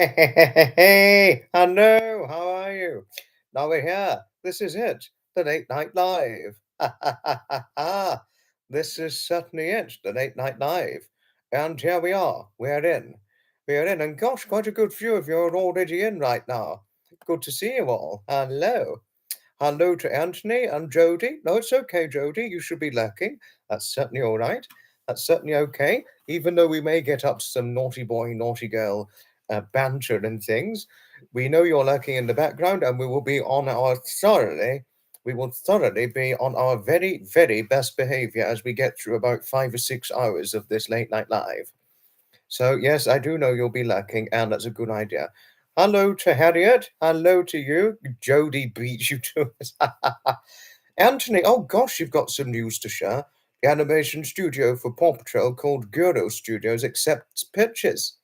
Hey, hello, how are you? Now we're here. This is it, the Late Night Live. This is certainly it, the Late Night Live. And here we are. We're in. We're in. And gosh, quite a good few of you are already in right now. Good to see you all. Hello. Hello to Anthony and Jody. No, it's okay, Jody. You should be lurking. That's certainly all right. That's certainly okay. Even though we may get up to some naughty boy, naughty girl banter and things, we know you're lurking in the background, and we will be on our thoroughly. We will thoroughly be on our very, very best behavior as we get through about 5 or 6 hours of this late night live. So, yes, I do know you'll be lurking, and that's a good idea. Hello to Harriet. Hello to you. Jody beat you to it. Anthony, oh gosh, you've got some news to share. The animation studio for Paw Patrol called Gyro Studios accepts pitches.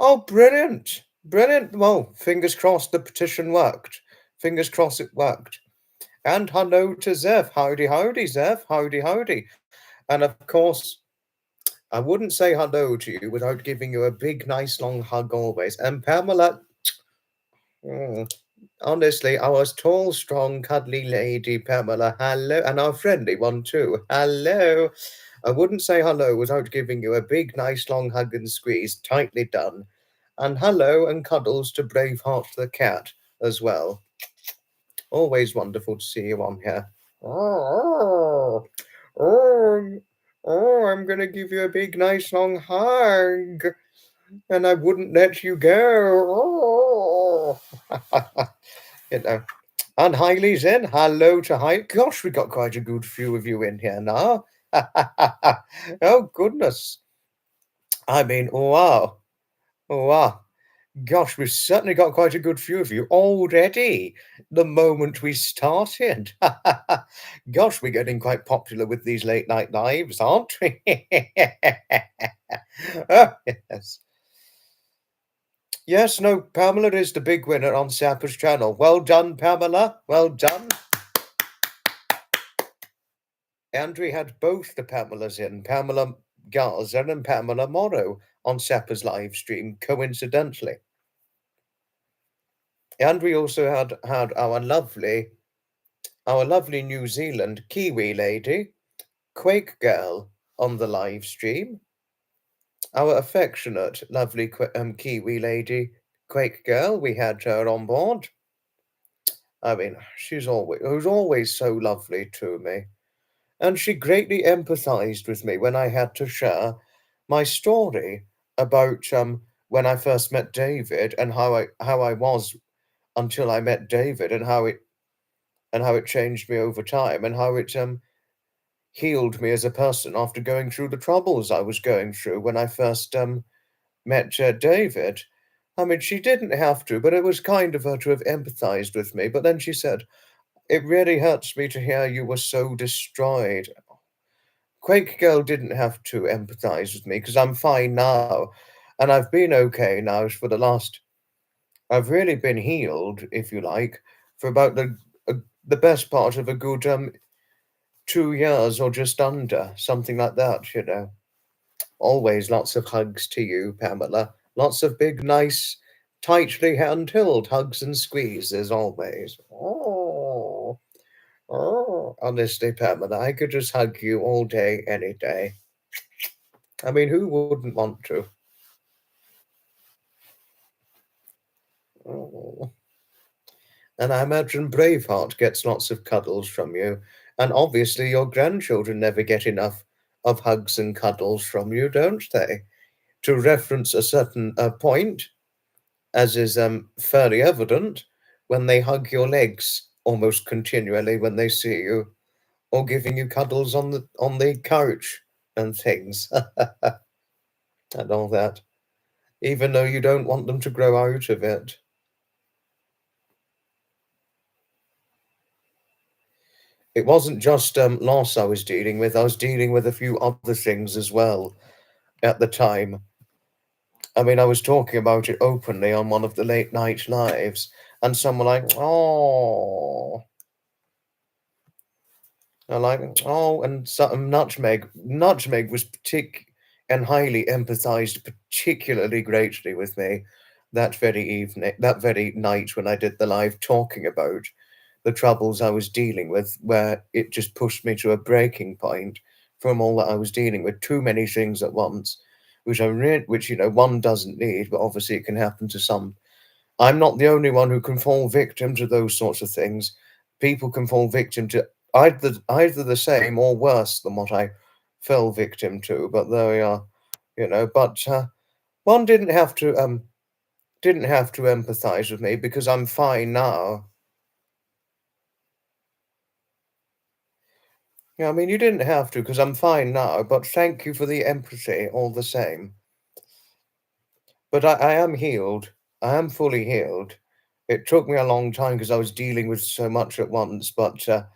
Oh, brilliant. Brilliant. Well, fingers crossed the petition worked. Fingers crossed it worked. And hello to Zeph. Howdy, howdy, Zeph. Howdy, howdy. And of course, I wouldn't say hello to you without giving you a big, nice, long hug always. And Pamela, honestly, our tall, strong, cuddly lady, Pamela, hello. And our friendly one, too. Hello. I wouldn't say hello without giving you a big, nice, long hug and squeeze, tightly done. And hello and cuddles to Braveheart the cat as well. Always wonderful to see you on here. Oh, oh, oh, I'm going to give you a big, nice, long hug. And I wouldn't let you go. Oh. You know. And Hailey's in. Hello to Hailey. Gosh, we got quite a good few of you in here now. Oh, goodness. I mean, wow. Wow. Gosh, we've certainly got quite a good few of you already the moment we started. Gosh, we're getting quite popular with these late night lives, aren't we? Oh, yes. Yes, no, Pamela is the big winner on Sapper's channel. Well done, Pamela. Well done. Andrew had both the Pamelas in, Pamela Garza and Pamela Morrow, on Sapper's live stream, coincidentally. And we also had our lovely New Zealand Kiwi lady, Quake Girl, on the live stream. Our affectionate, lovely Kiwi lady, Quake Girl, we had her on board. I mean, she was always so lovely to me. And she greatly empathized with me when I had to share my story about when I first met David and how I was until I met David, and how it changed me over time, and how it healed me as a person after going through the troubles I was going through when I first met David. I mean, she didn't have to, but it was kind of her to have empathized with me. But then she said, "It really hurts me to hear you were so destroyed." Quake Girl didn't have to empathize with me because I'm fine now, and I've been okay now for the last. I've really been healed, if you like, for about the best part of a good 2 years or just under, something like that, you know. Always lots of hugs to you, Pamela. Lots of big, nice, tightly hand-held hugs and squeezes, always. Oh, oh, honestly, Pamela, I could just hug you all day, any day. I mean, who wouldn't want to? Oh. And I imagine Braveheart gets lots of cuddles from you. And obviously, your grandchildren never get enough of hugs and cuddles from you, don't they? To reference a certain point, as is fairly evident, when they hug your legs almost continually when they see you, or giving you cuddles on the couch and things and all that, even though you don't want them to grow out of it. It wasn't just loss I was dealing with. I was dealing with a few other things as well at the time. I mean, I was talking about it openly on one of the late night lives, and someone like, oh, I like, oh, and some Nutmeg was and highly empathized particularly greatly with me that very evening, that very night when I did the live talking about the troubles I was dealing with, where it just pushed me to a breaking point from all that I was dealing with, too many things at once, which one doesn't need, but obviously it can happen to some. I'm not the only one who can fall victim to those sorts of things. People can fall victim to either the same or worse than what I fell victim to. But there we are, But one didn't have to empathize with me because I'm fine now. Yeah, I mean, you didn't have to because I'm fine now. But thank you for the empathy all the same. But I am healed. I am fully healed. It took me a long time because I was dealing with so much at once, but too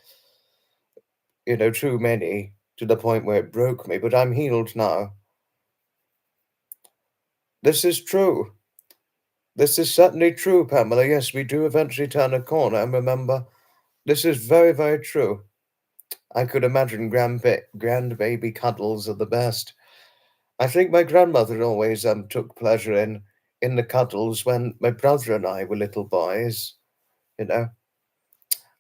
many to the point where it broke me, but I'm healed now. This is true. This is certainly true, Pamela. Yes, we do eventually turn a corner, and remember, this is very, very true. I could imagine grandbaby cuddles are the best. I think my grandmother always took pleasure in the cuddles when my brother and I were little boys, you know.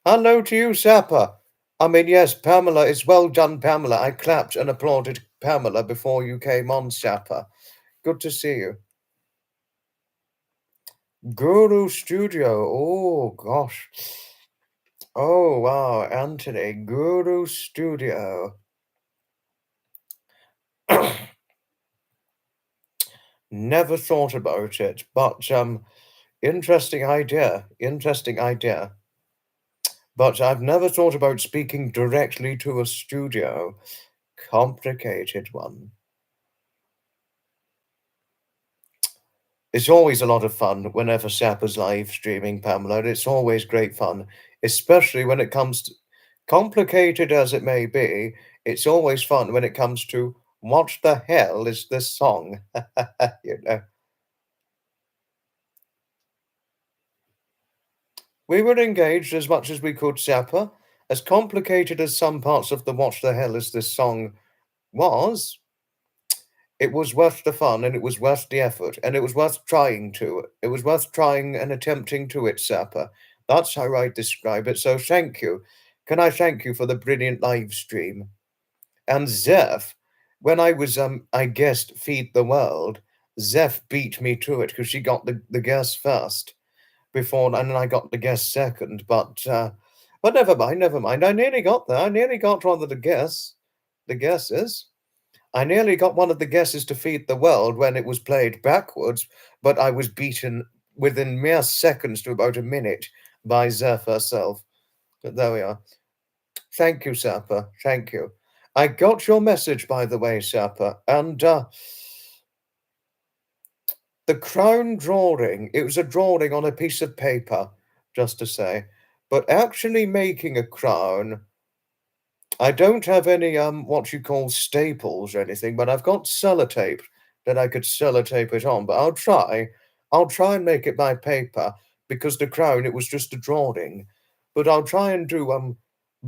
Hello to you, Sapper. I mean, yes, Pamela, it's well done, Pamela. I clapped and applauded Pamela before you came on, Sapper. Good to see you. Guru Studio. Oh, gosh. Oh, wow, Anthony. Guru Studio. Never thought about it, but interesting idea. Interesting idea. But I've never thought about speaking directly to a studio. Complicated one. It's always a lot of fun whenever Sapper's live streaming, Pamela. It's always great fun, especially when it comes to complicated as it may be. It's always fun when it comes to what the hell is this song? you know. We were engaged as much as we could, Sapper. As complicated as some parts of the what the hell is this song was, it was worth the fun and it was worth the effort and it was worth trying to. It was worth trying and attempting to it, Sapper. That's how I describe it. So thank you. Can I thank you for the brilliant live stream? And Zeph, when I guessed Feed the World, Zeph beat me to it because she got the guess first before, and then I got the guess second. But never mind, never mind. I nearly got there. I nearly got one of the guesses. I nearly got one of the guesses to Feed the World when it was played backwards, but I was beaten within mere seconds to about a minute by Zeph herself. But there we are. Thank you, Sapper. Thank you. I got your message, by the way, Sapper, and the crown drawing, it was a drawing on a piece of paper, just to say, but actually making a crown, I don't have any what you call staples or anything, but I've got sellotape that I could sellotape it on. But I'll try and make it by paper because the crown it was just a drawing. But I'll try and do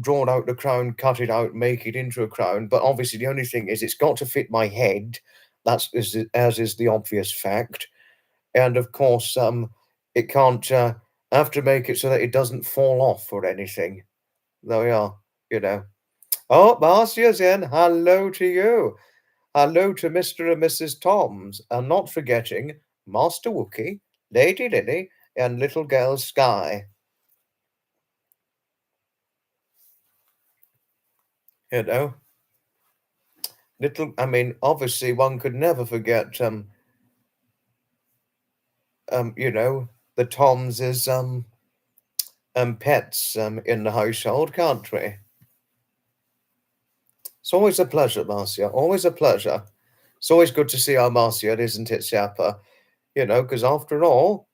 draw out the crown, cut it out, make it into a crown. But obviously the only thing is it's got to fit my head. As is the obvious fact. And of course it can't I have to make it so that it doesn't fall off or anything. There we are, you know. Oh, Marcia's in. Hello to you. Hello to Mr. and Mrs. Toms. And not forgetting Master Wookie, Lady Lily, and little girl Sky. You know, I mean, obviously one could never forget, the Toms is, pets, in the household, can't we? It's always a pleasure, Marcia. Always a pleasure. It's always good to see our Marcia, isn't it, Sapper? Because after all,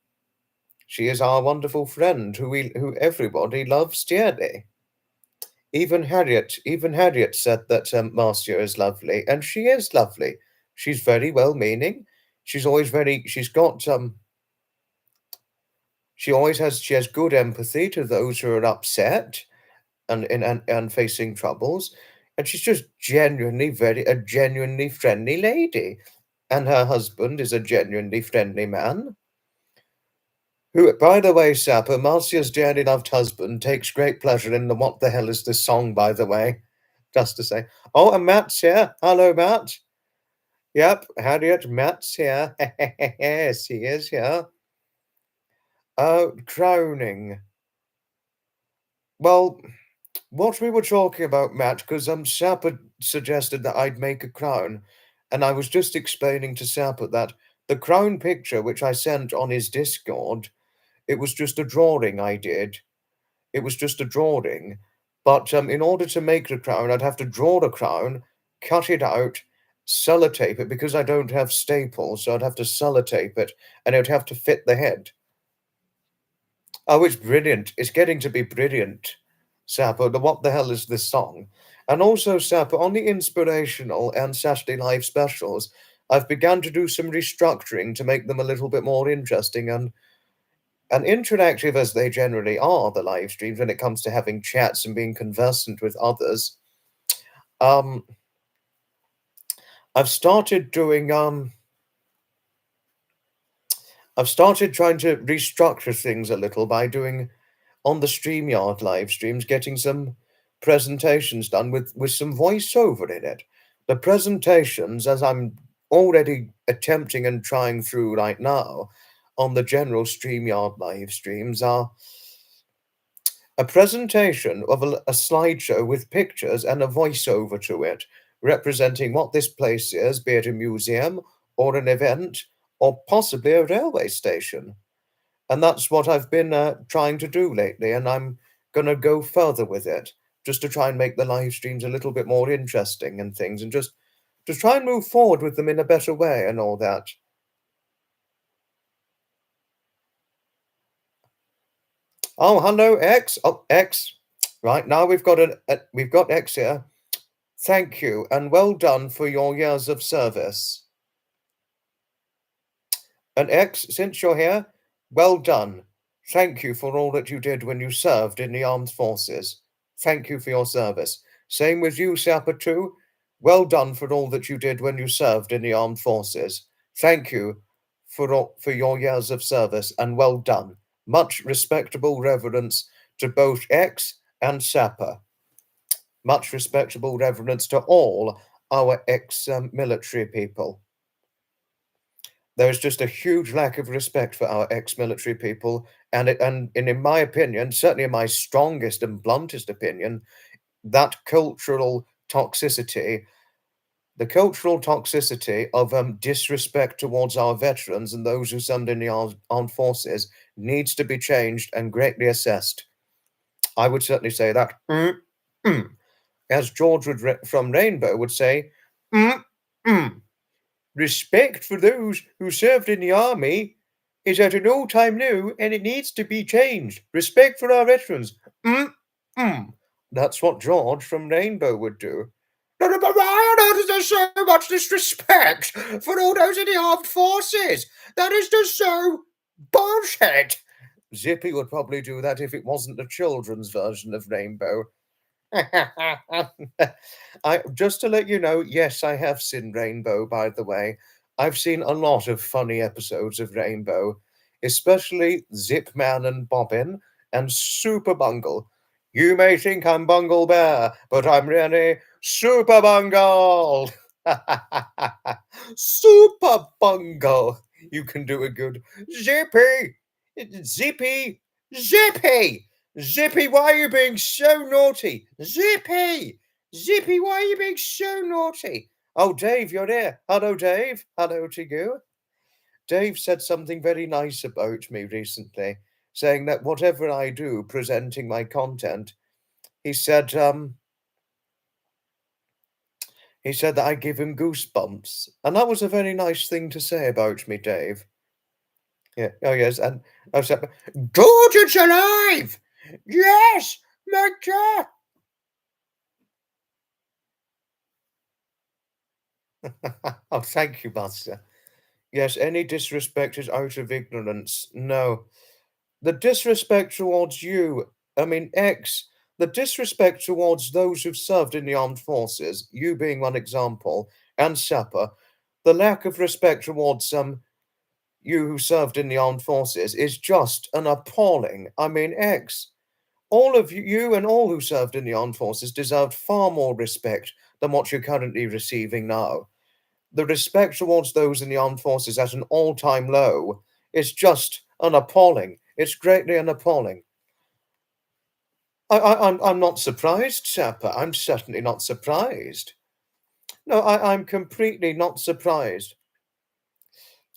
she is our wonderful friend who everybody loves dearly. Even Harriet said that Marcia is lovely, and she is lovely. She's very well-meaning. She's got she has good empathy to those who are upset and facing troubles, and she's just a genuinely friendly lady, and her husband is a genuinely friendly man. Who, by the way, Sapper, Marcia's dearly loved husband takes great pleasure in the What the Hell Is This Song, by the way, just to say. Oh, and Matt's here. Hello, Matt. Yep, Harriet, Matt's here. Yes, he is here. Crowning. Well, what we were talking about, Matt, because Sapper suggested that I'd make a crown, and I was just explaining to Sapper that the crown picture which I sent on his Discord, it was just a drawing I did. It was just a drawing. But in order to make the crown, I'd have to draw the crown, cut it out, sellotape it because I don't have staples, so I'd have to sellotape it, and it would have to fit the head. Oh, it's brilliant. It's getting to be brilliant, Sapper. The What the Hell Is This Song? And also, Sapper, on the Inspirational and Saturday Live Specials, I've begun to do some restructuring to make them a little bit more interesting and interactive as they generally are, the live streams, when it comes to having chats and being conversant with others. Um, I've started doing I've started trying to restructure things a little by doing on the StreamYard live streams, getting some presentations done with some voiceover in it. The presentations, as I'm already attempting and trying through right now on the general StreamYard live streams, are a presentation of a slideshow with pictures and a voiceover to it, representing what this place is, be it a museum or an event or possibly a railway station. And that's what I've been trying to do lately, and I'm going to go further with it, just to try and make the live streams a little bit more interesting and things, and just to try and move forward with them in a better way and all that. Oh, hello, X. Oh, X. Right now we've got X here. Thank you, and well done for your years of service. And X, since you're here, well done. Thank you for all that you did when you served in the armed forces. Thank you for your service. Same with you, Sapper, too. Well done for all that you did when you served in the armed forces. Thank you for your years of service, and well done. Much respectable reverence to both X and Sapper. Much respectable reverence to all our ex-military people. There is just a huge lack of respect for our ex-military people, and in my opinion, certainly in my strongest and bluntest opinion, that the cultural toxicity of disrespect towards our veterans and those who served in the armed forces needs to be changed and greatly assessed. I would certainly say that. As George from Rainbow would say, mm, mm. Respect for those who served in the army is at an all-time low and it needs to be changed. Respect for our veterans. Mm, mm. That's what George from Rainbow would do. No, no, but why on earth is there so much disrespect for all those in the armed forces? That is just so bullshit. Zippy would probably do that if it wasn't the children's version of Rainbow. I just to let you know, yes, I have seen Rainbow, by the way. I've seen a lot of funny episodes of Rainbow, especially Zip Man and Bobbin and Super Bungle. You may think I'm Bungle Bear, but I'm really Super Bungle. Super Bungle. You can do a good Zippy, Zippy, Zippy. Zippy, why are you being so naughty? Zippy! Zippy, why are you being so naughty? Oh, Dave, you're there. Hello, Dave. Hello to you. Dave said something very nice about me recently, saying that whatever I do presenting my content, he said, he said that I give him goosebumps. And that was a very nice thing to say about me, Dave. Yeah. Oh, yes. And I said, George, it's alive! Yes! My God! Oh, thank you, Master. Yes, any disrespect is out of ignorance. No. The disrespect towards you, I mean, X, the disrespect towards those who've served in the armed forces, you being one example, and Sapper, the lack of respect towards you who served in the armed forces is just an appalling. I mean, all of you and all who served in the armed forces deserved far more respect than what you're currently receiving now. The respect towards those in the armed forces at an all-time low is just an appalling. It's greatly an appalling. I'm not surprised, Sapper. I'm certainly not surprised. No, I'm completely not surprised.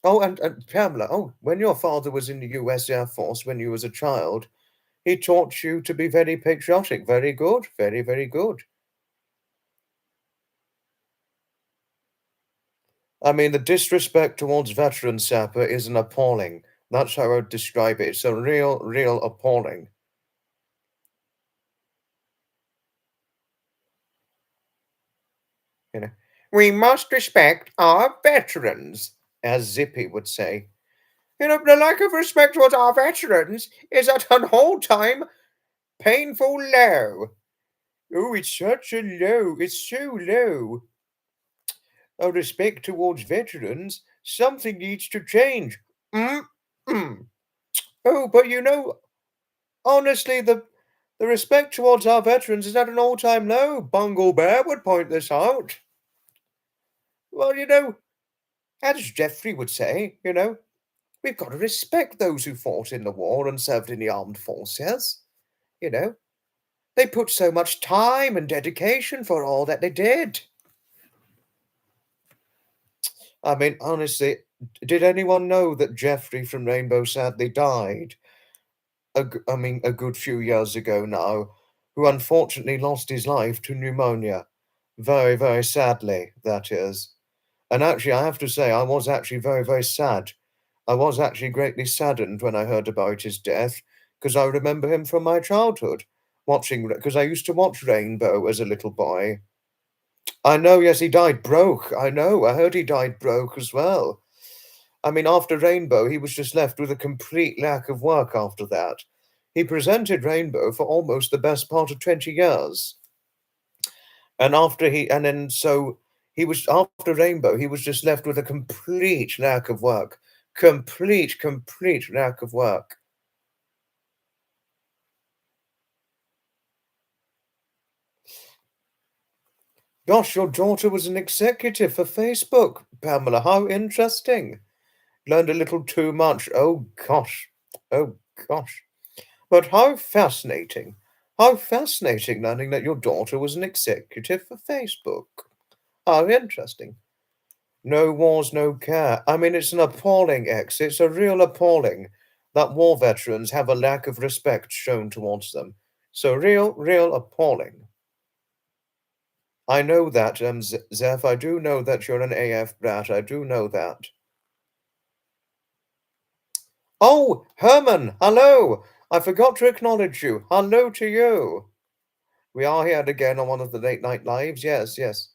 Oh, and Pamela, oh, when your father was in the US Air Force when you was a child, he taught you to be very patriotic. Very good. Very, very good. I mean, the disrespect towards veterans, Sapper, is an appalling. That's how I would describe it. It's a real, real appalling. You know, we must respect our veterans, as Zippy would say. You know, the lack of respect towards our veterans is at an all-time painful low. Oh, it's such a low. It's so low. Our respect towards veterans, something needs to change. Mm, mm. Oh, but you know, honestly, the respect towards our veterans is at an all-time low. Bungle Bear would point this out. Well, you know, as Jeffrey would say, you know, we've got to respect those who fought in the war and served in the armed forces. You know, they put so much time and dedication for all that they did. I mean, honestly, did anyone know that Jeffrey from Rainbow sadly died? I mean, a good few years ago now, who unfortunately lost his life to pneumonia. Very, very sadly, that is. And actually, I have to say, I was actually very, very sad. I was actually greatly saddened when I heard about his death, because I remember him from my childhood, watching, because I used to watch Rainbow as a little boy. I know, yes, he died broke. I know, I heard he died broke as well. I mean, after Rainbow, he was just left with a complete lack of work after that. He presented Rainbow for almost the best part of 20 years. And then so he was, after Rainbow, he was just left with a complete lack of work. Complete lack of work. Gosh, your daughter was an executive for Facebook, Pamela. How interesting. Learned a little too much. Oh, gosh. Oh, gosh. But how fascinating. How fascinating learning that your daughter was an executive for Facebook. How interesting. No wars, no care. I mean, it's an appalling it's a real appalling that war veterans have a lack of respect shown towards them. So real appalling. I know that, Zeph, I do know that you're an AF brat. I do know that. Oh, Herman, hello. I forgot to acknowledge you. Hello to you. We are here again on one of the late night lives. Yes, yes.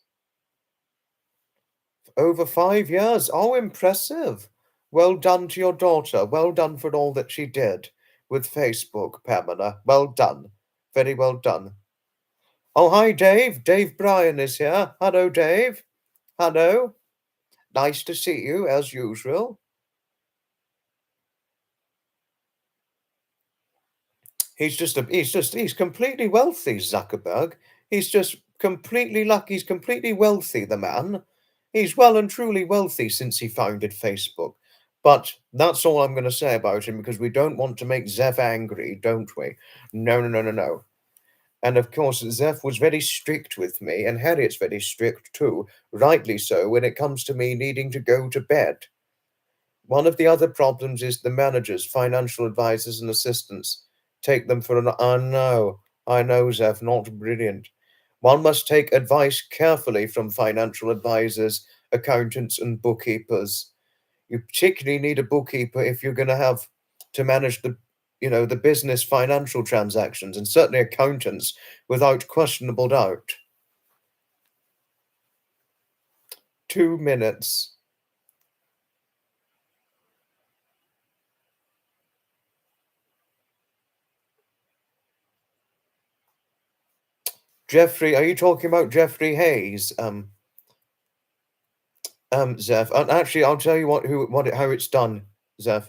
Over 5 years. Oh, impressive. Well done to your daughter. Well done for all that she did with Facebook, Pamela. Well done. Very well done. Oh, hi, Dave. Dave Bryan is here. Hello, Dave. Hello. Nice to see you, as usual. He's completely wealthy, Zuckerberg. He's just completely lucky. He's completely wealthy, the man. He's well and truly wealthy since he founded Facebook. But that's all I'm going to say about him because we don't want to make Zev angry, don't we? No, no, no, no, no. And of course, Zev was very strict with me, and Harriet's very strict too, rightly so, when it comes to me needing to go to bed. One of the other problems is the managers, financial advisors, and assistants take them for an I know, Zev, not brilliant. One must take advice carefully from financial advisors, accountants, and bookkeepers. You particularly need a bookkeeper if you're going to have to manage the business financial transactions, and certainly accountants without questionable doubt. 2 minutes. Jeffrey, are you talking about Jeffrey Hayes? Zev. And actually, I'll tell you how it's done. Zev.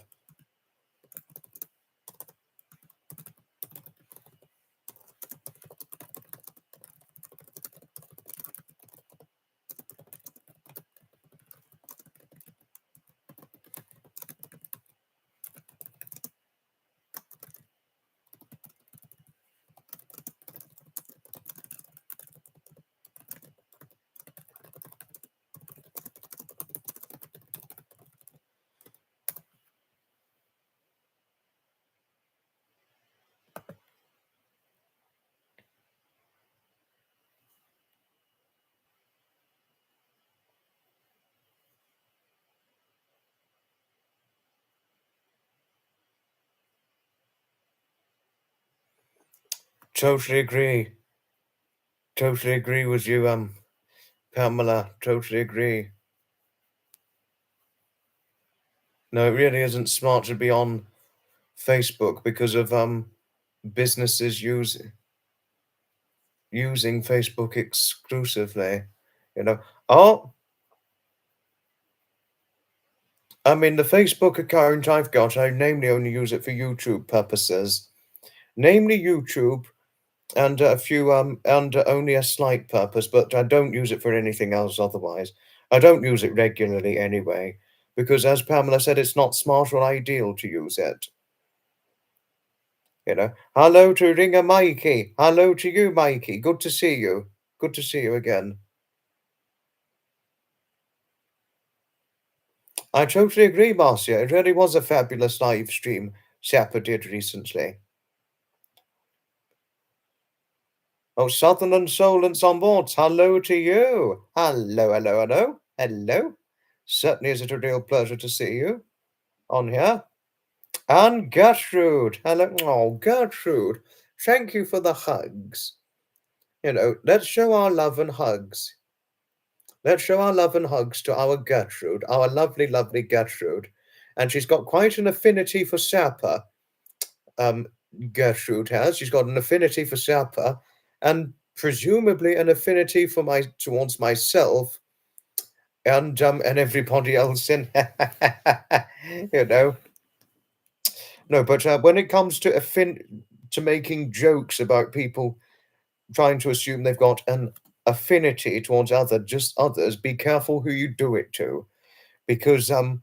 Totally agree. Totally agree with you, Pamela. Totally agree. No, it really isn't smart to be on Facebook because of businesses using Facebook exclusively. You know. Oh, I mean the Facebook account I've got, I namely only use it for YouTube purposes. Namely YouTube and a few and only a slight purpose, but I don't use it for anything else otherwise. I don't use it regularly anyway, because as Pamela said, it's not smart or ideal to use it. You know, hello to Ringer Mikey. Hello to you, Mikey. Good to see you. Good to see you again. I totally agree, Marcia. It really was a fabulous live stream Sapper did recently. Oh, Sutherland Solent's on board. Hello to you. Hello, hello, hello. Hello. Certainly is it a real pleasure to see you on here. And Gertrude. Hello. Oh, Gertrude. Thank you for the hugs. You know, let's show our love and hugs. Let's show our love and hugs to our Gertrude, our lovely, lovely Gertrude. And she's got quite an affinity for Sapper. Um, Gertrude has. She's got an affinity for Sapper and presumably an affinity for towards myself and everybody else in you know. No, but when it comes to to making jokes about people trying to assume they've got an affinity towards others, be careful who you do it to, because I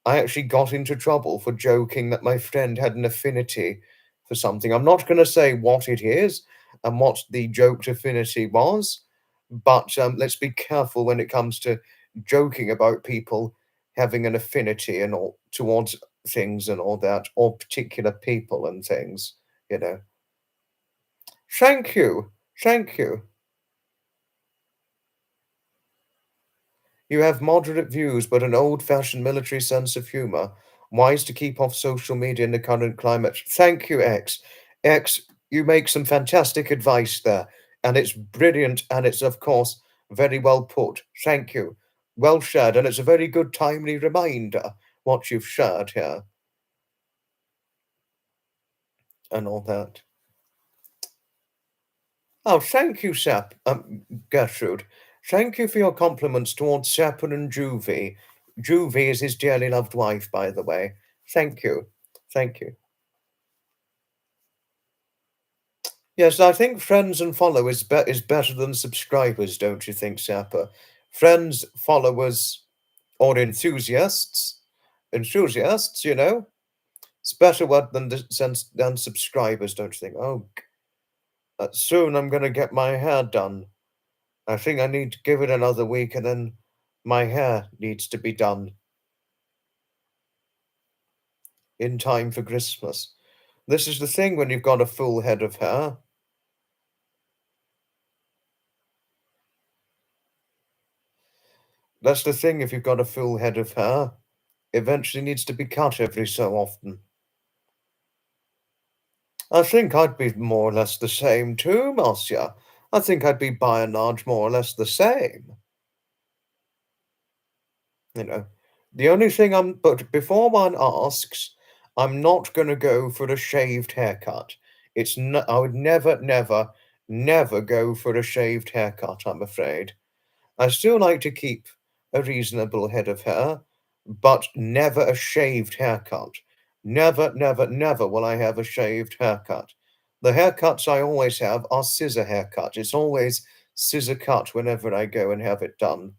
actually got into trouble for joking that my friend had an affinity for something. I'm not going to say what it is and what the joked affinity was, but let's be careful when it comes to joking about people having an affinity and all towards things and all that, or particular people and things, you know. Thank you. Thank you. You have moderate views, but an old-fashioned military sense of humor. Wise to keep off social media in the current climate. Thank you, X. X, you make some fantastic advice there, and it's brilliant, and it's, of course, very well put. Thank you. Well shared, and it's a very good, timely reminder what you've shared here and all that. Oh, thank you, Gertrude. Thank you for your compliments towards Sapper and Juvie. Juvie is his dearly loved wife, by the way. Thank you. Thank you. Yes, I think friends and followers is better than subscribers, don't you think, Sapper? Friends, followers, or enthusiasts. Enthusiasts, you know. It's better word than than subscribers, don't you think? Oh, soon I'm going to get my hair done. I think I need to give it another week and then my hair needs to be done in time for Christmas. This is the thing when you've got a full head of hair. That's the thing if you've got a full head of hair. Eventually needs to be cut every so often. I think I'd be more or less the same too, Marcia. I think I'd be by and large more or less the same. You know, the only thing but before one asks, I'm not going to go for a shaved haircut. I would never, never, never go for a shaved haircut, I'm afraid. I still like to keep a reasonable head of hair, but never a shaved haircut. Never, never, never will I have a shaved haircut. The haircuts I always have are scissor haircut. It's always scissor cut whenever I go and have it done.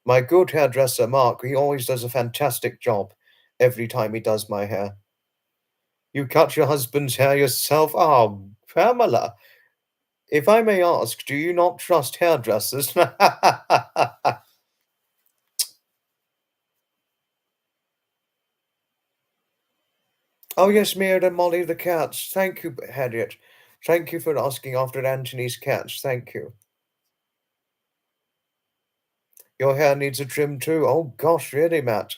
My good hairdresser, Mark, he always does a fantastic job every time he does my hair. You cut your husband's hair yourself? Oh, Pamela, if I may ask, do you not trust hairdressers? Oh, yes, Mia and Molly the cats. Thank you, Harriet. Thank you for asking after Anthony's cats. Thank you. Your hair needs a trim too. Oh, gosh, really, Matt?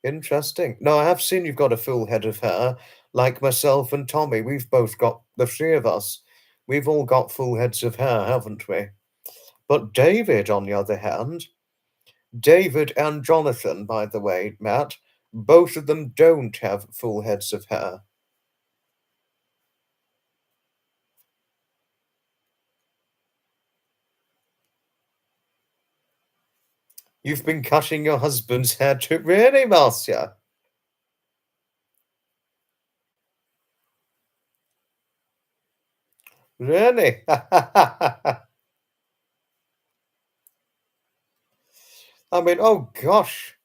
Interesting. No, I have seen you've got a full head of hair, like myself and Tommy. We've both got, the three of us, we've all got full heads of hair, haven't we? But David, on the other hand, David and Jonathan, by the way, Matt, both of them don't have full heads of hair. You've been cutting your husband's hair too. Really, Marcia? Really? I mean, oh gosh.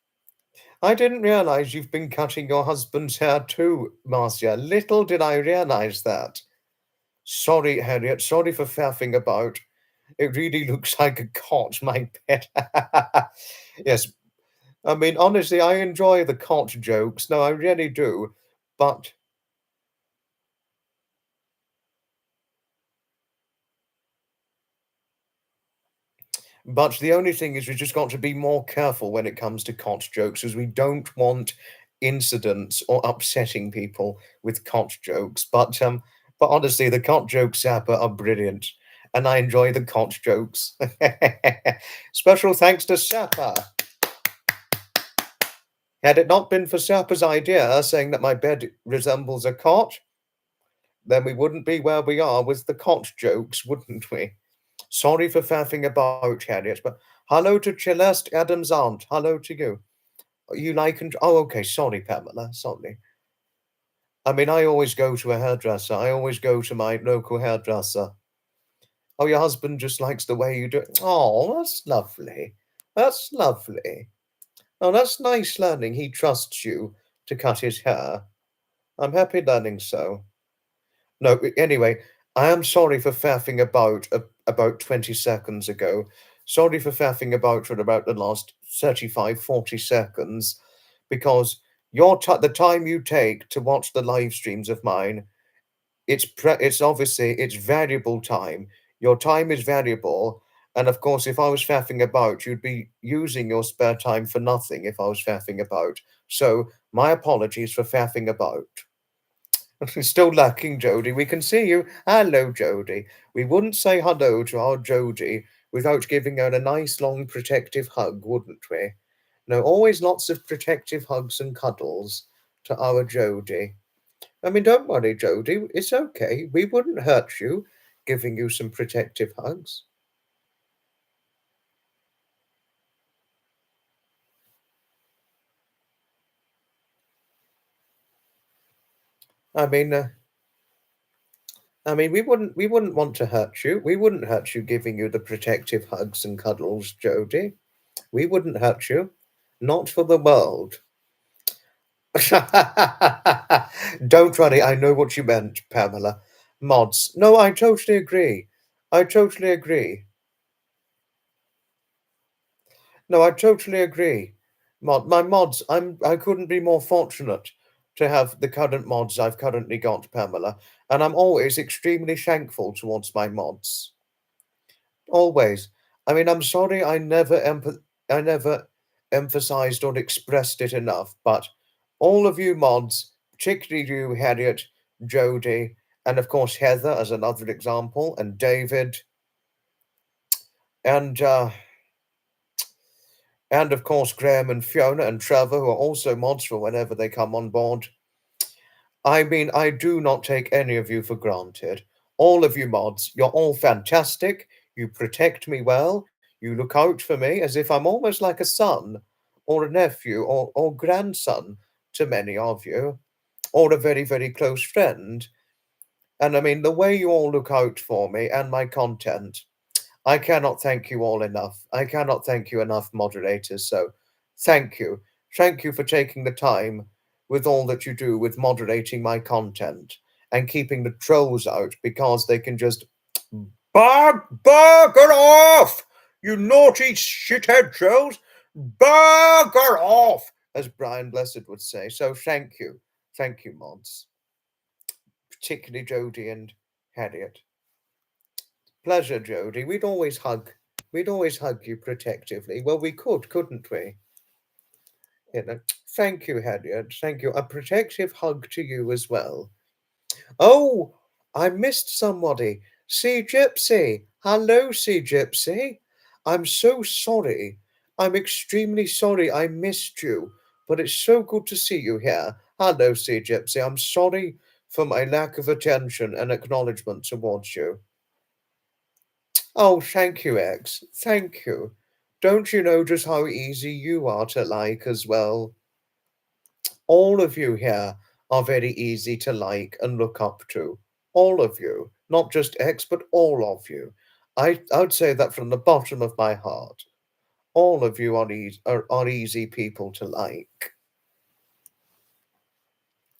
I didn't realize you've been cutting your husband's hair too, Marcia. Little did I realize that. Sorry, Harriet. Sorry for faffing about. It really looks like a cot, my pet. Yes, I mean, honestly, I enjoy the cot jokes. No, I really do. But But the only thing is we just got to be more careful when it comes to cot jokes, as we don't want incidents or upsetting people with cot jokes. But honestly, the cot jokes, Zappa, are brilliant, and I enjoy the cot jokes. Special thanks to Sappa. Had it not been for Sappa's idea saying that my bed resembles a cot, then we wouldn't be where we are with the cot jokes, wouldn't we? Sorry for faffing about, Harriet, but hello to Celeste Adams' aunt. Hello to you. You like and oh, okay. Sorry, Pamela. Sorry. I mean, I always go to a hairdresser. I always go to my local hairdresser. Oh, your husband just likes the way you do it. Oh, that's lovely. That's lovely. Oh, that's nice learning. He trusts you to cut his hair. I'm happy learning so. No, anyway, I am sorry for faffing about about 20 seconds ago. Sorry for faffing about for about the last 35, 40 seconds, because the time you take to watch the live streams of mine, it's obviously it's variable time. Your time is variable, and of course, if I was faffing about, you'd be using your spare time for nothing if I was faffing about. So my apologies for faffing about. Still lacking, Jody. We can see you. Hello, Jody. We wouldn't say hello to our Jody without giving her a nice long protective hug, wouldn't we? No, always lots of protective hugs and cuddles to our Jody. I mean, don't worry, Jody. It's okay. We wouldn't hurt you giving you some protective hugs. I mean, uh, we wouldn't want to hurt you. We wouldn't hurt you giving you the protective hugs and cuddles, Jody. We wouldn't hurt you. Not for the world. Don't worry, I know what you meant, Pamela. Mods. No, I totally agree. I totally agree. No, I totally agree. My mods, I couldn't be more fortunate to have the current mods I've currently got, Pamela, and I'm always extremely thankful towards my mods. Always. I mean, I'm sorry I never emphasized or expressed it enough, but all of you mods, particularly you, Harriet, Jody, and of course Heather as another example, and David, and uh, and of course Graham and Fiona and Trevor, who are also mods for whenever they come on board. I mean, I do not take any of you for granted. All of you mods, you're all fantastic. You protect me well. You look out for me as if I'm almost like a son. or a nephew or grandson to many of you, or a very, very close friend. And I mean, the way you all look out for me and my content, I cannot thank you all enough. I cannot thank you enough, moderators. So thank you. Thank you for taking the time with all that you do with moderating my content and keeping the trolls out because they can just bugger off! You naughty shithead trolls! Bugger off! As Brian Blessed would say. So thank you. Thank you, mods. Particularly Jodie and Harriet. Pleasure, Jodie. We'd always hug you protectively. Well, we could, couldn't we? You know. Thank you, Harriet. Thank you. A protective hug to you as well. Oh, I missed somebody. Sea Gypsy. Hello, Sea Gypsy. I'm so sorry. I'm extremely sorry I missed you, but it's so good to see you here. Hello, Sea Gypsy. I'm sorry for my lack of attention and acknowledgement towards you. Oh, thank you, X. Thank you. Don't you know just how easy you are to like as well? All of you here are very easy to like and look up to. All of you. Not just X, but all of you. I'd say that from the bottom of my heart. All of you are easy people to like,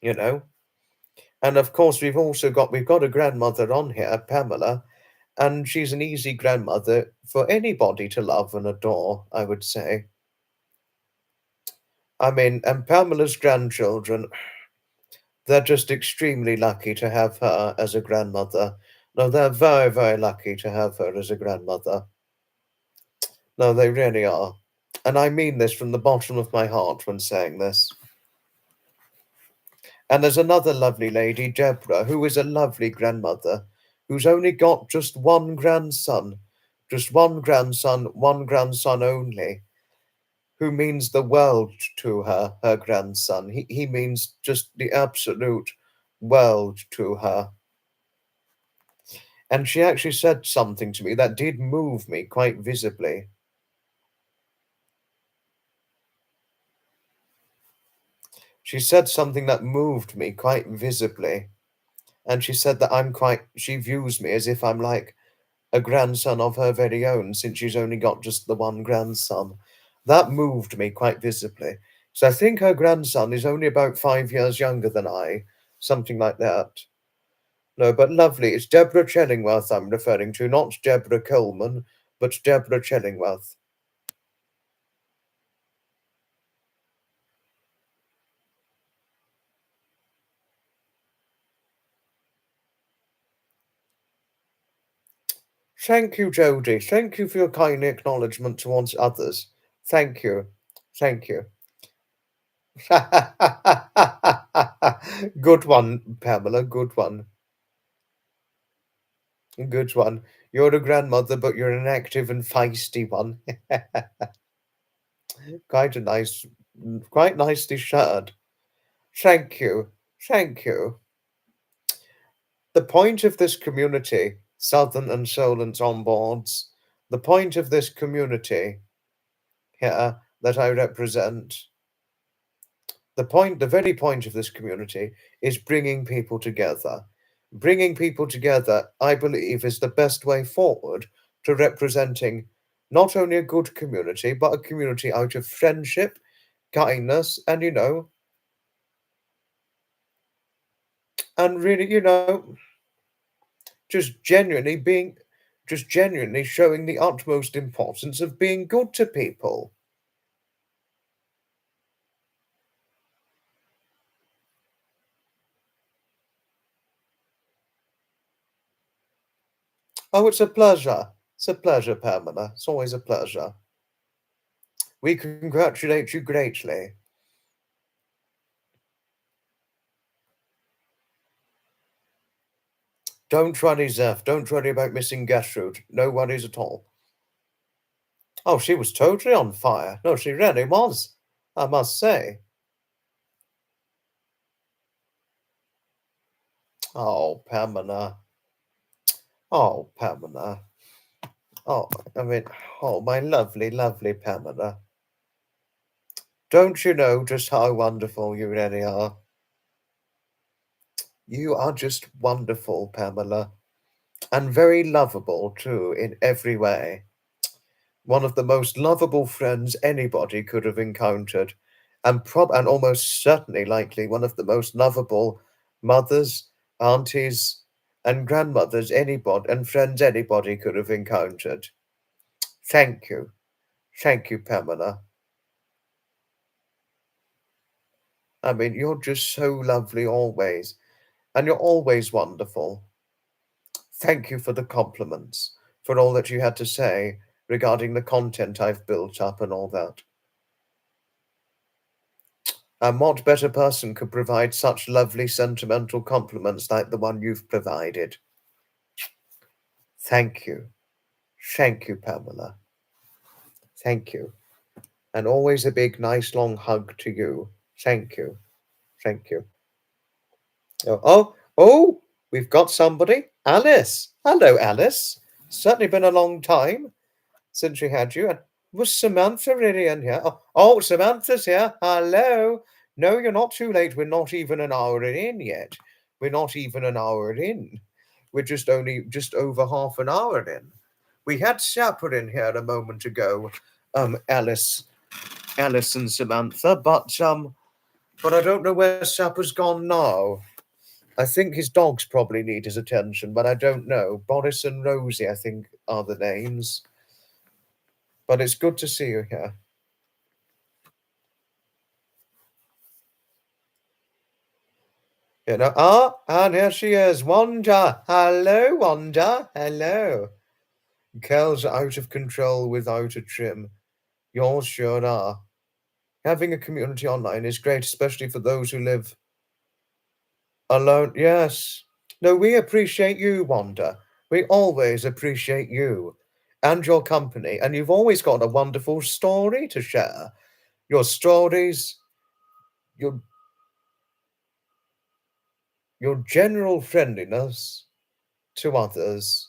you know? And of course, we've got a grandmother on here, Pamela, and she's an easy grandmother for anybody to love and adore, I would say. I mean, and Pamela's grandchildren, they're just extremely lucky to have her as a grandmother. No, they're very, very lucky to have her as a grandmother. No, they really are. And I mean this from the bottom of my heart when saying this. And there's another lovely lady, Deborah, who is a lovely grandmother, who's only got just one grandson. Just one grandson only, who means the world to her, her grandson. He means just the absolute world to her. And she actually said something to me that did move me quite visibly. She said something that moved me quite visibly. And she said that she views me as if I'm like a grandson of her very own, since she's only got just the one grandson. That moved me quite visibly. So I think her grandson is only about 5 years younger than I, something like that. No, but lovely. It's Deborah Chellingworth I'm referring to, not Deborah Coleman, but Deborah Chellingworth. Thank you, Jodie. Thank you for your kind acknowledgement towards others. Thank you. Thank you. Good one, Pamela. Good one. Good one. You're a grandmother, but you're an active and feisty one. Quite a nice, quite nicely shared. Thank you. Thank you. The point of this community, Southern and Solent on boards, the point of this community here that I represent, the very point of this community is bringing people together. Bringing people together, I believe, is the best way forward to representing not only a good community, but a community out of friendship, kindness, and, and really, just genuinely being, just genuinely showing the utmost importance of being good to people. Oh, it's a pleasure. It's a pleasure, Pamela. It's always a pleasure. We congratulate you greatly. Don't worry, Zeph. Don't worry about missing Gertrude. No worries at all. Oh, she was totally on fire. No, she really was, I must say. Oh, Pamela. Oh, Pamela. Oh, I mean, oh, my lovely, lovely Pamela. Don't you know just how wonderful you really are? You are just wonderful, Pamela, and very lovable too in every way. One of the most lovable friends anybody could have encountered, and almost certainly likely one of the most lovable mothers, aunties, and grandmothers anybody and friends anybody could have encountered. Thank you. Thank you, Pamela. I mean, you're just so lovely always, and you're always wonderful. Thank you for the compliments, for all that you had to say regarding the content I've built up and all that. And what better person could provide such lovely sentimental compliments like the one you've provided? Thank you. Thank you, Pamela. Thank you. And always a big, nice, long hug to you. Thank you. Thank you. Oh, we've got somebody. Alice. Hello, Alice. Certainly been a long time since we had you. And was Samantha really in here? Samantha's here. Hello. No, you're not too late. We're not even an hour in yet. We're not even an hour in. We're just over half an hour in. We had Sapper in here a moment ago, Alice, Alice and Samantha, but I don't know where Sapper's gone now. I think his dogs probably need his attention, but I don't know. Boris and Rosie, I think, are the names. But it's good to see you here. And here she is, Wanda. Hello, Wanda. Hello. Girls are out of control without a trim. Yours sure are. Having a community online is great, especially for those who live alone. Yes. No, we appreciate you, Wanda. We always appreciate you and your company. And you've always got a wonderful story to share. Your stories, your your general friendliness to others.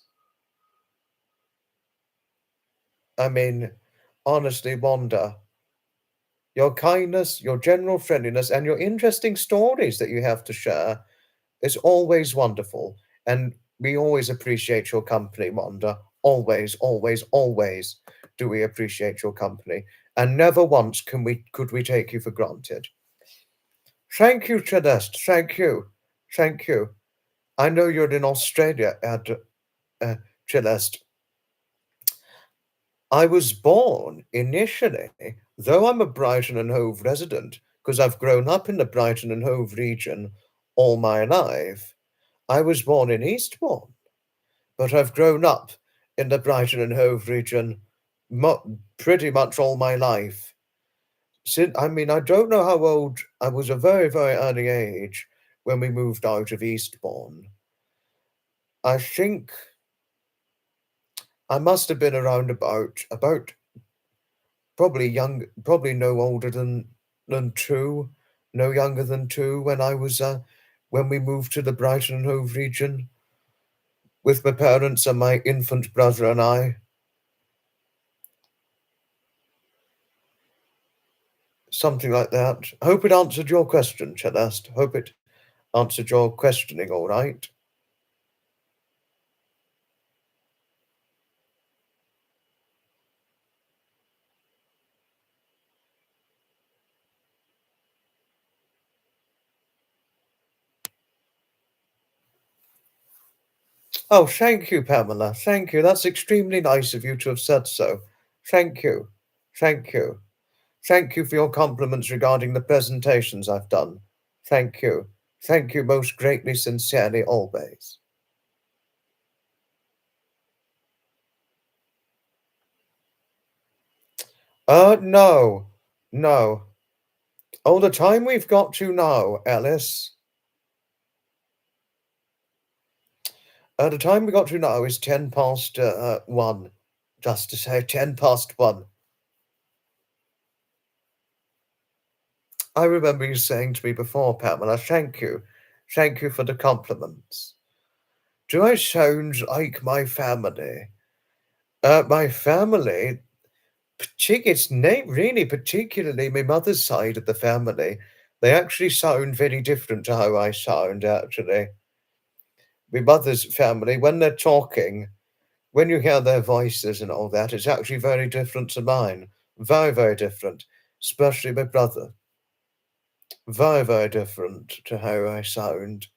I mean, honestly, Wanda, your kindness, your general friendliness, and your interesting stories that you have to share is always wonderful. And we always appreciate your company, Wanda. Always, always, always do we appreciate your company. And never once could we take you for granted. Thank you, Celeste. Thank you. Thank you. I know you're in Australia, Celeste. I was born initially, though I'm a Brighton and Hove resident, because I've grown up in the Brighton and Hove region all my life. I was born in Eastbourne, but I've grown up in the Brighton and Hove region pretty much all my life. I mean, I don't know how old I was, a very, very early age when we moved out of Eastbourne. I think I must have been around about probably no older than two, no younger than two when I was when we moved to the Brighton and Hove region with my parents and my infant brother and I. Something like that. I hope it answered your question, Celeste. Hope it answered your questioning all right. Oh, thank you, Pamela. Thank you. That's extremely nice of you to have said so. Thank you. Thank you. Thank you for your compliments regarding the presentations I've done. Thank you. Thank you most greatly, sincerely, always. No. No. Oh, the time we've got to now, Alice. The time we got to now is 10 past 1. Just to say, 10 past 1. I remember you saying to me before, Pamela, thank you. Thank you for the compliments. Do I sound like my family? My family, It's really particularly my mother's side of the family. They actually sound very different to how I sound, actually. My mother's family, when they're talking, when you hear their voices and all that, it's actually very different to mine. Very, very different. Especially my brother. Very, very different to how I sound.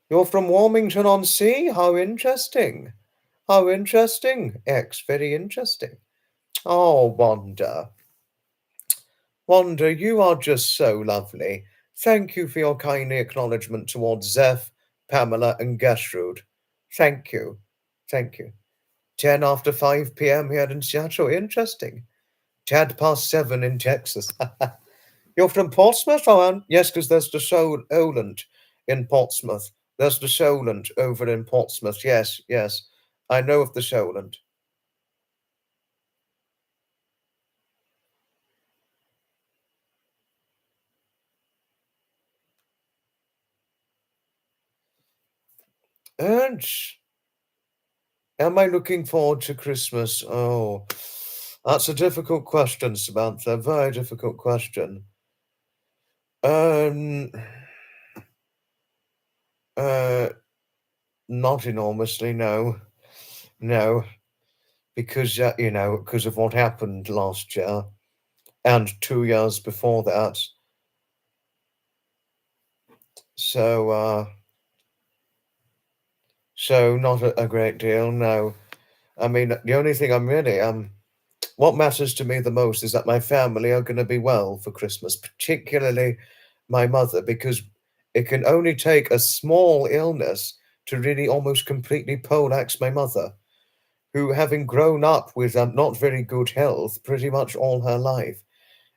You're from Warmington-on-Sea? How interesting. How interesting, X. Very interesting. Oh, Wanda. Wanda, you are just so lovely. Thank you for your kind acknowledgement towards Zeph, Pamela, and Gertrude. Thank you. Thank you. 10 after 5 p.m. here in Seattle. Interesting. Tad past 7 in Texas. You're from Portsmouth, oh, yes, because there's the Solent in Portsmouth. There's the Solent over in Portsmouth. Yes, yes. I know of the Solent. And am I looking forward to Christmas? Oh, that's a difficult question, Samantha. Very difficult question. Um, uh, Not enormously, no. No, because, because of what happened last year and 2 years before that. So, so not a great deal, no. I mean, the only thing I'm really, what matters to me the most is that my family are going to be well for Christmas, particularly my mother, because it can only take a small illness to really almost completely poleaxe my mother, who, having grown up with not very good health pretty much all her life.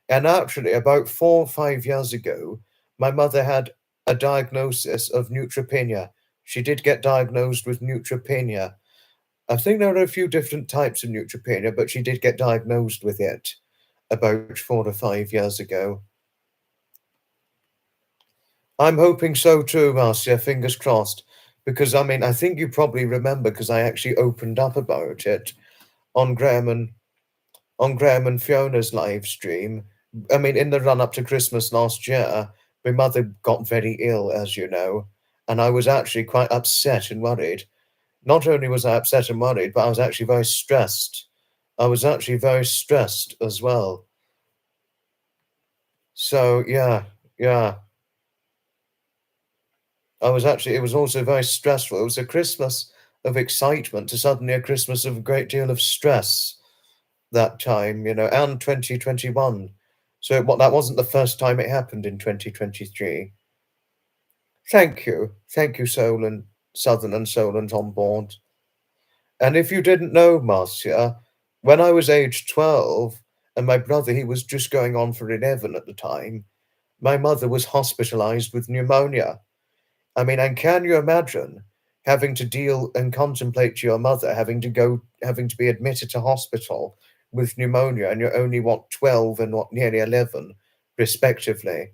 And actually, about 4 or 5 years ago, my mother had a diagnosis of neutropenia. She did get diagnosed with neutropenia. I think there are a few different types of neutropenia, but she did get diagnosed with it about 4 to 5 years ago. I'm hoping so too, Marcia, fingers crossed. Because I mean, I think you probably remember because I actually opened up about it on Graham and Fiona's live stream. I mean, in the run up to Christmas last year, my mother got very ill, as you know, and I was actually quite upset and worried. Not only was I upset and worried, but I was actually very stressed. I was actually very stressed as well. So yeah, yeah. It was also very stressful. It was a Christmas of excitement to suddenly a Christmas of a great deal of stress that time, and 2021. So that wasn't the first time it happened in 2023. Thank you. Thank you, Solent, Southern and Solent on board. And if you didn't know, Marcia, when I was age 12, and my brother, he was just going on for 11 at the time, my mother was hospitalized with pneumonia. I mean, and can you imagine having to deal and contemplate your mother having to be admitted to hospital with pneumonia, and you're only, what, 12 and what, nearly 11, respectively?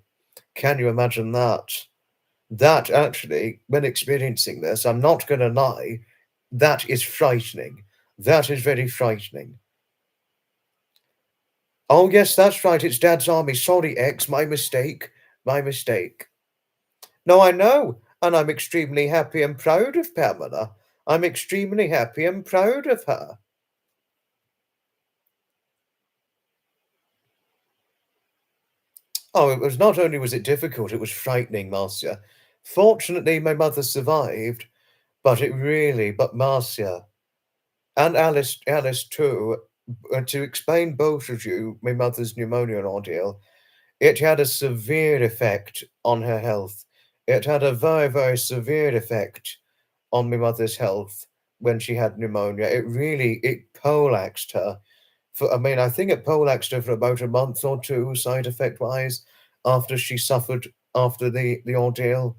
Can you imagine that? That actually, when experiencing this, I'm not going to lie, that is frightening. That is very frightening. Oh, yes, that's right. It's Dad's Army. Sorry, X. My mistake. My mistake. No, I know. And I'm extremely happy and proud of Pamela. I'm extremely happy and proud of her. Oh, it was not only was it difficult, it was frightening, Marcia. Fortunately, my mother survived, but Marcia and Alice too, to explain both of you, my mother's pneumonia ordeal, it had a severe effect on her health. It had a very, very severe effect on my mother's health when she had pneumonia. It poleaxed her. I mean, I think it poleaxed her for about a month or two, side effect wise, after she suffered after the ordeal.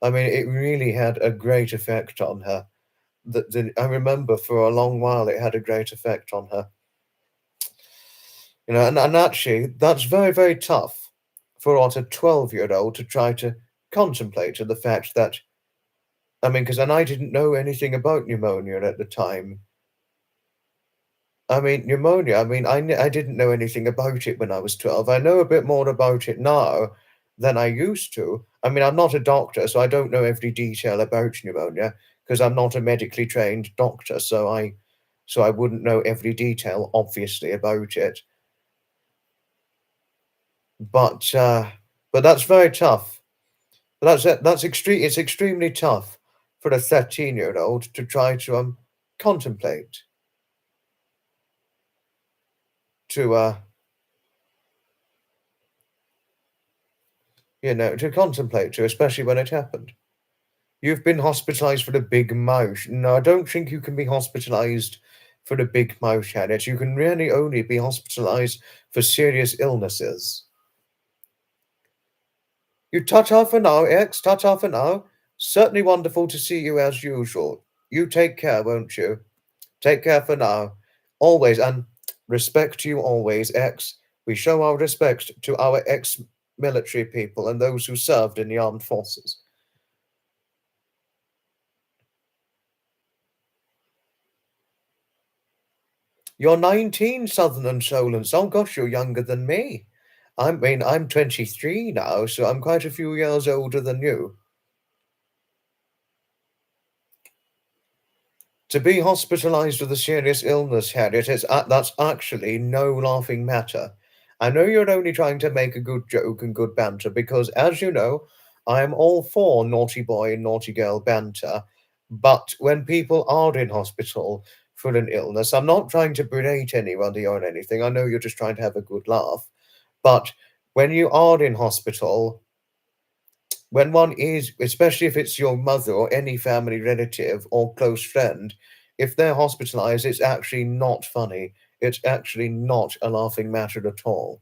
I mean, it really had a great effect on her. I remember for a long while it had a great effect on her. And actually, that's very, very tough for what a 12-year-old to try to contemplate the fact that I mean, because I didn't know anything about pneumonia at the time. I mean, pneumonia, I didn't know anything about it when I was 12. I know a bit more about it now than I used to. I mean, I'm not a doctor, so I don't know every detail about pneumonia because I'm not a medically trained doctor, so I wouldn't know every detail, obviously, about it. But but that's very tough. It's extremely tough for a 13-year-old to try to contemplate, to to contemplate to, especially when it happened. You've been hospitalized for the big mouth. No, I don't think you can be hospitalized for the big mouth headache. You can really only be hospitalized for serious illnesses. You ta-ta for now, X. Ta-ta for now. Certainly wonderful to see you as usual. You take care, won't you? Take care for now. Always, and respect to you always, X. We show our respect to our ex-military people and those who served in the armed forces. You're 19, Southern Solents. Oh gosh, you're younger than me. I mean, I'm 23 now, so I'm quite a few years older than you. To be hospitalized with a serious illness, Harriet, that's actually no laughing matter. I know you're only trying to make a good joke and good banter because, as you know, I'm all for naughty boy and naughty girl banter. But when people are in hospital for an illness, I'm not trying to berate anybody or anything. I know you're just trying to have a good laugh. But when you are in hospital, when one is, especially if it's your mother or any family relative or close friend, if they're hospitalized, it's actually not funny. It's actually not a laughing matter at all.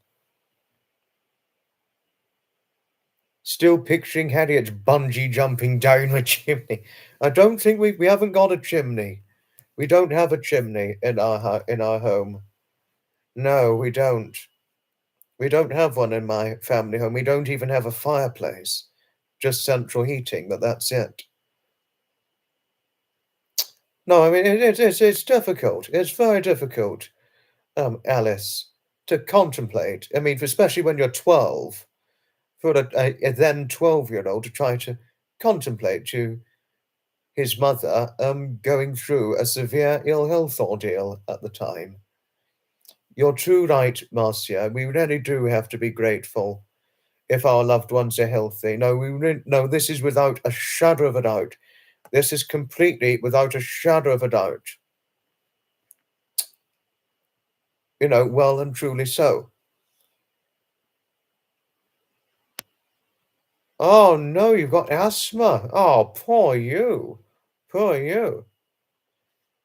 Still picturing Harriet bungee jumping down a chimney. I don't think we haven't got a chimney. We don't have a chimney in in our home. No, we don't. We don't have one in my family home. We don't even have a fireplace. Just central heating, but that's it. No, I mean it's difficult. It's very difficult, Alice, to contemplate. I mean, especially when you're 12, for a then 12-year-old to try to contemplate to his mother going through a severe ill health ordeal at the time. You're too right, Marcia. We really do have to be grateful if our loved ones are healthy. No, no. This is without a shadow of a doubt. This is completely without a shadow of a doubt. Well and truly so. Oh no, you've got asthma. Oh, poor you. Poor you.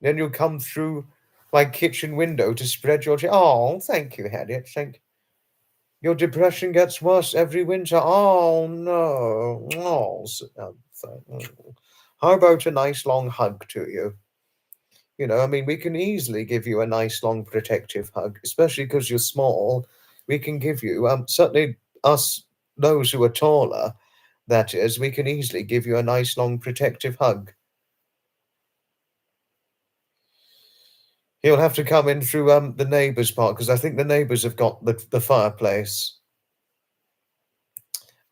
Then you come through my kitchen window to spread your Oh, thank you, Harriet. Your depression gets worse every winter. Oh no. Oh, how about a nice long hug to you? I mean, we can easily give you a nice long protective hug, especially because you're small. We can give you, certainly us, those who are taller, that is, we can easily give you a nice long protective hug. He'll have to come in through the neighbour's part because I think the neighbours have got the fireplace.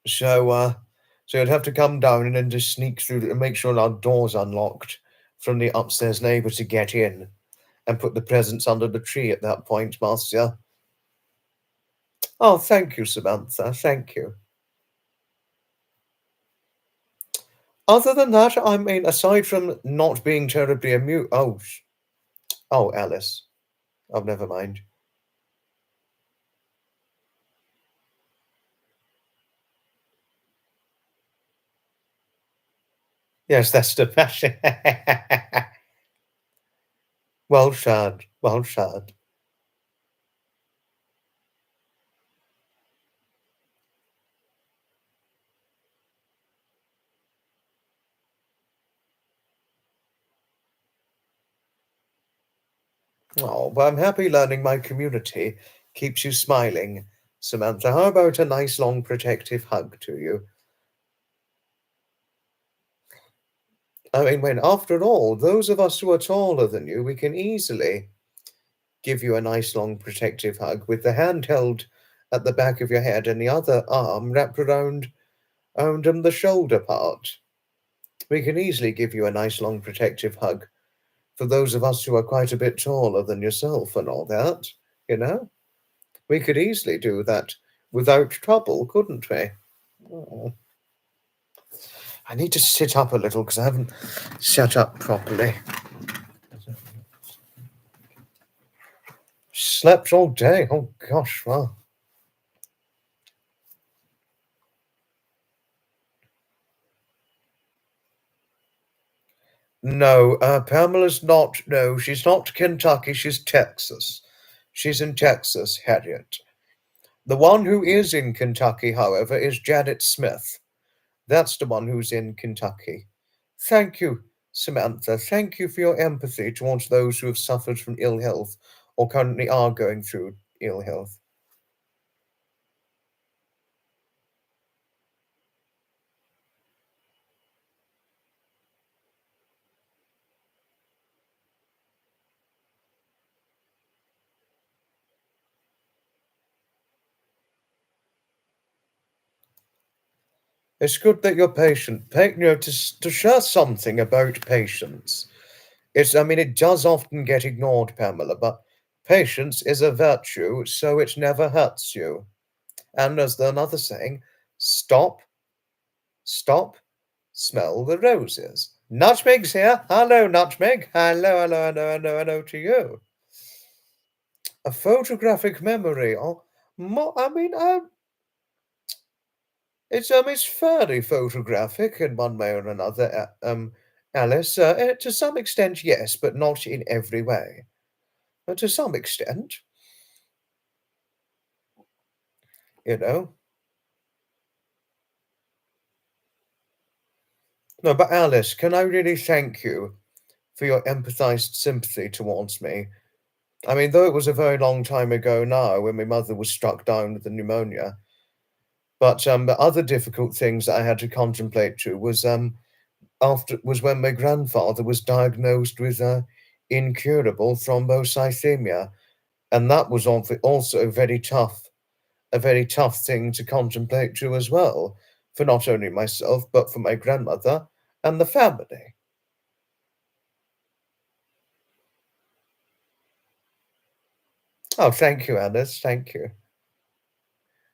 So you'd have to come down and then just sneak through and make sure our door's unlocked from the upstairs neighbour to get in and put the presents under the tree at that point, Marcia. Oh, thank you, Samantha. Thank you. Other than that, I mean, aside from not being terribly amused. Oh, Alice. Oh, never mind. Yes, that's the passion. Well said. Well said. Oh, well, I'm happy learning my community keeps you smiling, Samantha. How about a nice long protective hug to you? I mean, when after all, those of us who are taller than you, we can easily give you a nice long protective hug with the hand held at the back of your head and the other arm wrapped around the shoulder part. We can easily give you a nice long protective hug for those of us who are quite a bit taller than yourself and all that, you know? We could easily do that without trouble, couldn't we? Oh, I need to sit up a little because I haven't sat up properly. Slept all day. Oh gosh, well. No, Pamela's not. No, she's not Kentucky. She's Texas. She's in Texas, Harriet. The one who is in Kentucky, however, is Janet Smith. That's the one who's in Kentucky. Thank you, Samantha. Thank you for your empathy towards those who have suffered from ill health or currently are going through ill health. It's good that you're patient. To share something about patience. I mean, it does often get ignored, Pamela, but patience is a virtue, so it never hurts you. And as the another saying, stop, stop, smell the roses. Nutmeg's here. Hello, Nutmeg. Hello, hello, hello, hello, hello to you. A photographic memory. Oh, I mean, it's fairly photographic in one way or another, Alice. To some extent, yes, but not in every way. To some extent, you know. No, but Alice, can I really thank you for your empathized sympathy towards me? I mean, though it was a very long time ago now when my mother was struck down with the pneumonia, but the other difficult things that I had to contemplate too was when my grandfather was diagnosed with incurable thrombocythemia, and that was also a very tough thing to contemplate too as well, for not only myself but for my grandmother and the family. Oh, thank you, Alice. Thank you.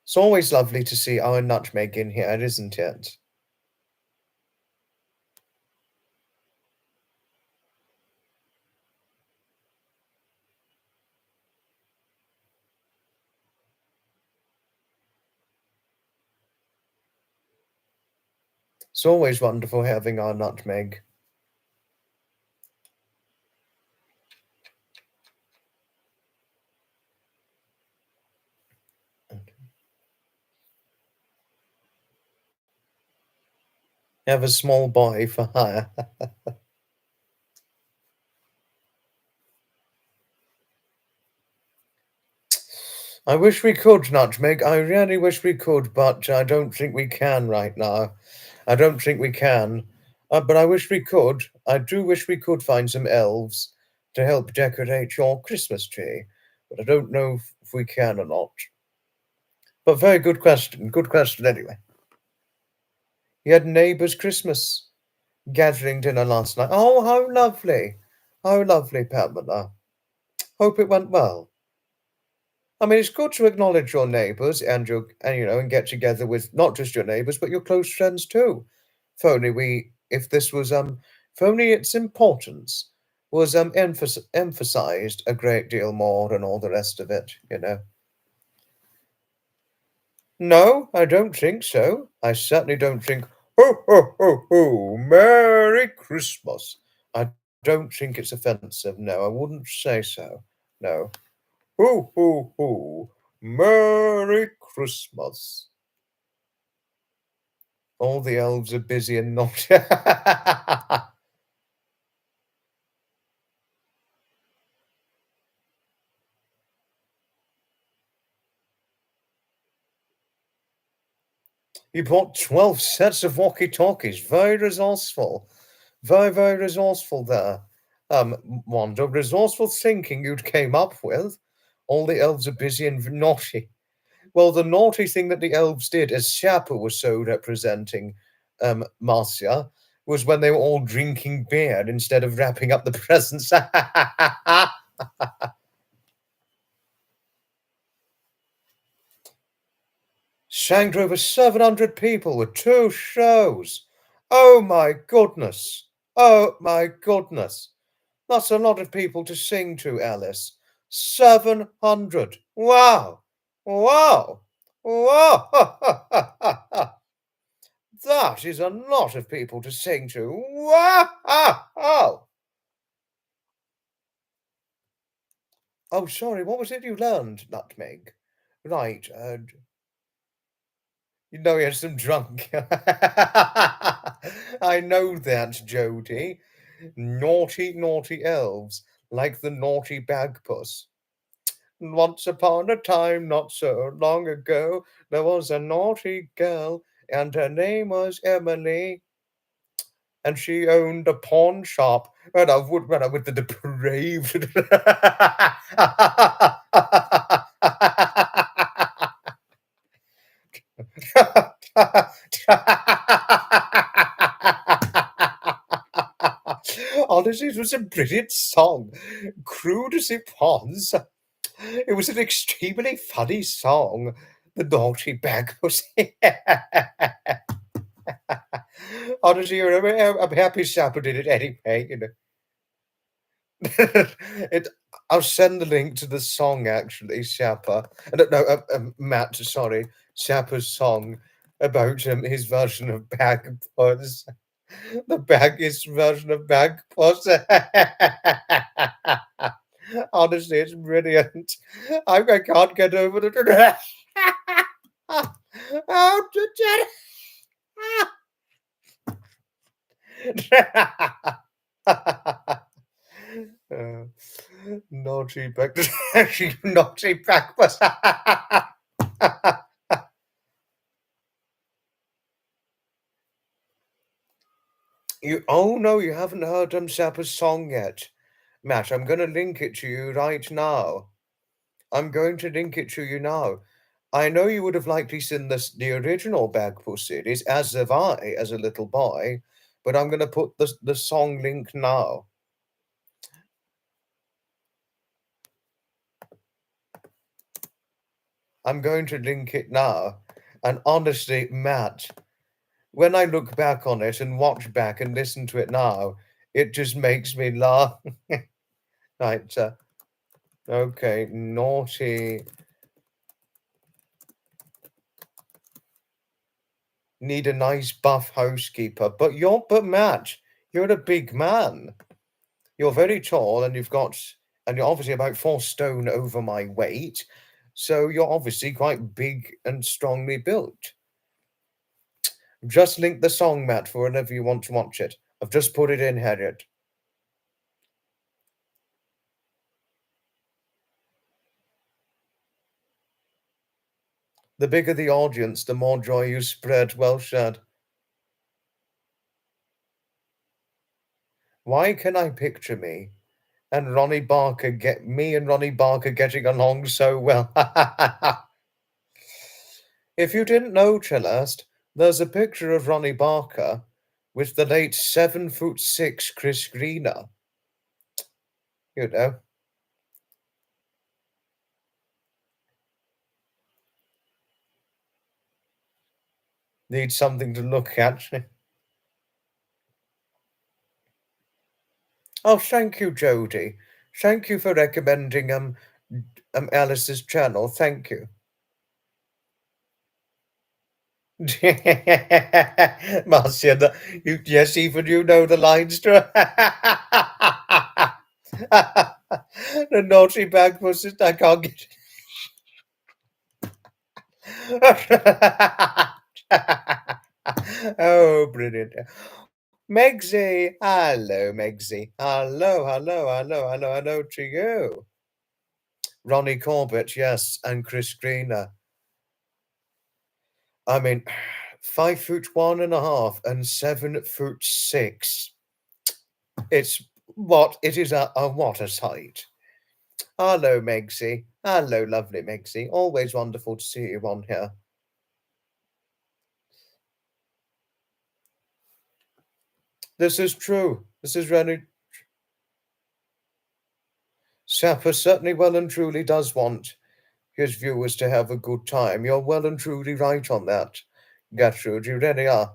It's always lovely to see our nutmeg in here, isn't it? It's always wonderful having our nutmeg. Have a small boy for hire. I wish we could, Nutmeg. I really wish we could, but I don't think we can right now. I don't think we can. But I wish we could. I do wish we could find some elves to help decorate your Christmas tree. But I don't know if we can or not. But very good question. Good question anyway. You had neighbours' Christmas gathering dinner last night. Oh, how lovely. How lovely, Pamela. Hope it went well. I mean, it's good to acknowledge your neighbours and get together with not just your neighbours but your close friends too. If this was if only its importance was emphasized a great deal more and all the rest of it. No, I don't think so. I certainly don't think. Ho ho ho ho! Merry Christmas. I don't think it's offensive. No, I wouldn't say so. No. Ho, ho, ho! Merry Christmas! All the elves are busy and not. You bought 12 sets of walkie talkies. Very resourceful. Very, very resourceful there. Wanda, resourceful thinking you came up with. All the elves are busy and naughty. Well, the naughty thing that the elves did, as Shapa was so representing Marcia, was when they were all drinking beer instead of wrapping up the presents. Shanked over 700 people with 2 shows. Oh my goodness. Oh my goodness. That's a lot of people to sing to, Alice. 700. Wow. Wow. Wow. That is a lot of people to sing to. Wow. Oh, sorry. What was it you learned, Nutmeg? Right. You know he had some drunk. I know that, Jody. Naughty, naughty elves, like the naughty bagpuss. Once upon a time, not so long ago, there was a naughty girl, and her name was Emily, and she owned a pawn shop. And I would run with the depraved. Honestly, it was a brilliant song. Crude as it was, it was an extremely funny song. The naughty bag was. Honestly, I'm happy Sapper did it anyway. it. I'll send the link to the song actually, Sapper. No, Matt. Sorry, Sapper's song about his version of Bagpuss. The Baggish version of Bagpuss. Honestly, it's brilliant. I can't get over it. Oh, uh, naughty back, naughty backwards. Oh no, you haven't heard Sapper's song yet, Matt. I'm going to link it to you right now. I'm going to link it to you now. I know you would have likely seen the original Bagpuss series, as have I, as a little boy, but I'm going to put the song link now. I'm going to link it now. And honestly, Matt, when I look back on it and watch back and listen to it now, it just makes me laugh. Right, okay, naughty. Need a nice buff housekeeper. But Matt, you're a big man. You're very tall and you're obviously about 4 stone over my weight. So you're obviously quite big and strongly built. Just link the song, Matt, for whenever you want to watch it. I've just put it in, Harriet. The bigger the audience, the more joy you spread. Well said. Why can I picture me and Ronnie Barker getting along so well? If you didn't know, Celeste, there's a picture of Ronnie Barker with the late 7'6" Chris Greener. You know. Need something to look at. Oh, thank you, Jody. Thank you for recommending Alice's channel. Thank you. Marcia, yes, even you know the lines to the naughty bag was it? I can't get Oh, brilliant. Megsy, hello, Megsy. Hello to you. Ronnie Corbett, yes, and Chris Greener. I mean, 5'1.5" and 7'6". It's what it is a what a sight. Hello, Megsie. Hello, lovely Megsie. Always wonderful to see you on here. This is true. This is really Sapper certainly well and truly does want his viewers to have a good time. You're well and truly right on that, Gertrude. You really are.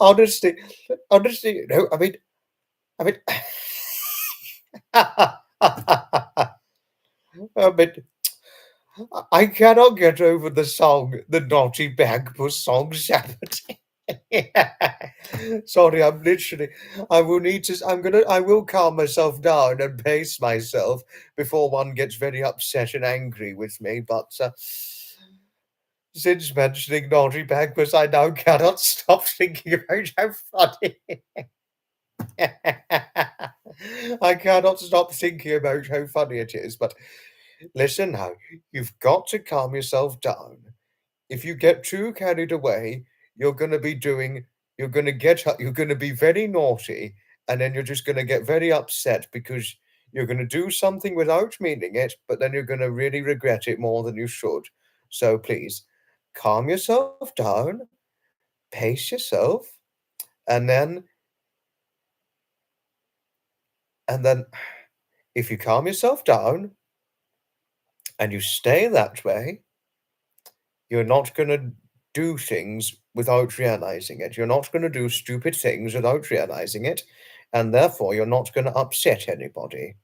honestly, honestly, no, I mean, I mean, I cannot get over the song, the Naughty Bagpuss song, Sabbath. Sorry, I will calm myself down and pace myself before one gets very upset and angry with me, but since mentioning Naughty Bagpuss, I now cannot stop thinking about how funny. I cannot stop thinking about how funny it is, but listen now, you've got to calm yourself down. If you get too carried away, you're going to be doing, you're going to be very naughty, and then you're just going to get very upset because you're going to do something without meaning it, but then you're going to really regret it more than you should. So please, calm yourself down, pace yourself, and then if you calm yourself down and you stay that way, you're not going to do things without realizing it. You're not going to do stupid things without realizing it, and therefore you're not going to upset anybody.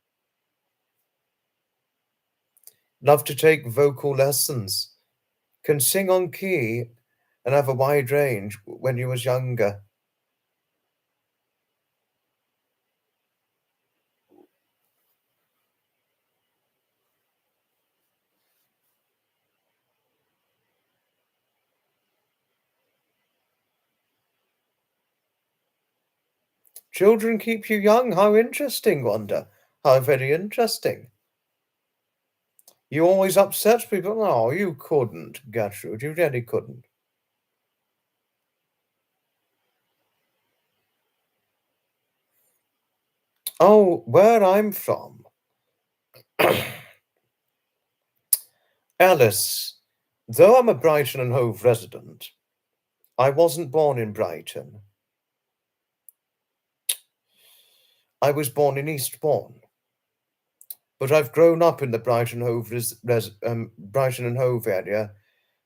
Love to take vocal lessons. Can sing on key and have a wide range when you was younger. Children keep you young. How interesting, Wanda. How very interesting. You always upset people. No, you couldn't, Gertrude. You really couldn't. Oh, where I'm from, Alice, though I'm a Brighton and Hove resident, I wasn't born in Brighton. I was born in Eastbourne, but I've grown up in the Brighton and Hove area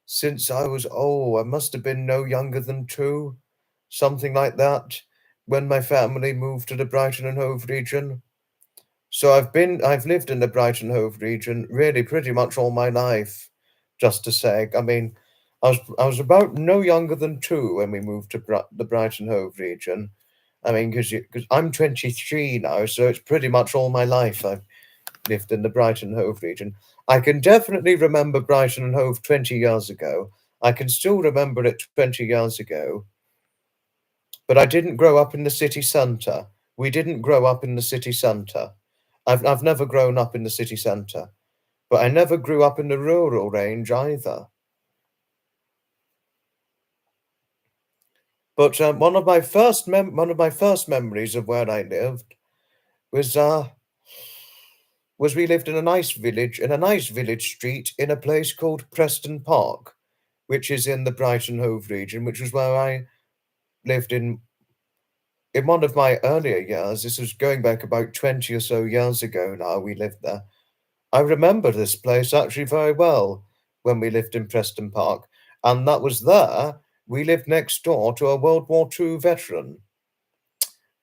since I was, I must have been no younger than 2, something like that, when my family moved to the Brighton and Hove region. So I've lived in the Brighton Hove region really pretty much all my life, just to say. I mean, I was about no younger than 2 when we moved to the Brighton Hove region. I mean, because I'm 23 now, so it's pretty much all my life I've lived in the Brighton Hove region. I can definitely remember Brighton and Hove 20 years ago. I can still remember it 20 years ago, but I didn't grow up in the city centre. We didn't grow up in the city centre. I've never grown up in the city centre, but I never grew up in the rural range either. But one of my first memories of where I lived was we lived in a nice village street in a place called Preston Park, which is in the Brighton Hove region, which was where I lived in one of my earlier years. This was going back about 20 or so years ago now. We lived there. I remember this place actually very well when we lived in Preston Park, and that was there. We lived next door to a World War II veteran,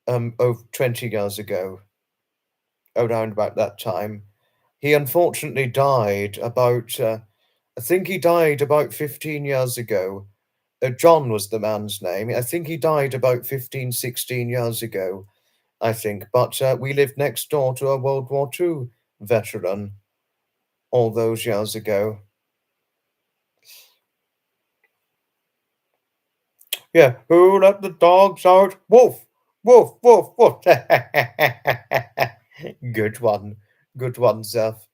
over 20 years ago, around about that time. He unfortunately died I think he died about 15 years ago. John was the man's name. I think he died about 15, 16 years ago, I think. But we lived next door to a World War II veteran all those years ago. Yeah, who let the dogs out? Wolf! Woof, woof, woof. Good one. Good one, Zeph.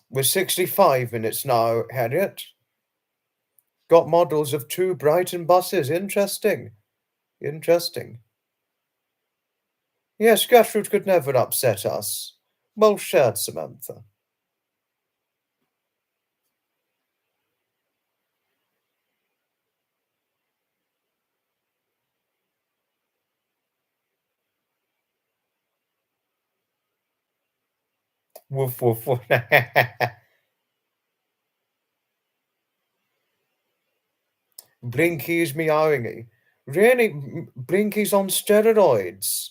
We're 65 minutes now, Harriet. Got models of two Brighton buses. Interesting. Interesting. Yes, Gertrude could never upset us. Well shared, Samantha. Woof, woof, woof. Blinky's meowing. Really? Blinky's on steroids.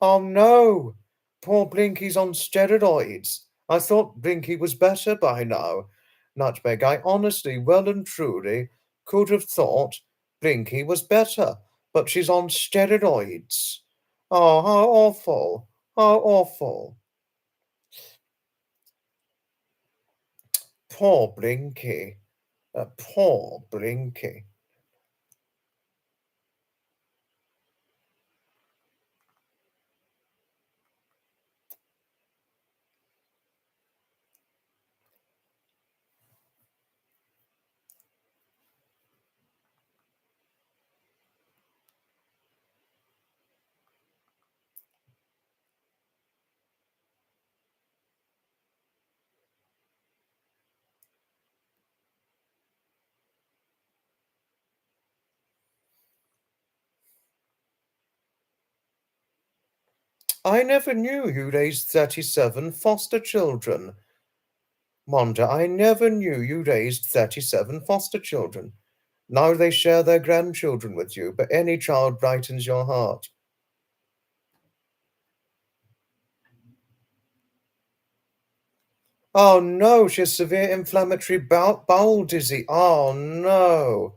Oh no! Poor Blinky's on steroids. I thought Blinky was better by now. Nutmeg, I honestly, well and truly, could have thought Blinky was better, but she's on steroids. Oh, how awful! How awful! Poor Blinky. Poor Blinky. I never knew you raised 37 foster children. Wanda, I never knew you raised 37 foster children. Now they share their grandchildren with you, but any child brightens your heart. Oh no, she has severe inflammatory bowel disease. Oh no.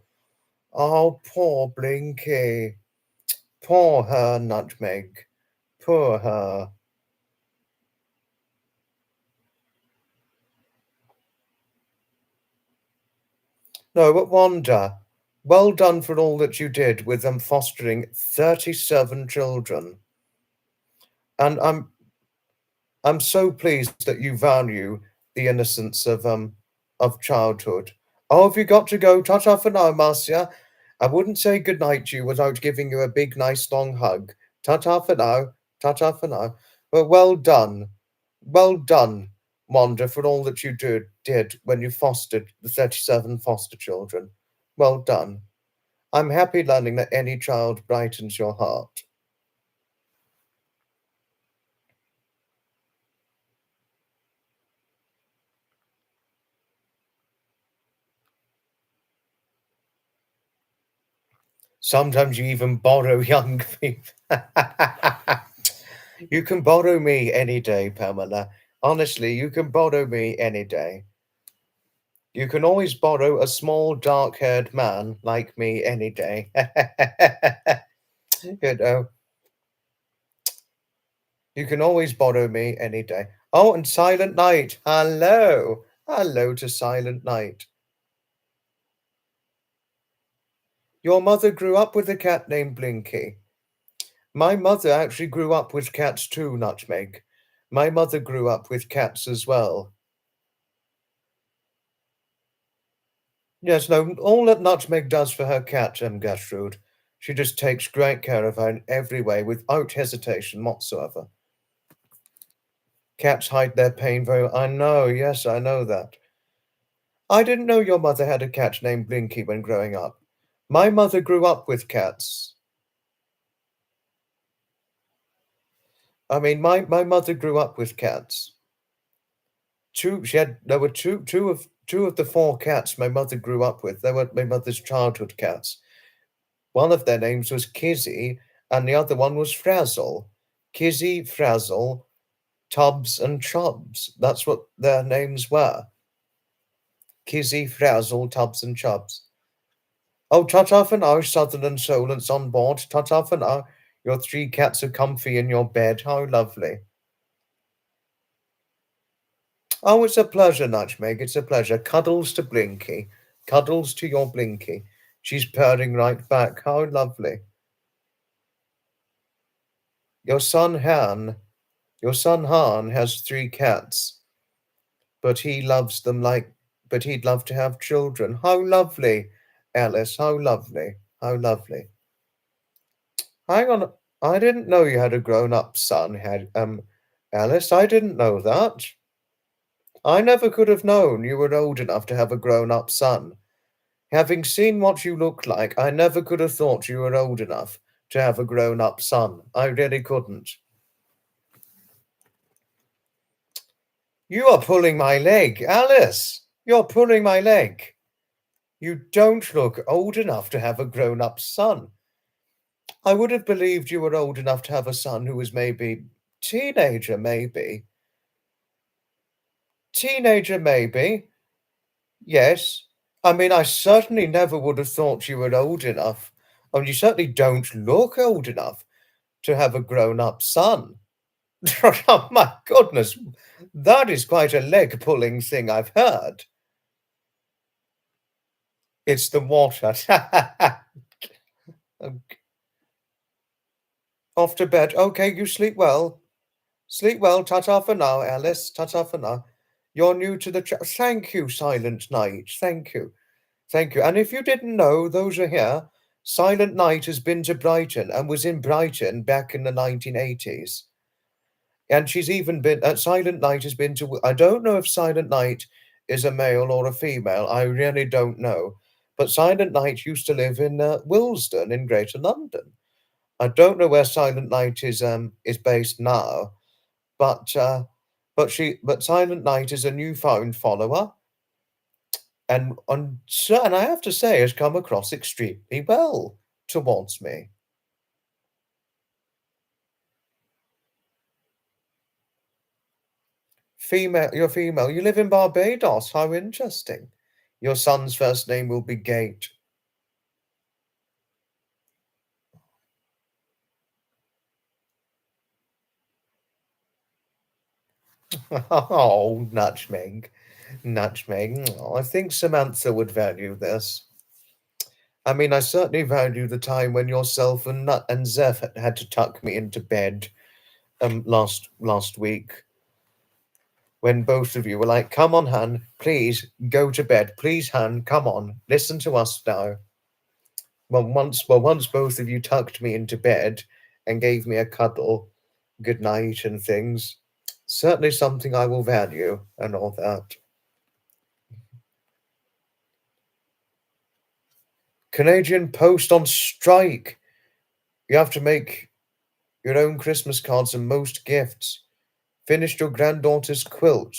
Oh, poor Blinky. Poor her, Nutmeg. Poor her. No, but Wanda, well done for all that you did with them fostering 37 children. And I'm so pleased that you value the innocence of childhood. Oh, have you got to go? Ta-ta for now, Marcia. I wouldn't say good night to you without giving you a big, nice, long hug. Ta-ta for now. Ta-ta for now. But well done, Wanda, for all that you did when you fostered the 37 foster children. Well done. I'm happy learning that any child brightens your heart. Sometimes you even borrow young people. You can borrow me any day, Pamela. Honestly, you can borrow me any day. You can always borrow a small, dark haired man like me any day. You know, you can always borrow me any day. Oh, and Silent Night. Hello. Hello to Silent Night. Your mother grew up with a cat named Blinky. My mother actually grew up with cats too, Nutmeg. My mother grew up with cats as well. Yes, no, all that Nutmeg does for her cat, Gertrude, she just takes great care of her in every way without hesitation whatsoever. Cats hide their pain very well. I know, yes, I know that. I didn't know your mother had a cat named Blinky when growing up. My mother grew up with cats. I mean, my mother grew up with cats. There were two of the four cats my mother grew up with. They were my mother's childhood cats. One of their names was Kizzy, and the other one was Frazzle. Kizzy, Frazzle, Tubbs, and Chubbs. That's what their names were. Kizzy, Frazzle, Tubbs, and Chubbs. Oh, ta-ta for now, Sutherland Solent's on board. Ta-ta for now. Your three cats are comfy in your bed. How lovely. Oh, it's a pleasure, Nutmeg. It's a pleasure. Cuddles to Blinky. Cuddles to your Blinky. She's purring right back. How lovely. Your son Han, your son Han has three cats, but he loves them like, but he'd love to have children. How lovely, Alice. How lovely. How lovely. Hang on. I didn't know you had a grown-up son, had Alice. I didn't know that. I never could have known you were old enough to have a grown-up son. Having seen what you look like, I never could have thought you were old enough to have a grown-up son. I really couldn't. You are pulling my leg, Alice. You're pulling my leg. You don't look old enough to have a grown-up son. I would have believed you were old enough to have a son who was maybe teenager, maybe. Teenager, maybe. Yes. I mean, I certainly never would have thought you were old enough. And you certainly don't look old enough to have a grown-up son. Oh my goodness, that is quite a leg-pulling thing I've heard. It's the water. Off to bed. Okay, you sleep well. Sleep well. Ta-ta for now, Alice. Ta-ta for now. You're new to the chat. Thank you, Silent Night. Thank you. Thank you. And if you didn't know, those are here. Silent Night has been to Brighton and was in Brighton back in the 1980s. And she's even been, Silent Night has been to, I don't know if Silent Night is a male or a female. I really don't know. But Silent Night used to live in Willesden in Greater London. I don't know where Silent Night is based now, but but Silent Night is a newfound follower, and I have to say has come across extremely well towards me. Female, you're female. You live in Barbados. How interesting. Your son's first name will be Gate. Oh, Nutmeg. Nutmeg. Oh, I think Samantha would value this. I mean, I certainly value the time when yourself and Nut and Zeph had to tuck me into bed last week, when both of you were like, "Come on, Han, please go to bed. Please, Han, come on, listen to us now." Once both of you tucked me into bed and gave me a cuddle, good night and things. Certainly something I will value and all that. Canadian Post on strike. You have to make your own Christmas cards and most gifts. Finished your granddaughter's quilt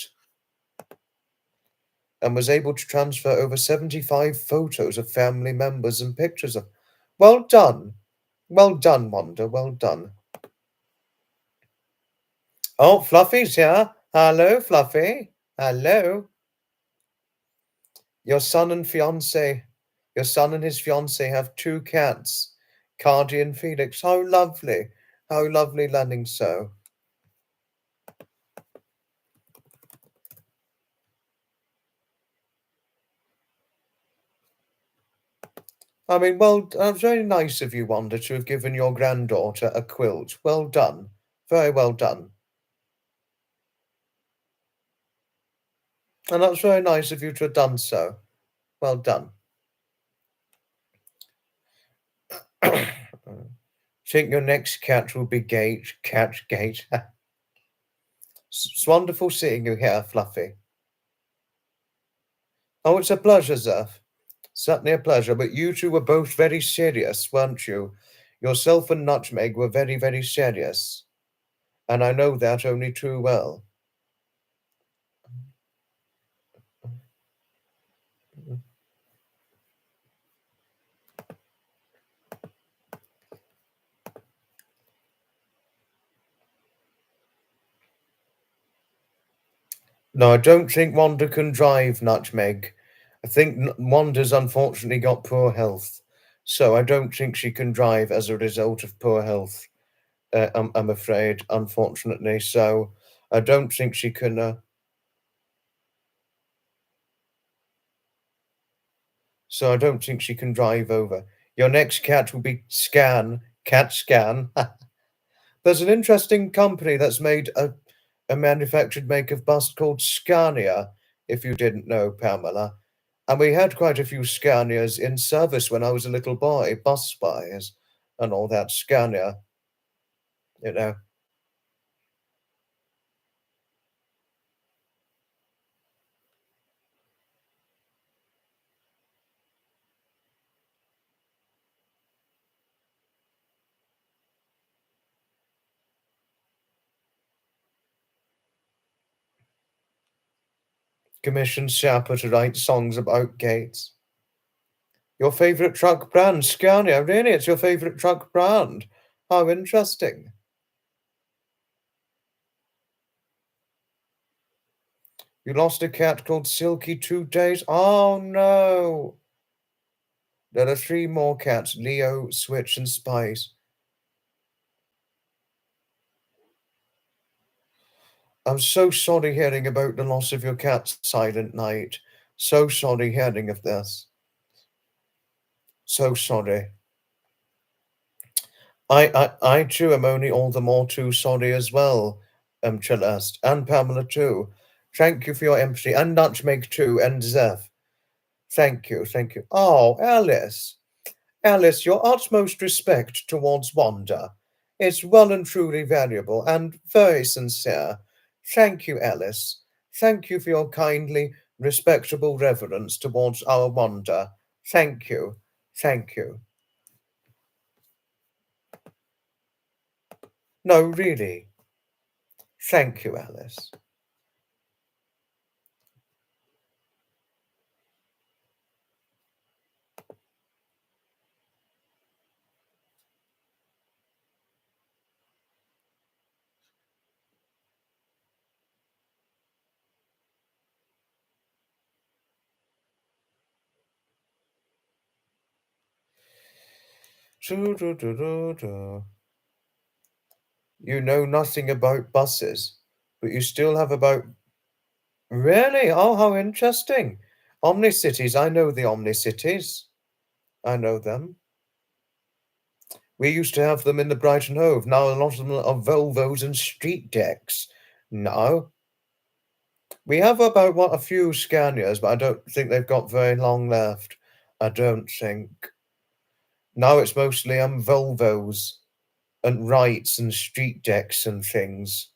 and was able to transfer over 75 photos of family members and pictures of. Well done. Well done, Wanda. Well done. Oh, Fluffy's here. Hello, Fluffy. Hello. Your son and fiance, your son and his fiance have two cats, Cardi and Felix. How lovely. How lovely learning so. I mean, well, very nice of you, Wanda, to have given your granddaughter a quilt. Well done. Very well done. And that's very nice of you to have done so. Well done. Think your next cat will be Gate. Cat Gate. It's wonderful seeing you here, Fluffy. Oh, it's a pleasure, Zeph. Certainly a pleasure. But you two were both very serious, weren't you? Yourself and Nutmeg were very, very serious. And I know that only too well. No, I don't think Wanda can drive, Nutmeg. I think Wanda's unfortunately got poor health. So I don't think she can drive as a result of poor health. I'm afraid, unfortunately. So I don't think she can. so I don't think she can drive over. Your next cat will be Scan, Cat Scan. There's an interesting company that's made a manufactured make of bus called Scania, if you didn't know, Pamela. And we had quite a few Scanias in service when I was a little boy, bus spies and all that Scania, you know. Commissioned Shapper to write songs about gates. Your favourite truck brand, Scania. Really, it's your favourite truck brand. How interesting. You lost a cat called Silky 2 days. Oh no. There are three more cats, Leo, Switch, and Spice. I'm so sorry hearing about the loss of your cat, Silent Night. So sorry hearing of this. So sorry. I too am only all the more too sorry as well, Celeste, and Pamela too. Thank you for your empathy, and Nutmeg too, and Zeph. Thank you, thank you. Oh, Alice. Alice, your utmost respect towards Wanda is well and truly valuable and very sincere. Thank you, Alice. Thank you for your kindly, respectable reverence towards our Wanda. Thank you. Thank you. No, really. Thank you, Alice. Doo-doo-doo-doo-doo. You know nothing about buses, but you still have about. Really? Oh, how interesting. Omni-cities. I know the Omni-cities. I know them. We used to have them in the Brighton Hove. Now a lot of them are Volvos and street decks. No. We have about what a few Scanias, but I don't think they've got very long left. I don't think. Now it's mostly Volvos and Wrights and street decks and things.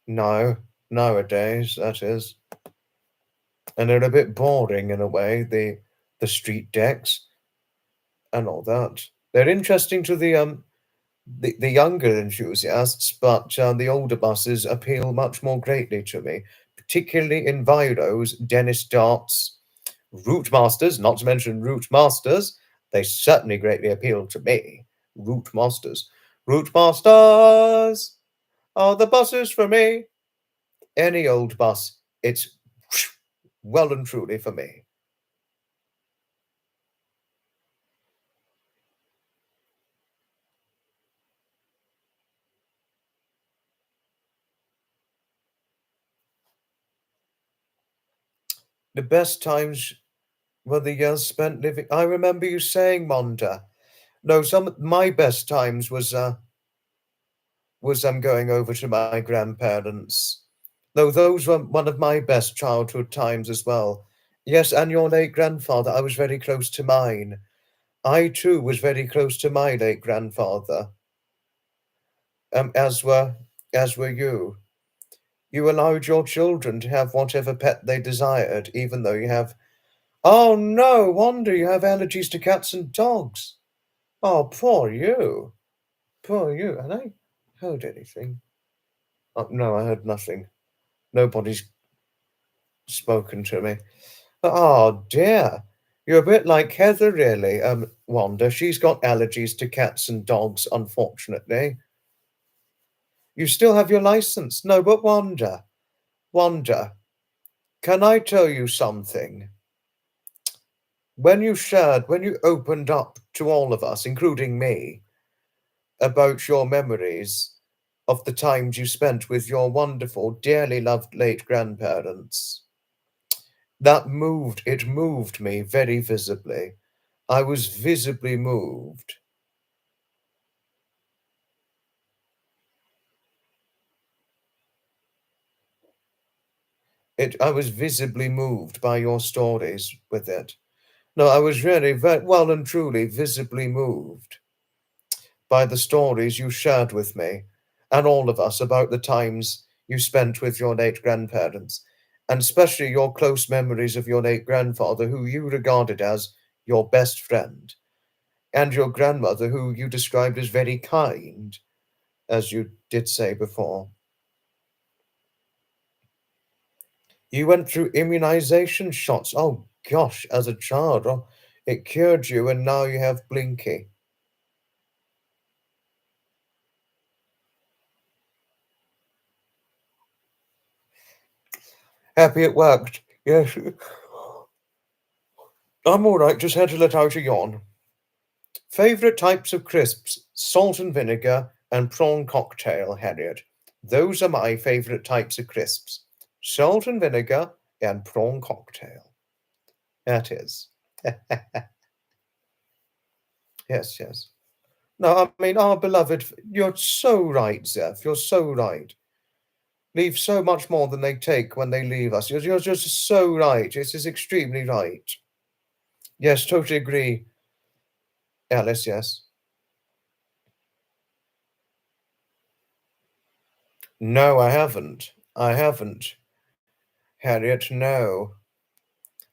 No, nowadays that is. And they're a bit boring in a way, the street decks and all that. They're interesting to the younger enthusiasts, but the older buses appeal much more greatly to me, particularly in Viros, Dennis Darts, Route Masters, not to mention Route Masters. They certainly greatly appeal to me. Route Masters. Route Masters are the buses for me. Any old bus, it's well and truly for me. The best times were the years spent living. I remember you saying, Monda. No, some of my best times was going over to my grandparents. Though those were one of my best childhood times as well. Yes, and your late grandfather, I was very close to mine. I too was very close to my late grandfather, um, as were as were you. You allowed your children to have whatever pet they desired, even though you have. Oh no, wonder you have allergies to cats and dogs. Oh, poor you. Poor you. Had I heard anything? Oh, no, I heard nothing. Nobody's spoken to me. Oh dear. You're a bit like Heather, really, Wanda. She's got allergies to cats and dogs, unfortunately. You still have your license. No, but Wanda, can I tell you something? When you opened up to all of us, including me, about your memories of the times you spent with your wonderful, dearly loved late grandparents, it moved me very visibly. I was visibly moved. I was visibly moved by your stories with it. No, I was really very well and truly visibly moved by the stories you shared with me and all of us about the times you spent with your late grandparents, and especially your close memories of your late grandfather, who you regarded as your best friend, and your grandmother, who you described as very kind, as you did say before. You went through immunization shots. Oh gosh, as a child. Oh, it cured you, and now you have Blinky. Happy it worked. Yes. I'm all right, just had to let out a yawn. Favorite types of crisps: salt and vinegar and prawn cocktail, Harriet. Those are my favorite types of crisps: salt and vinegar and prawn cocktail. That is. Yes, yes. No, I mean, our beloved, you're so right, Zeph. You're so right. Leave so much more than they take when they leave us. You're just so right. This is extremely right. Yes, totally agree, Alice. Yes. No, I haven't. I haven't, Harriet. No.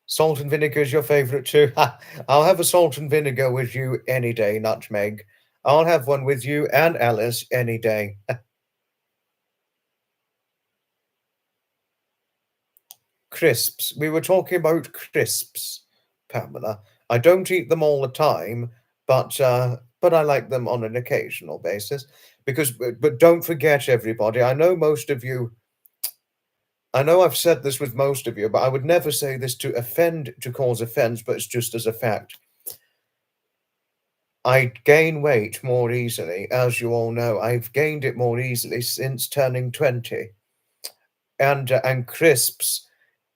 Salt and vinegar is your favourite too. Ha! I'll have a salt and vinegar with you any day, Nutmeg. I'll have one with you and Alice any day. Crisps. We were talking about crisps, Pamela. I don't eat them all the time, but I like them on an occasional basis. But don't forget, everybody. I know I've said this with most of you, but I would never say this to offend, to cause offense, but it's just as a fact. I gain weight more easily, as you all know. I've gained it more easily since turning 20. And crisps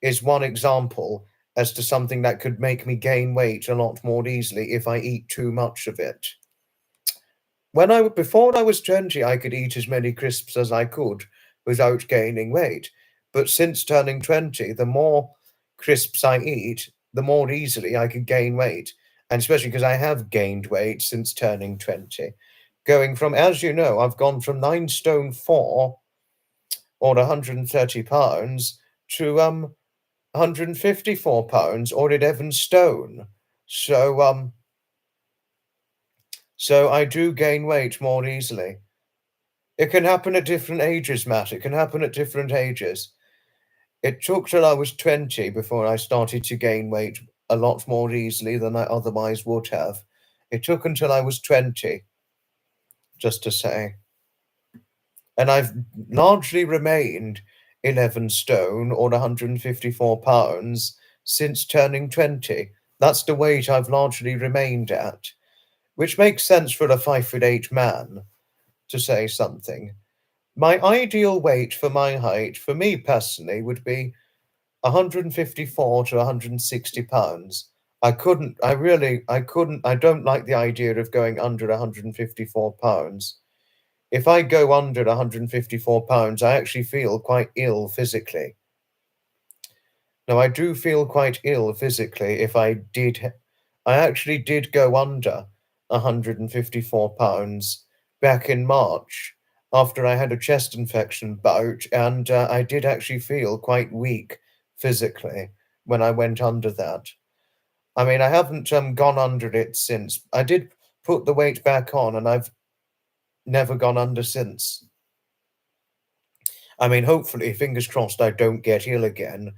is one example as to something that could make me gain weight a lot more easily if I eat too much of it. Before I was 20, I could eat as many crisps as I could without gaining weight. But since turning 20, the more crisps I eat, the more easily I could gain weight. And especially because I have gained weight since turning 20. Going from, as you know, I've gone from 9 stone 4 or 130 pounds to 154 pounds or 11 stone. So I do gain weight more easily. It can happen at different ages, Matt. It can happen at different ages. It took till I was 20 before I started to gain weight a lot more easily than I otherwise would have. It took until I was 20, just to say. And I've largely remained 11 stone or 154 pounds since turning 20. That's the weight I've largely remained at, which makes sense for a 5'8" man, to say something. My ideal weight for my height, for me personally, would be 154 to 160 pounds. I don't like the idea of going under 154 pounds. If I go under 154 pounds, I actually feel quite ill physically. Now, I do feel quite ill physically if I actually did go under 154 pounds back in March after I had a chest infection bout, and I did actually feel quite weak physically when I went under that. I mean, I haven't gone under it since. I did put the weight back on, and I've never gone under since. I mean, hopefully, fingers crossed, I don't get ill again.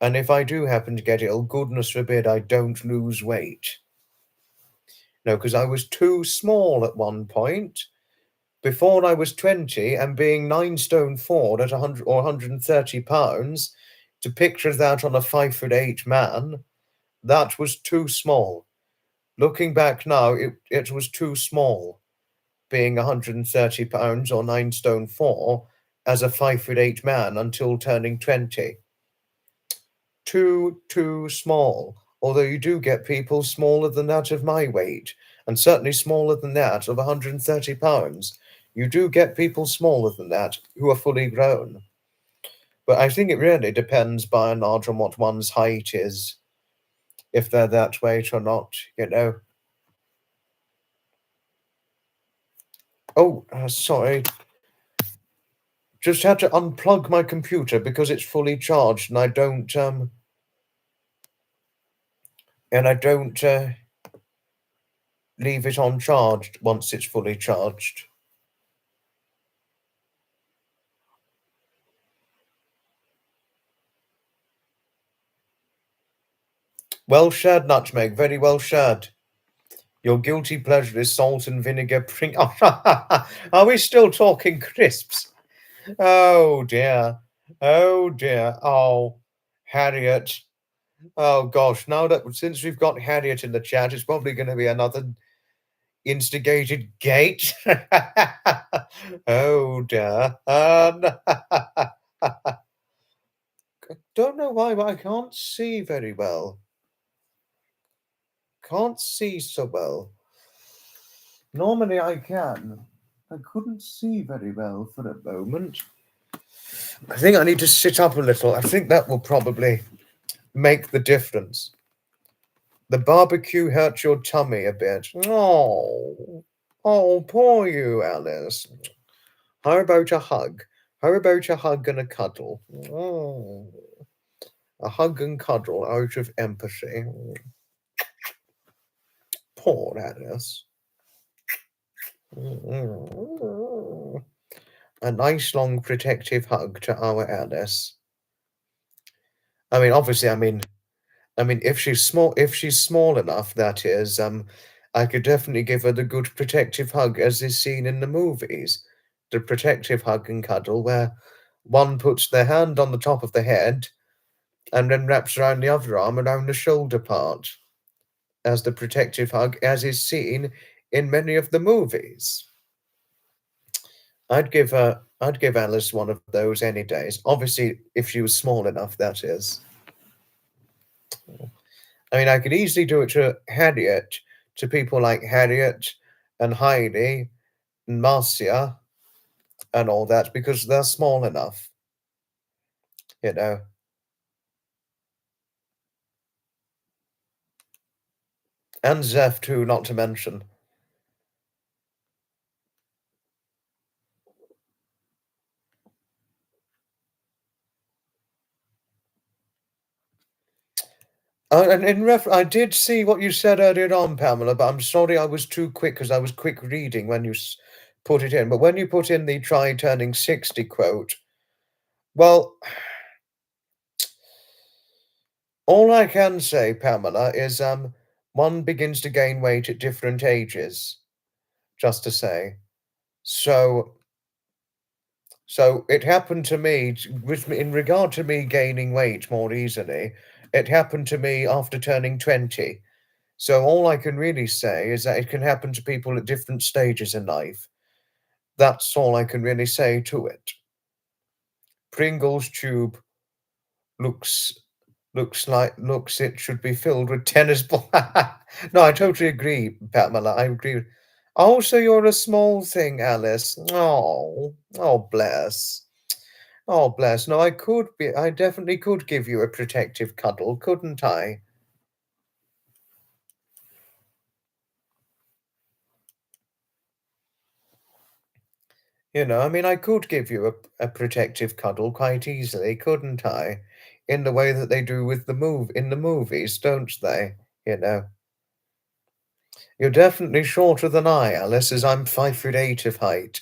And if I do happen to get ill, goodness forbid I don't lose weight. No, because I was too small at one point. Before I was 20 and being 9 stone 4 at 100 or 130 pounds, to picture that on a 5'8" man, that was too small. Looking back now, it was too small, being 130 pounds or 9 stone 4 as a 5'8" man until turning 20. too small. Although you do get people smaller than that of my weight, and certainly smaller than that of 130 pounds. You do get people smaller than that who are fully grown. But I think it really depends by and large on what one's height is, if they're that weight or not, you know. Oh, sorry. Just had to unplug my computer because it's fully charged, and I don't leave it on charged once it's fully charged. Well shared, Nutmeg. Very well shared. Your guilty pleasure is salt and vinegar. Are we still talking crisps? Oh dear. Oh dear. Oh, Harriet. Oh gosh. Now that since we've got Harriet in the chat, it's probably going to be another instigated gate. Oh dear. Don't know why, but I can't see very well. Can't see so well. Normally I can. I couldn't see very well for a moment. I think I need to sit up a little. I think that will probably make the difference. The barbecue hurt your tummy a bit. Oh, poor you, Alice. How about a hug? How about a hug and a cuddle? Oh, a hug and cuddle out of empathy. Poor Alice. A nice long protective hug to our Alice. I mean, obviously, if she's small enough, that is, I could definitely give her the good protective hug as is seen in the movies. The protective hug and cuddle where one puts their hand on the top of the head and then wraps around the other arm around the shoulder part as the protective hug as is seen in many of the movies. I'd give Alice one of those any days. Obviously, if she was small enough, that is. I mean, I could easily do it to Harriet, to people like Harriet and Heidi and Marcia and all that, because they're small enough, you know. And Zeph, too, not to mention. I did see what you said earlier on, Pamela, but I'm sorry I was too quick because I was quick reading when you put it in. But when you put in the try turning 60 quote, well, all I can say, Pamela, is one begins to gain weight at different ages, just to say. So it happened to me in regard to me gaining weight more easily. It happened to me after turning 20. So all I can really say is that it can happen to people at different stages in life. That's all I can really say to it. Pringles tube looks looks it should be filled with tennis ball. No, I totally agree, Pamela. I agree. Oh, so you're a small thing, Alice. Oh, bless. Oh, bless. No, I definitely could give you a protective cuddle, couldn't I? You know, I mean, I could give you a protective cuddle quite easily, couldn't I? In the way that they do with in the movies, don't they? You know. You're definitely shorter than I, Alice, as I'm 5'8" of height.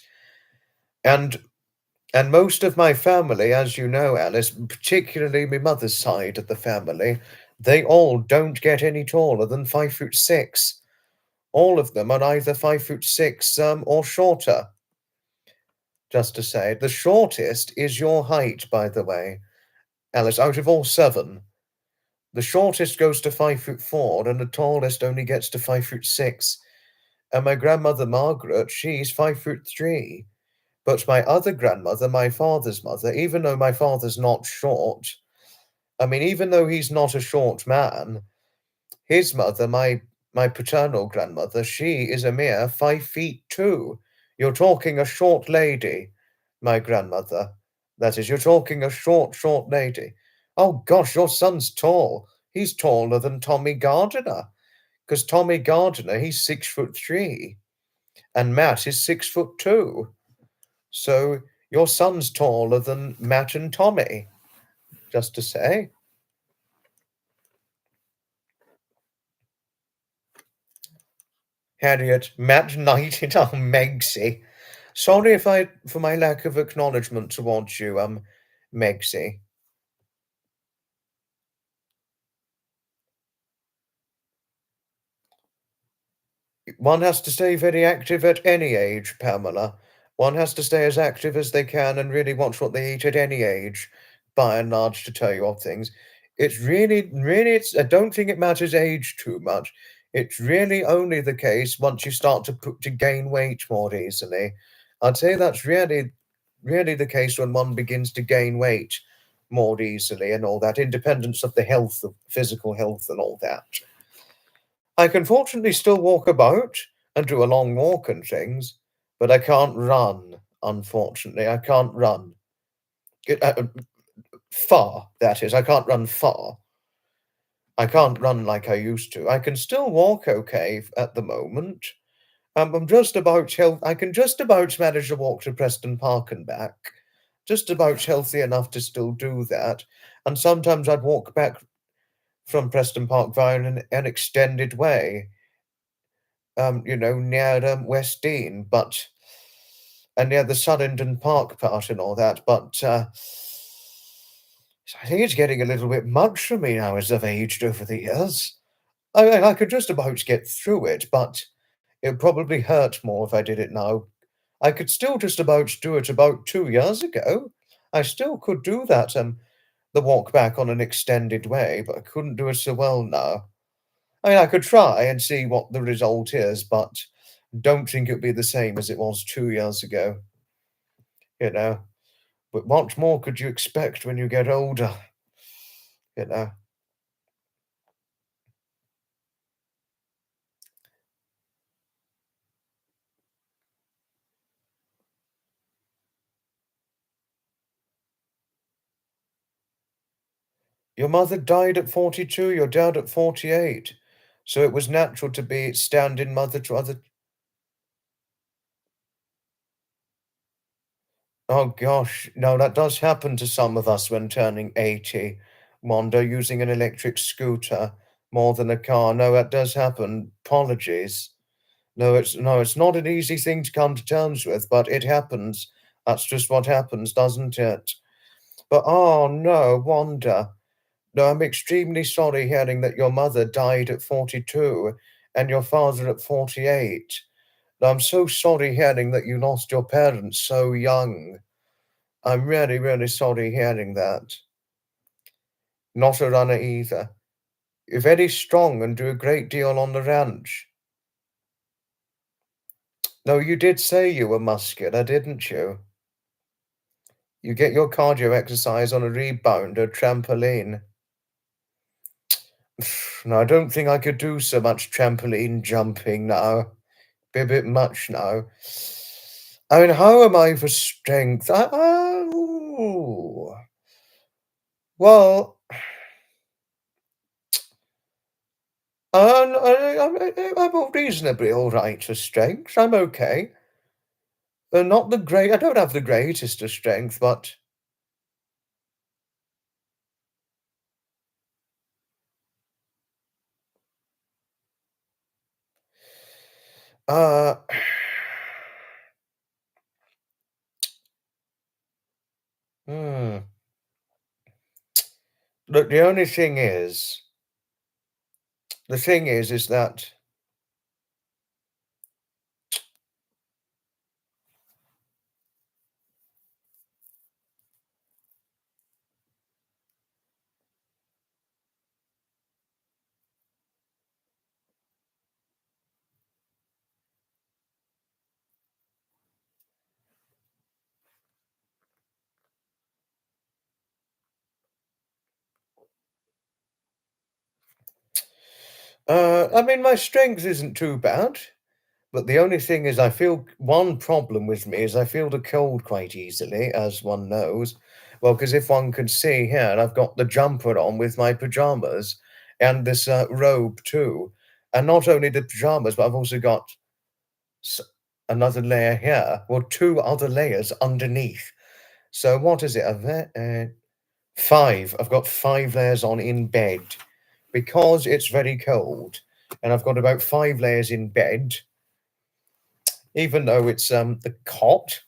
And most of my family, as you know, Alice, particularly my mother's side of the family, they all don't get any taller than 5'6". All of them are either 5'6", or shorter. Just to say, the shortest is your height, by the way, Alice. Out of all seven, the shortest goes to 5'4", and the tallest only gets to 5'6". And my grandmother Margaret, she's 5'3". But my other grandmother, my father's mother, even though my father's not short, I mean, even though he's not a short man, his mother, my paternal grandmother, she is a mere 5 feet 2. You're talking a short lady, my grandmother. That is, you're talking a short lady. Oh gosh, your son's tall. He's taller than Tommy Gardiner, because Tommy Gardiner, he's 6'3", and Matt is 6'2". So your son's taller than Matt and Tommy, just to say. Harriet, Matt knighted, oh, Megsy. Sorry if I for my lack of acknowledgement towards you, Megsy. One has to stay very active at any age, Pamela. One has to stay as active as they can and really watch what they eat at any age, by and large, to tell you of things. It's really, I don't think it matters age too much. It's really only the case once you start to gain weight more easily. I'd say that's really the case when one begins to gain weight more easily and all that, independence of the health, of physical health and all that. I can fortunately still walk about and do a long walk and things, but I can't run, unfortunately. I can't run. Far, that is. I can't run far. I can't run like I used to. I can still walk okay at the moment. I'm just about I can just about manage to walk to Preston Park and back. Just about healthy enough to still do that. And sometimes I'd walk back from Preston Park via an extended way, near West Dean, but and near the Sunningdon Park part and all that. But I think it's getting a little bit much for me now as I've aged over the years. I could just about get through it, but it'd probably hurt more if I did it now. I could still just about do it about 2 years ago. I still could do that, the walk back on an extended way, but I couldn't do it so well now. I mean, I could try and see what the result is, but don't think it'd be the same as it was 2 years ago, you know. But what more could you expect when you get older, you know? Your mother died at 42, your dad at 48. So it was natural to be stand-in mother to other. Oh gosh, no, that does happen to some of us when turning 80. Mondo using an electric scooter more than a car. No, that does happen. Apologies. No, it's not an easy thing to come to terms with, but it happens. That's just what happens, doesn't it? But oh no, Wanda. No, I'm extremely sorry hearing that your mother died at 42 and your father at 48. I'm so sorry hearing that you lost your parents so young. I'm really, really sorry hearing that. Not a runner either. You're very strong and do a great deal on the ranch. No, you did say you were muscular, didn't you? You get your cardio exercise on a rebounder trampoline. No, I don't think I could do so much trampoline jumping now. Be a bit much now. I mean, how am I for strength? Well, I'm reasonably all right for strength. I'm okay. Not the great. I don't have the greatest of strength, but uh, hmm. Look, the only thing is, is that I mean, my strength isn't too bad, but the only thing is I feel one problem with me is I feel the cold quite easily, as one knows. Well, because if one can see here, I've got the jumper on with my pajamas and this robe too. And not only the pajamas, but I've also got s- another layer here, well, two other layers underneath. So what is it? Five. I've got five layers on in bed because it's very cold, and I've got about five layers in bed, even though it's the cot.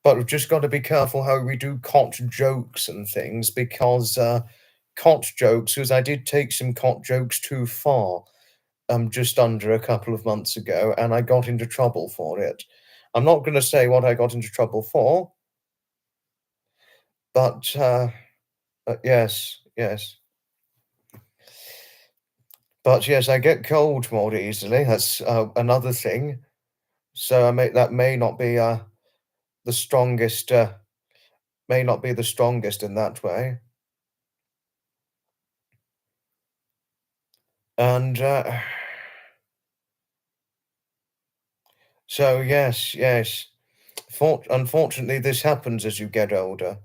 But we've just got to be careful how we do cot jokes and things because cot jokes, because I did take some cot jokes too far just under a couple of months ago, and I got into trouble for it. I'm not going to say what I got into trouble for, but yes, yes. But yes, I get cold more easily. That's another thing. So that may not be the strongest. May not be the strongest in that way. And so yes, yes. Unfortunately, this happens as you get older.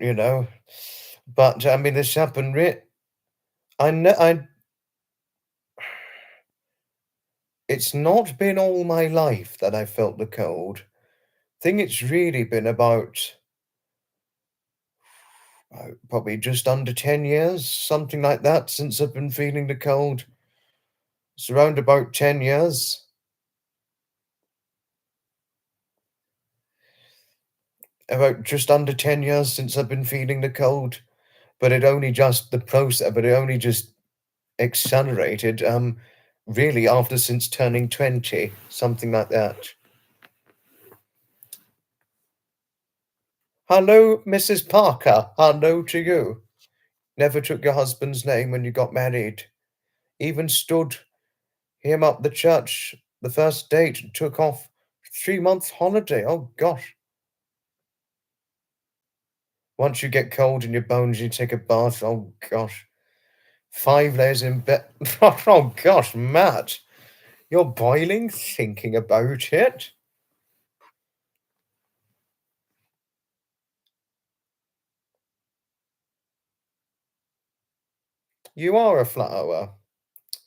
You know. But I mean, this happened. I know. It's not been all my life that I felt the cold. I think it's really been about probably just under 10 years, something like that, since I've been feeling the cold. It's around about 10 years. About just under 10 years since I've been feeling the cold. But it only just the process, but it only just accelerated, really after since turning 20, something like that. Hello, Mrs. Parker. Hello to you. Never took your husband's name when you got married. Even stood him up the church the first date and took off 3 months holiday. Oh gosh. Once you get cold in your bones, you take a bath. Oh gosh. 5 layers in bed. Oh gosh, Matt. You're boiling thinking about it. You are a flower,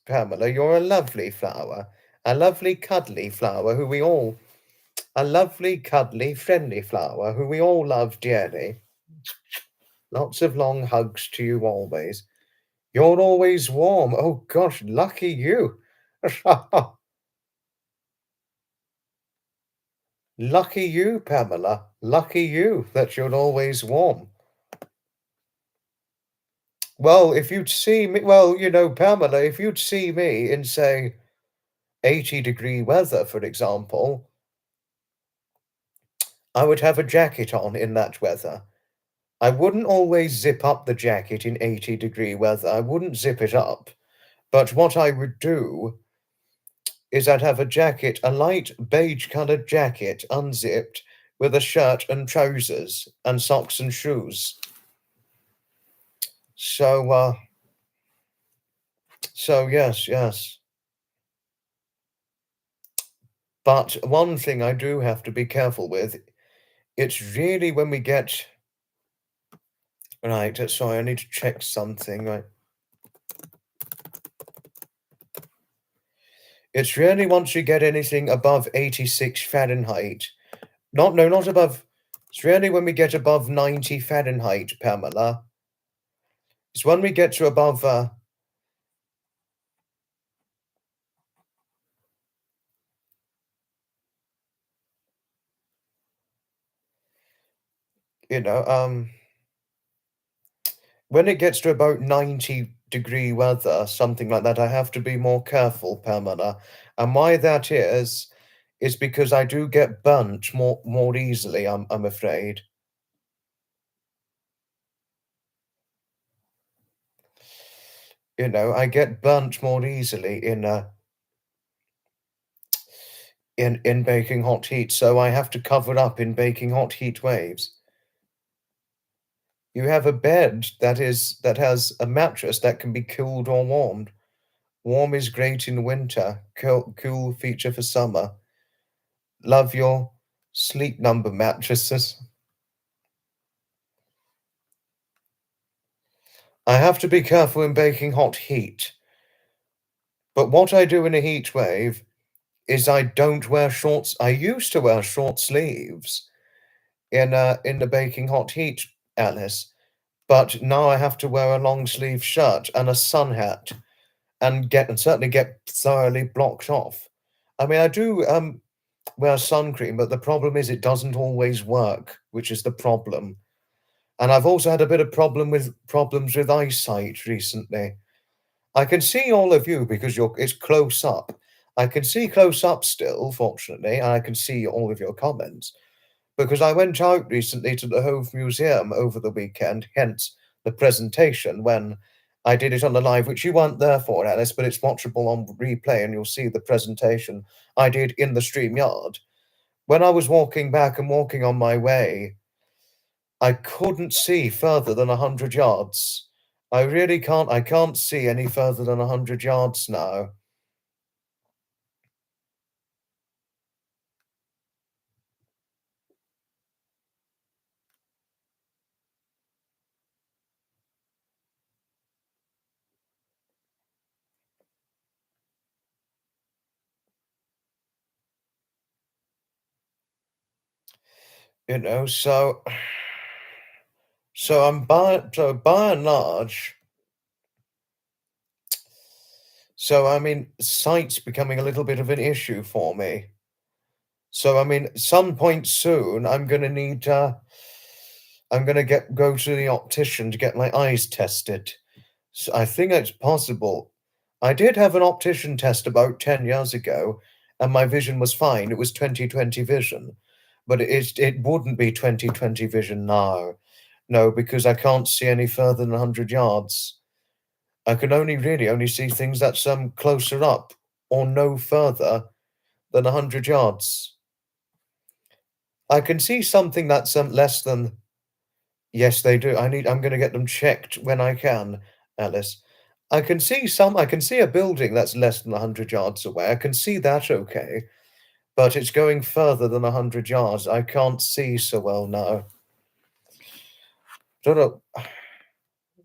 Pamela. You're a lovely flower. A lovely, cuddly flower who we all, a lovely, cuddly, friendly flower who we all love dearly. Lots of long hugs to you always. You're always warm. Oh gosh, lucky you. Lucky you, Pamela. Lucky you that you're always warm. Well, if you'd see me, well, Pamela, if you'd see me in, say, 80-degree weather, for example, I would have a jacket on in that weather. I wouldn't always zip up the jacket in 80-degree weather. I wouldn't zip it up. But what I would do is I'd have a jacket, a light beige colored jacket, unzipped, with a shirt and trousers and socks and shoes. So, yes, yes. But one thing I do have to be careful with, it's really when we get right. Sorry, I need to check something. Right, it's really once you get anything above 86 Fahrenheit. Not above. It's really when we get above 90 Fahrenheit, Pamela. It's when we get to above, you know, when it gets to about 90-degree weather, something like that, I have to be more careful, Pamela. And why that is because I do get burnt more easily, I'm afraid. I get burnt more easily in baking hot heat, so I have to cover up in baking hot heat waves. You have a bed that has a mattress that can be cooled or warmed. Warm is great in winter, cool feature for summer. Love your sleep number mattresses. I have to be careful in baking hot heat, but what I do in a heat wave is I don't wear shorts. I used to wear short sleeves in the baking hot heat, Alice, but now I have to wear a long sleeve shirt and a sun hat and certainly get thoroughly blocked off. I mean, I do wear suncream, but the problem is it doesn't always work, which is the problem. And I've also had a bit of problems with eyesight recently. I can see all of you because it's close up. I can see close up still, fortunately, and I can see all of your comments because I went out recently to the Hove Museum over the weekend, hence the presentation when I did it on the live, which you weren't there for, Alice, but it's watchable on replay and you'll see the presentation I did in the StreamYard. When I was walking back and walking on my way, I couldn't see further than 100 yards. I really can't. I can't see any further than 100 yards now. So by and large, so I mean, sight's becoming a little bit of an issue for me. So I mean, some point soon, I'm gonna go to the optician to get my eyes tested. So I think it's possible. I did have an optician test about 10 years ago, and my vision was fine. It was 20/20 vision, but it wouldn't be 20/20 vision now. No, because I can't see any further than 100 yards. I can only see things that's closer up or no further than 100 yards. I can see something that's less than. Yes, they do. I'm gonna get them checked when I can, Alice. I can see a building that's less than 100 yards away. I can see that okay, but it's going further than 100 yards. I can't see so well now. Don't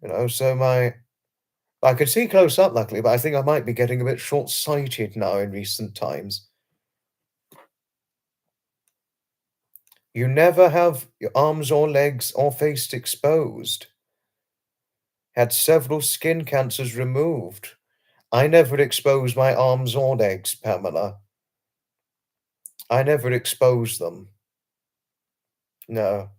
know, so I could see close up luckily, but I think I might be getting a bit short-sighted now in recent times. You never have your arms or legs or face exposed. Had several skin cancers removed. I never exposed my arms or legs, Pamela. I never exposed them. No,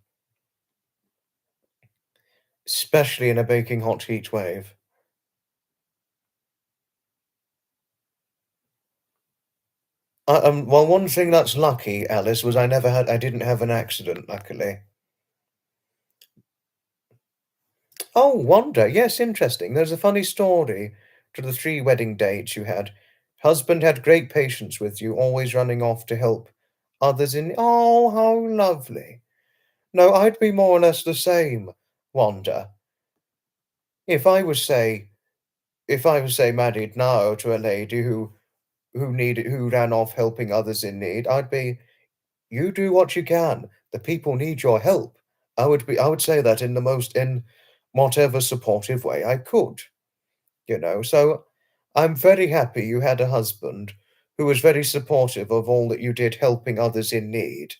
especially in a baking hot heat wave. Well, one thing that's lucky, Alice, was I didn't have an accident, luckily. Oh, wonder. Yes, interesting. There's a funny story to the 3 wedding dates you had. Husband had great patience with you, always running off to help others in. Oh, how lovely. No, I'd be more or less the same, Wanda. If I was, say, if I was, say, married now to a lady who ran off helping others in need, I'd be, you do what you can. The people need your help. I would say that in whatever supportive way I could. So I'm very happy you had a husband who was very supportive of all that you did helping others in need.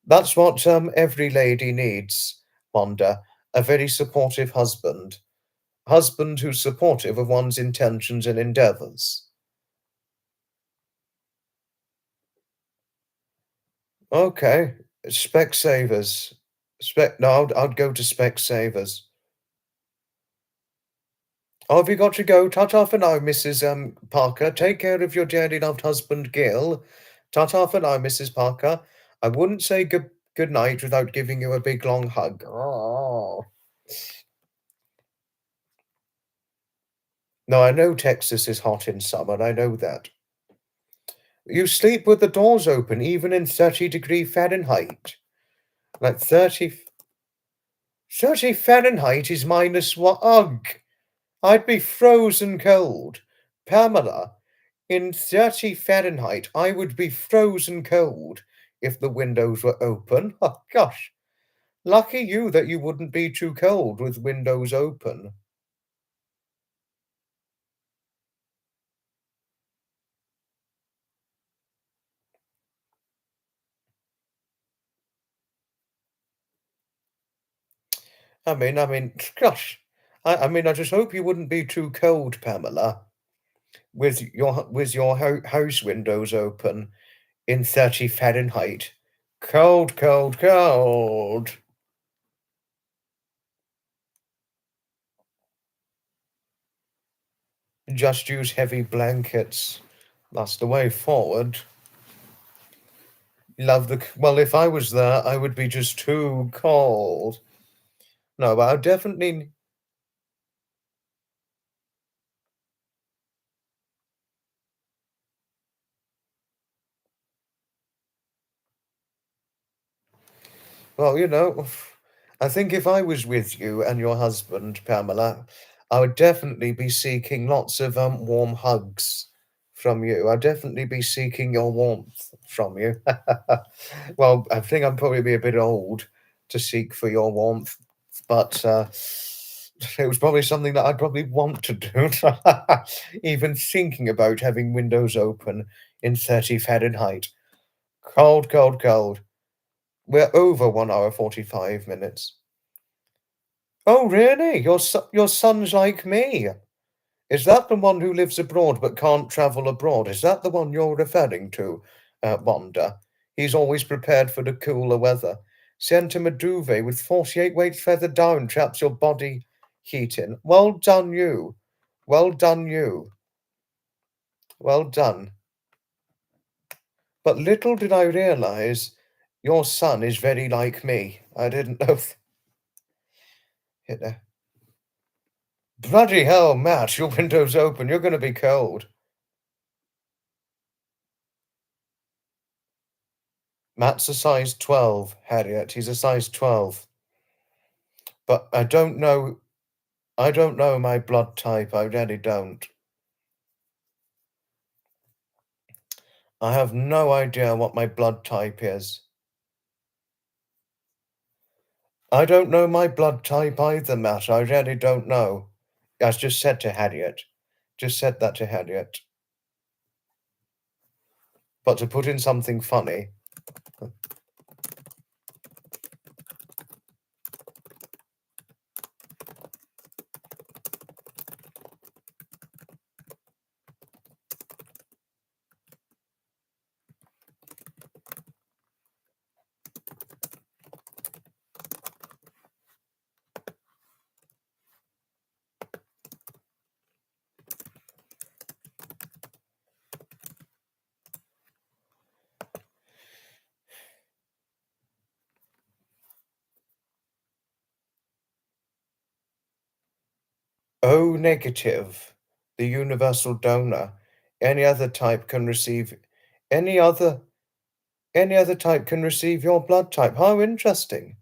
That's what every lady needs, Wanda, a very supportive husband. Husband who's supportive of one's intentions and endeavors. Okay, Specsavers. No, I'd go to Specsavers. Oh, have you got to go? Ta-ta for now, Mrs. Parker. Take care of your dearly loved husband, Gil. Ta-ta for now, Mrs. Parker. I wouldn't say good night without giving you a big long hug. Oh. No, I know Texas is hot in summer, I know that. You sleep with the doors open, even in 30-degree Fahrenheit. Like 30 Fahrenheit is minus what? Ugh! I'd be frozen cold. Pamela, in 30 Fahrenheit, I would be frozen cold if the windows were open. Oh, gosh. Lucky you that you wouldn't be too cold with windows open. Gosh. I just hope you wouldn't be too cold, Pamela, with your house windows open in 30 Fahrenheit. Cold, cold, cold. Just use heavy blankets. That's the way forward. Well, if I was there, I would be just too cold. No, but I definitely. Well, I think if I was with you and your husband, Pamela, I would definitely be seeking lots of warm hugs from you. I'd definitely be seeking your warmth from you. Well, I think I'd probably be a bit old to seek for your warmth, but it was probably something that I'd probably want to do. Even thinking about having windows open in 30 Fahrenheit. Cold, cold, cold. We're over 1 hour 45 minutes. Oh, really? Your son's like me. Is that the one who lives abroad but can't travel abroad? Is that the one you're referring to, Wanda? He's always prepared for the cooler weather. Sent him a duvet with 48 weights feathered down, traps your body heat in. Well done, you. Well done, you. Well done. But little did I realize your son is very like me. I didn't know. You know. Bloody hell, Matt, your window's open. You're going to be cold. Matt's a size 12, Harriet. He's a size 12. But I don't know my blood type. I really don't. I have no idea what my blood type is. I don't know my blood type either, Matt. I really don't know. I just said to Harriet. Just said that to Harriet. But to put in something funny, O negative, the universal donor. Any other type can receive any other Any other type can receive your blood type. How interesting.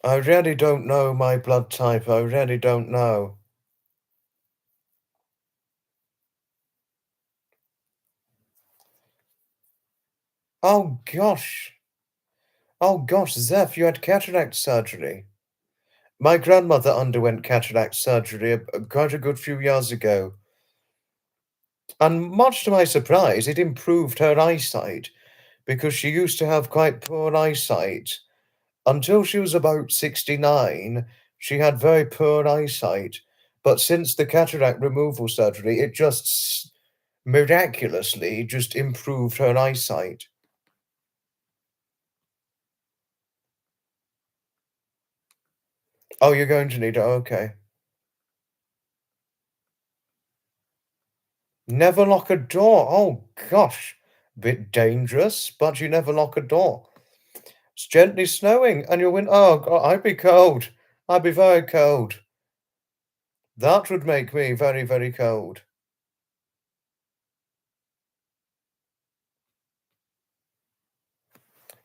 I really don't know my blood type. I really don't know. Oh gosh. Oh gosh, Zeph, you had cataract surgery. My grandmother underwent cataract surgery quite a good few years ago. And much to my surprise, it improved her eyesight because she used to have quite poor eyesight. Until she was about 69, she had very poor eyesight. But since the cataract removal surgery, it just miraculously just improved her eyesight. Oh, you're going to need it. Okay. Never lock a door. Oh, gosh. Bit dangerous, but you never lock a door. It's gently snowing, and you'll win. Oh, God, I'd be cold. I'd be very cold. That would make me very, very cold.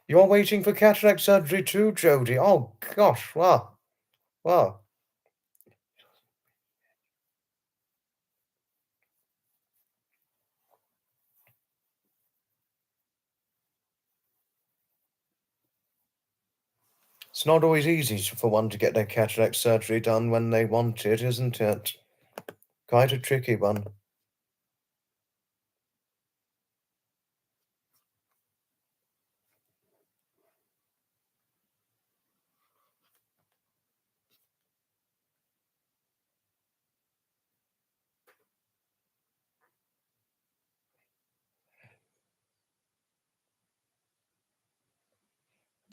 You're waiting for cataract surgery too, Jody. Oh, gosh. Wow. Wow. It's not always easy for one to get their cataract surgery done when they want it, isn't it? Quite a tricky one.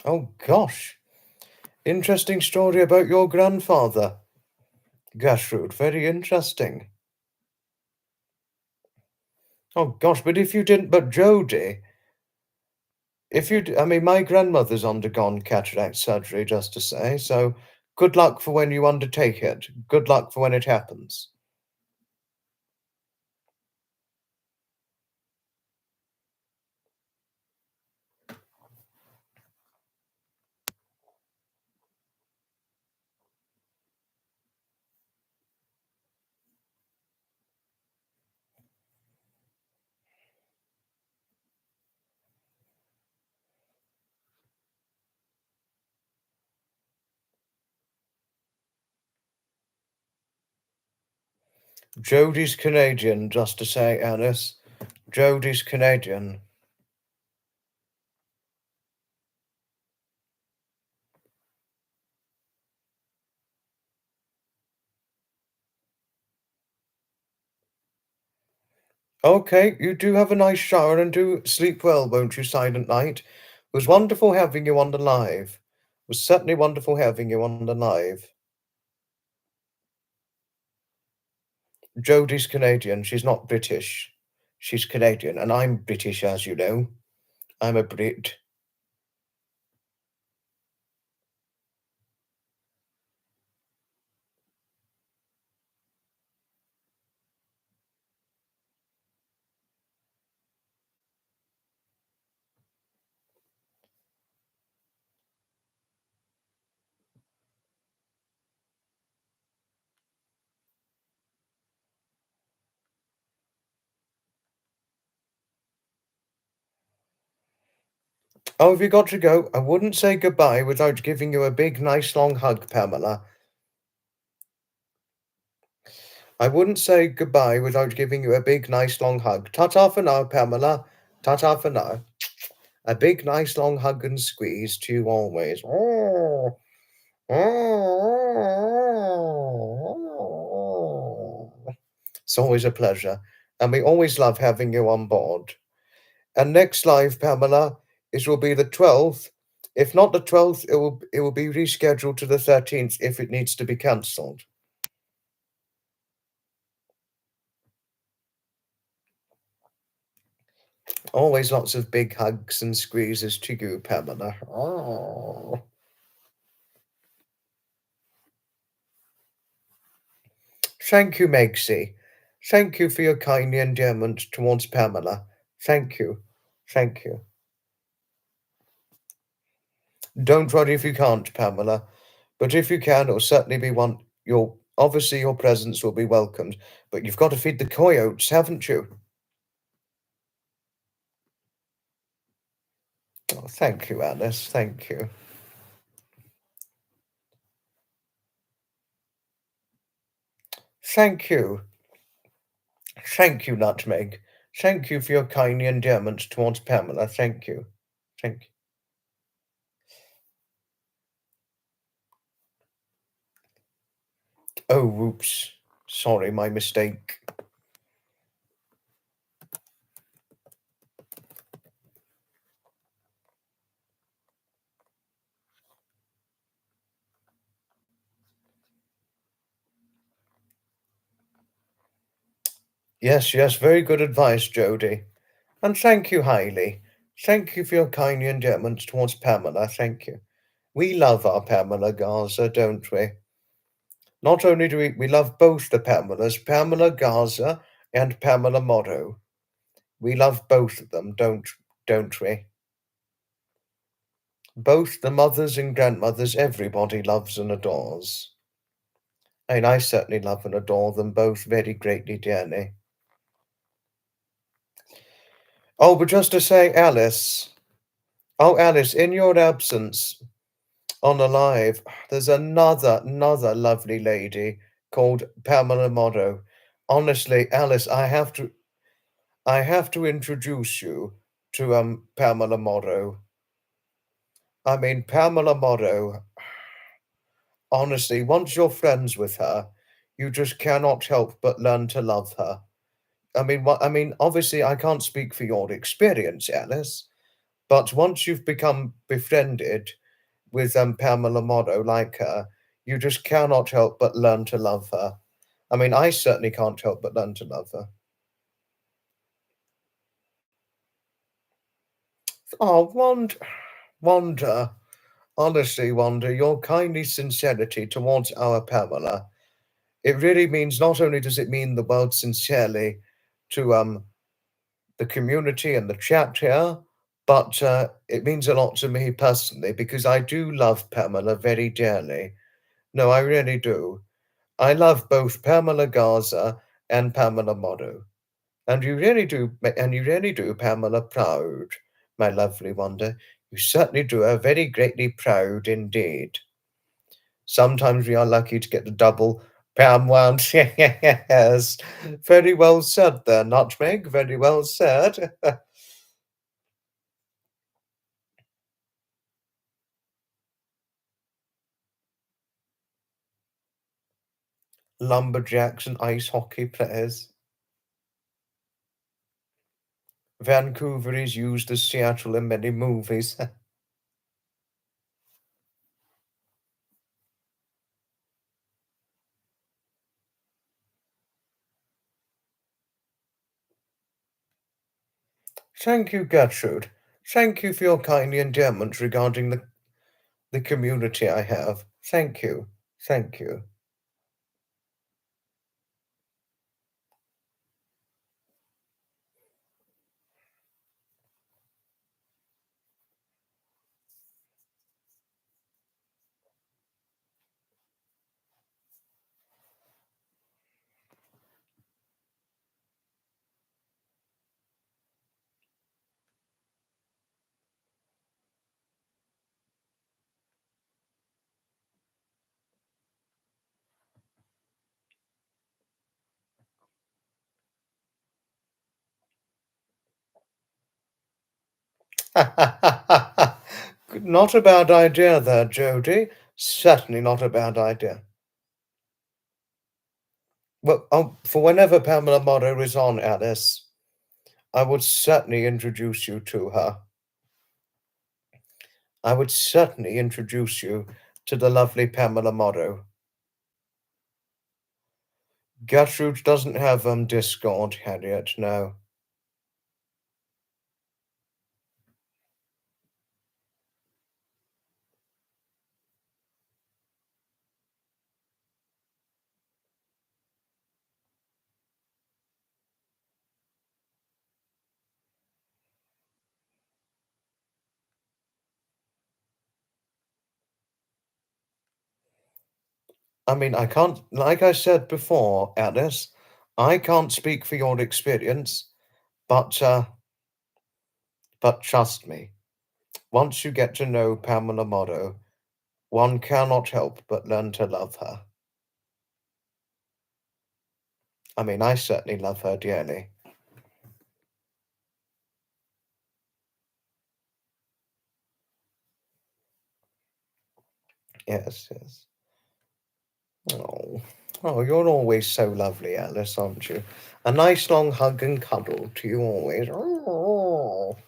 Oh, gosh. Interesting story about your grandfather. Gertrude, very interesting. Oh, gosh, but if you didn't, but Jody, if you, I mean, my grandmother's undergone cataract surgery, just to say, so good luck for when you undertake it. Good luck for when it happens. Jody's Canadian, just to say, Alice. Jody's Canadian. Okay, you do have a nice shower and do sleep well, won't you, Silent Night? It was wonderful having you on the live. It was certainly wonderful having you on the live. Jodie's Canadian. She's not British. She's Canadian, and I'm British, as you know. I'm a Brit. Oh, have you got to go? I wouldn't say goodbye without giving you a big, nice, long hug, Pamela. I wouldn't say goodbye without giving you a big, nice, long hug. Ta-ta for now, Pamela. Ta-ta for now. A big, nice, long hug and squeeze to you always. Oh, oh. It's always a pleasure, and we always love having you on board. And next live, Pamela, it will be the 12th. If not the 12th, it will be rescheduled to the 13th if it needs to be cancelled. Always lots of big hugs and squeezes to you, Pamela. Oh. Thank you, Megsie. Thank you for your kind endearment towards Pamela. Thank you. Thank you. Don't worry if you can't, Pamela. But if you can, it'll certainly be one. Obviously your presence will be welcomed. But you've got to feed the coyotes, haven't you? Oh, thank you, Alice. Thank you. Thank you. Thank you, Nutmeg. Thank you for your kind endearment towards Pamela. Thank you. Thank you. Oh, whoops. Sorry, my mistake. Yes, yes, very good advice, Jody. And thank you highly. Thank you for your kind endearments towards Pamela. Thank you. We love our Pamela Garza, don't we? Not only do we love both the Pamelas, Pamela Garza and Pamela Motto. We love both of them, don't we? Both the mothers and grandmothers everybody loves and adores. And I certainly love and adore them both very greatly dearly. Oh, but just to say, Alice. Oh, Alice, in your absence on a live, there's another lovely lady called Pamela Motto. Honestly, Alice, I have to introduce you to Pamela Motto. I mean, Pamela Motto, honestly, once you're friends with her, you just cannot help but learn to love her. Obviously, I can't speak for your experience, Alice, but once you've become befriended with Pamela Motto like her, you just cannot help but learn to love her. I mean, I certainly can't help but learn to love her. Oh, Wanda, honestly, Wanda, your kindly sincerity towards our Pamela, it really means not only does it mean the world sincerely to the community and the chat here, but it means a lot to me personally because I do love Pamela very dearly. No, I really do. I love both Pamela Garza and Pamela Motto. And you really do Pamela proud, my lovely Wanda. You certainly do her very greatly proud indeed. Sometimes we are lucky to get the double Pam once. Yes. Very well said there, Nutmeg. Very well said. Lumberjacks and ice hockey players. Vancouver is used as Seattle in many movies. Thank you, Gertrude. Thank you for your kind endearments regarding the community I have. Thank you. Thank you. Not a bad idea there, Jody. Certainly not a bad idea. Well, for whenever Pamela Motto is on, Alice, I would certainly introduce you to her. I would certainly introduce you to the lovely Pamela Motto. Gertrude doesn't have Discord, Harriet, no. I mean, I can't, like I said before, Alice, I can't speak for your experience, but trust me, once you get to know Pamela Motto, one cannot help but learn to love her. I mean, I certainly love her dearly. Yes, yes. Oh, oh, you're always so lovely, Alice, aren't you? A nice long hug and cuddle to you always. Oh,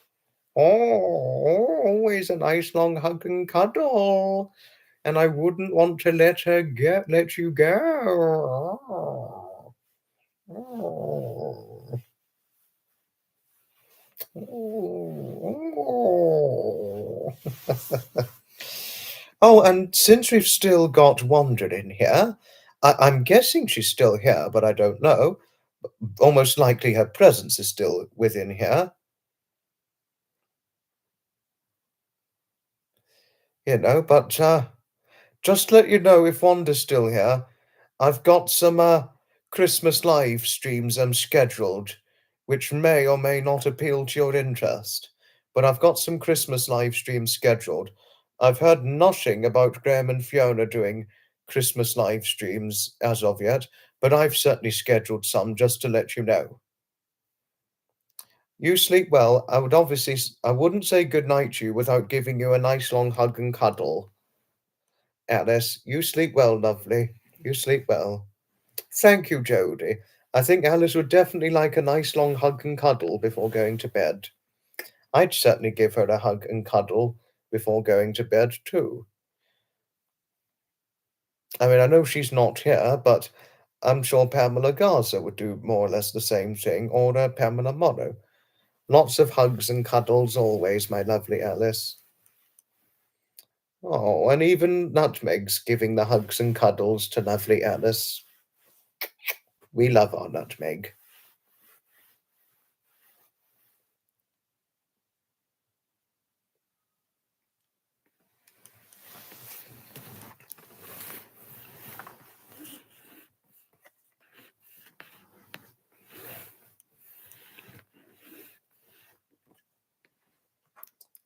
always a nice long hug and cuddle. And I wouldn't want to let you go. Oh, oh, Oh, and since we've still got Wanda in here, I'm guessing she's still here, but I don't know. Almost likely her presence is still within here, but just to let you know if Wanda's still here, I've got some Christmas live streams scheduled, which may or may not appeal to your interest. But I've got some Christmas live streams scheduled. I've heard nothing about Graham and Fiona doing Christmas live streams as of yet, but I've certainly scheduled some just to let you know. You sleep well. I wouldn't say good night to you without giving you a nice long hug and cuddle. Alice, you sleep well, lovely. You sleep well. Thank you, Jody. I think Alice would definitely like a nice long hug and cuddle before going to bed. I'd certainly give her a hug and cuddle before going to bed, too. I mean, I know she's not here, but I'm sure Pamela Garza would do more or less the same thing, or Pamela Morrow. Lots of hugs and cuddles always, my lovely Alice. Oh, and even Nutmeg's giving the hugs and cuddles to lovely Alice. We love our Nutmeg.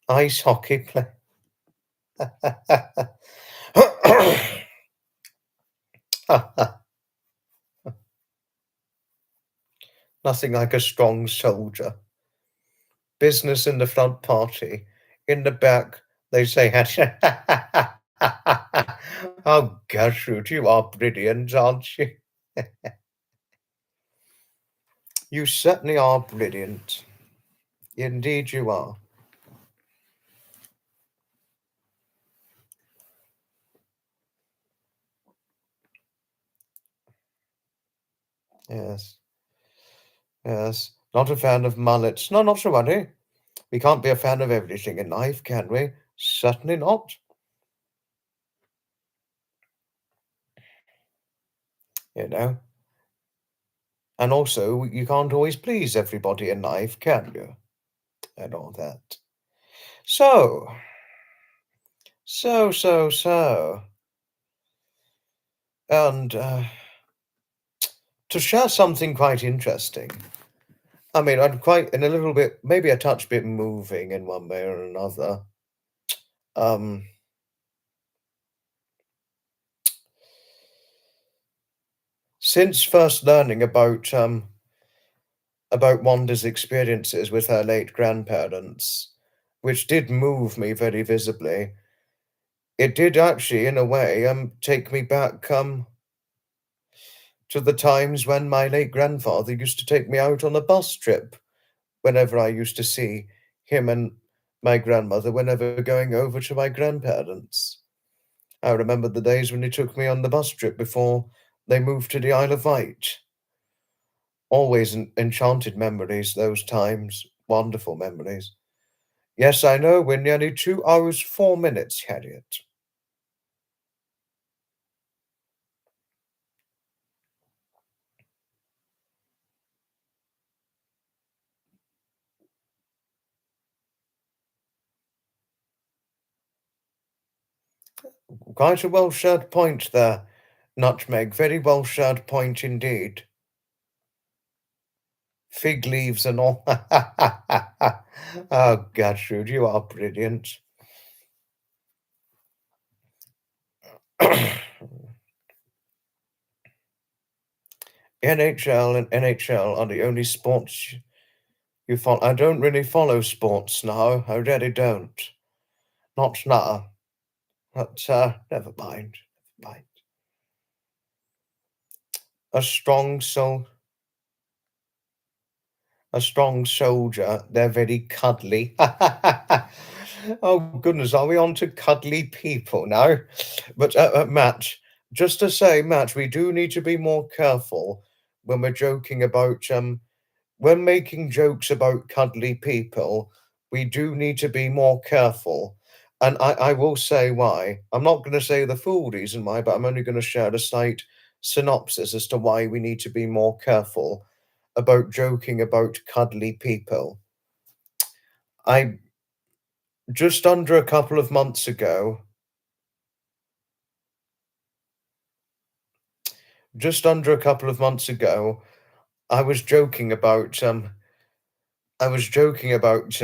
Ice hockey play. Nothing like a strong soldier. Business in the front party. In the back, they say, oh, Gertrude, you are brilliant, aren't you? You certainly are brilliant. Indeed, you are. Yes, yes. Not a fan of mullets. No, not to worry. We can't be a fan of everything in life, can we? Certainly not. You know. And also, you can't always please everybody in life, can you? And all that. So, so. And to share something quite interesting, I mean, I'm quite in a little bit, maybe a touch bit moving in one way or another. Um, since first learning about Wanda's experiences with her late grandparents, which did move me very visibly, it did actually, in a way, take me back to the times when my late grandfather used to take me out on a bus trip whenever I used to see him and my grandmother whenever going over to my grandparents. I remember the days when he took me on the bus trip before they moved to the Isle of Wight. Always enchanted memories, those times. Wonderful memories. Yes, I know, we're nearly 2 hours, 4 minutes, Harriet. Quite a well shared point there, Nutmeg. Very well shared point indeed. Fig leaves and all. Oh, Gertrude, you are brilliant. NHL and NHL are the only sports you follow. I don't really follow sports now. I really don't. Not now. But never mind. Never mind. A strong soul. A strong soldier. They're very cuddly. Oh goodness, are we on to cuddly people now? But Matt, just to say, Matt, we do need to be more careful when we're joking about when making jokes about cuddly people. We do need to be more careful. And I will say why. I'm not going to say the full reason why, but I'm only going to share a slight synopsis as to why we need to be more careful about joking about cuddly people. I just under a couple of months ago, just under a couple of months ago, I was joking about I was joking about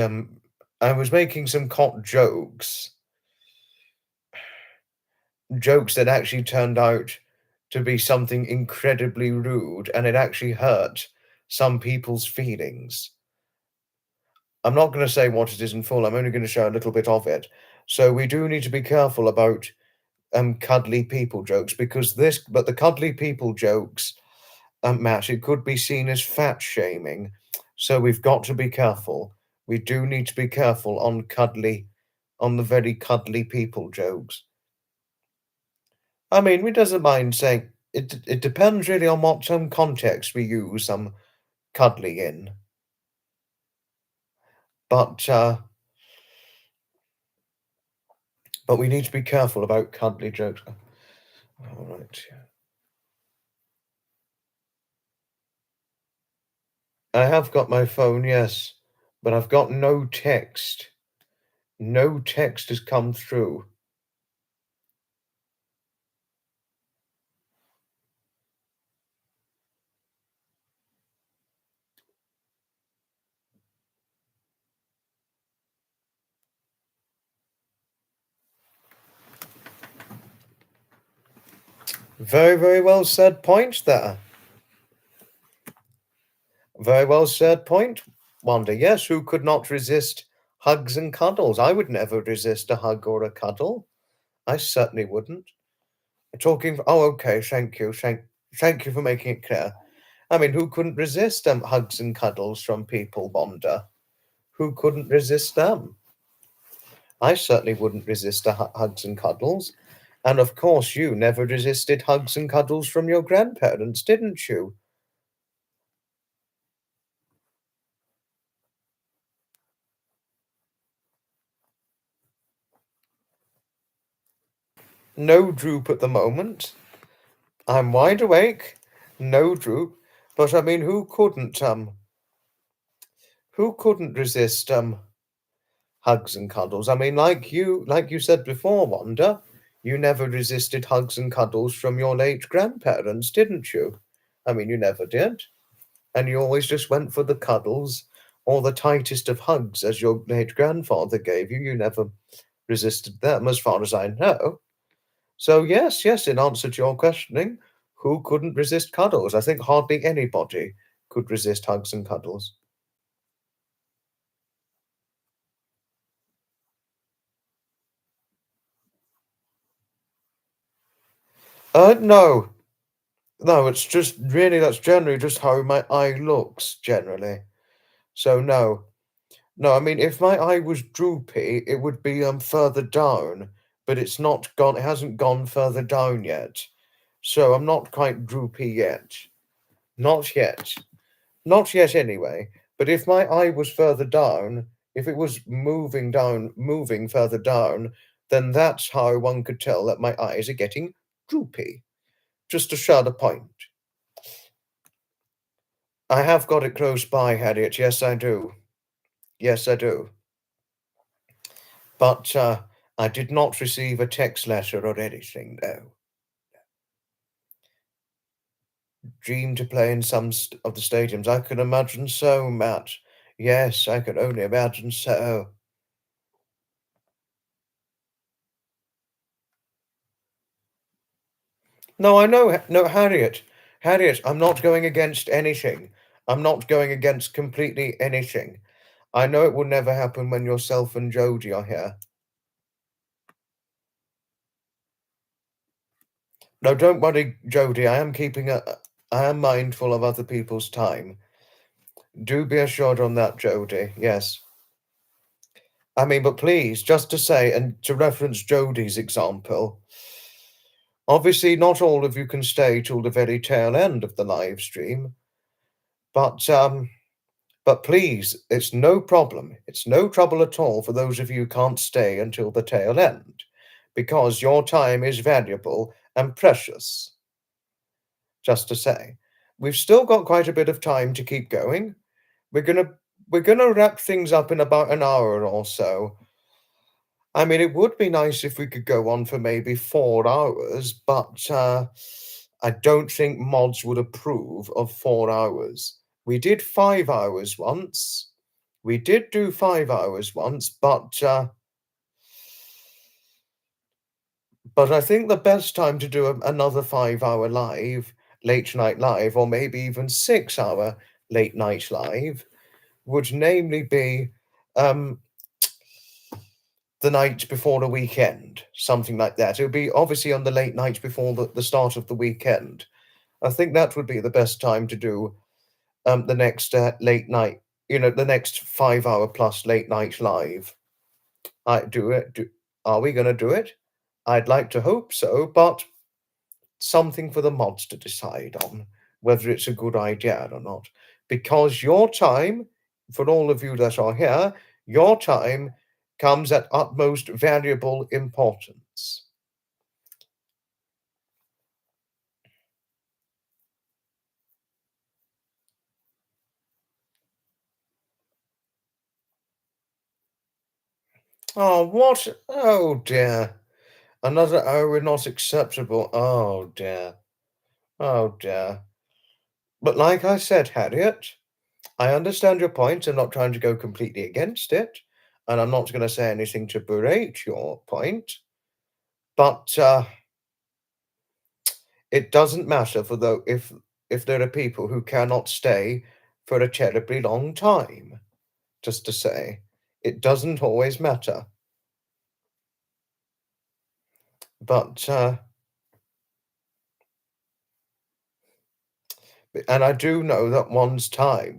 I was making some jokes that actually turned out to be something incredibly rude, and it actually hurt some people's feelings. I'm not going to say what it is in full. I'm only going to show a little bit of it. So we do need to be careful about cuddly people jokes because but the cuddly people jokes, Matt, it could be seen as fat shaming. So we've got to be careful. We do need to be careful on the very cuddly people jokes. I mean, we doesn't mind saying it depends really on what context we use cuddly in. But but we need to be careful about cuddly jokes. All right. I have got my phone, yes, but I've got no text. No text has come through. Very, very well said point there. Very well said point, Wanda. Yes, who could not resist hugs and cuddles? I would never resist a hug or a cuddle. I certainly wouldn't. Oh, okay, thank you. Thank you for making it clear. I mean, who couldn't resist hugs and cuddles from people, Wanda? Who couldn't resist them? I certainly wouldn't resist hugs and cuddles. And of course, you never resisted hugs and cuddles from your grandparents, didn't you? No droop at the moment. I'm wide awake. No droop. But I mean, who couldn't resist hugs and cuddles? I mean, like you said before, Wanda, you never resisted hugs and cuddles from your late grandparents, didn't you? I mean, you never did. And you always just went for the cuddles or the tightest of hugs as your late grandfather gave you. You never resisted them, as far as I know. So, yes, in answer to your questioning, who couldn't resist cuddles? I think hardly anybody could resist hugs and cuddles. No. No, it's just really, that's generally just how my eye looks, generally. So, no. No, I mean, if my eye was droopy, it would be further down, but it's not gone, it hasn't gone further down yet. So I'm not quite droopy yet. Not yet. Not yet anyway. But if my eye was further down, if it was moving down, moving further down, then that's how one could tell that my eyes are getting droopy. Just to show the point. I have got it close by, Harriet. Yes, I do. Yes, I do. But I did not receive a text letter or anything, no. Dream to play in some of the stadiums. I can imagine so, Matt. Yes, I can only imagine so. No, I know. No, Harriet. Harriet, I'm not going against anything. I'm not going against completely anything. I know it will never happen when yourself and Jodie are here. No, don't worry, Jodie. I am mindful of other people's time. Do be assured on that, Jodie. Yes. I mean, but please, just to say, and to reference Jodie's example, obviously not all of you can stay till the very tail end of the live stream, but But please, it's no problem. It's no trouble at all for those of you who can't stay until the tail end, because your time is valuable and precious, just to say. We've still got quite a bit of time to keep going. We're gonna we're gonna wrap things up in about an hour or so. I mean, it would be nice if we could go on for maybe 4 hours, but I don't think mods would approve of 4 hours. We did 5 hours once. We did do 5 hours once, but I think the best time to do another 5 hour live, late night live, or maybe even 6 hour late night live, would namely be um, the night before the weekend, something like that. It would be obviously on the late night before the start of the weekend. I think that would be the best time to do the next late night, the next 5 hour plus late night live. I do it. Are we going to do it? I'd like to hope so, but something for the mods to decide on whether it's a good idea or not. Because your time, for all of you that are here, your time comes at utmost valuable importance. Oh, what? Oh, dear. Another hour not acceptable. Oh, dear. Oh, dear. But like I said, Harriet, I understand your point. I'm not trying to go completely against it, and I'm not going to say anything to berate your point. But it doesn't matter for though if there are people who cannot stay for a terribly long time. Just to say, it doesn't always matter. But and I do know that one's time,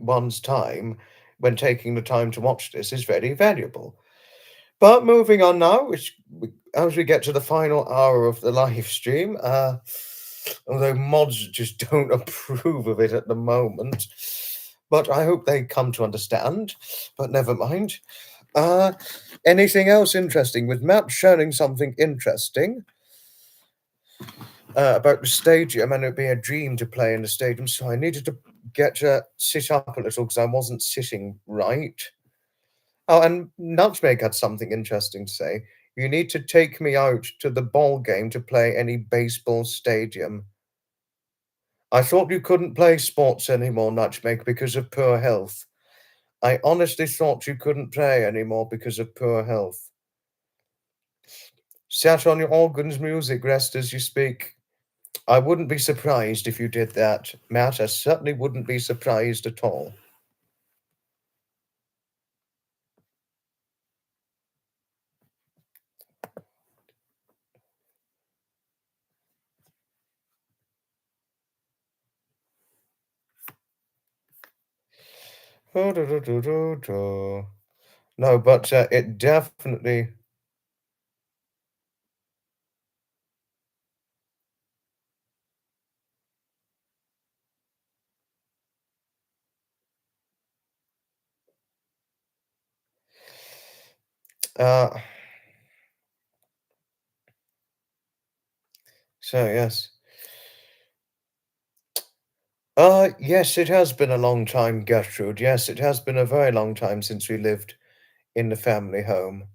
when taking the time to watch this, is very valuable. But moving on now, as we get to the final hour of the live stream, although mods just don't approve of it at the moment, but I hope they come to understand. But never mind. Uh, Anything else interesting? With Matt sharing something interesting about the stadium, and it'd be a dream to play in the stadium, so I needed to sit up a little because I wasn't sitting right. Oh, and Nutmeg had something interesting to say. You need to take me out to the ball game to play any baseball stadium. I thought you couldn't play sports anymore, Nutmeg, because of poor health. I honestly thought you couldn't play anymore because of poor health. Sat on your organ's music, rest as you speak. I wouldn't be surprised if you did that, Matt. I certainly wouldn't be surprised at all. Oh, no, but it definitely. Uh, so yes. Yes, it has been a long time, Gertrude. Yes, it has been a very long time since we lived in the family home.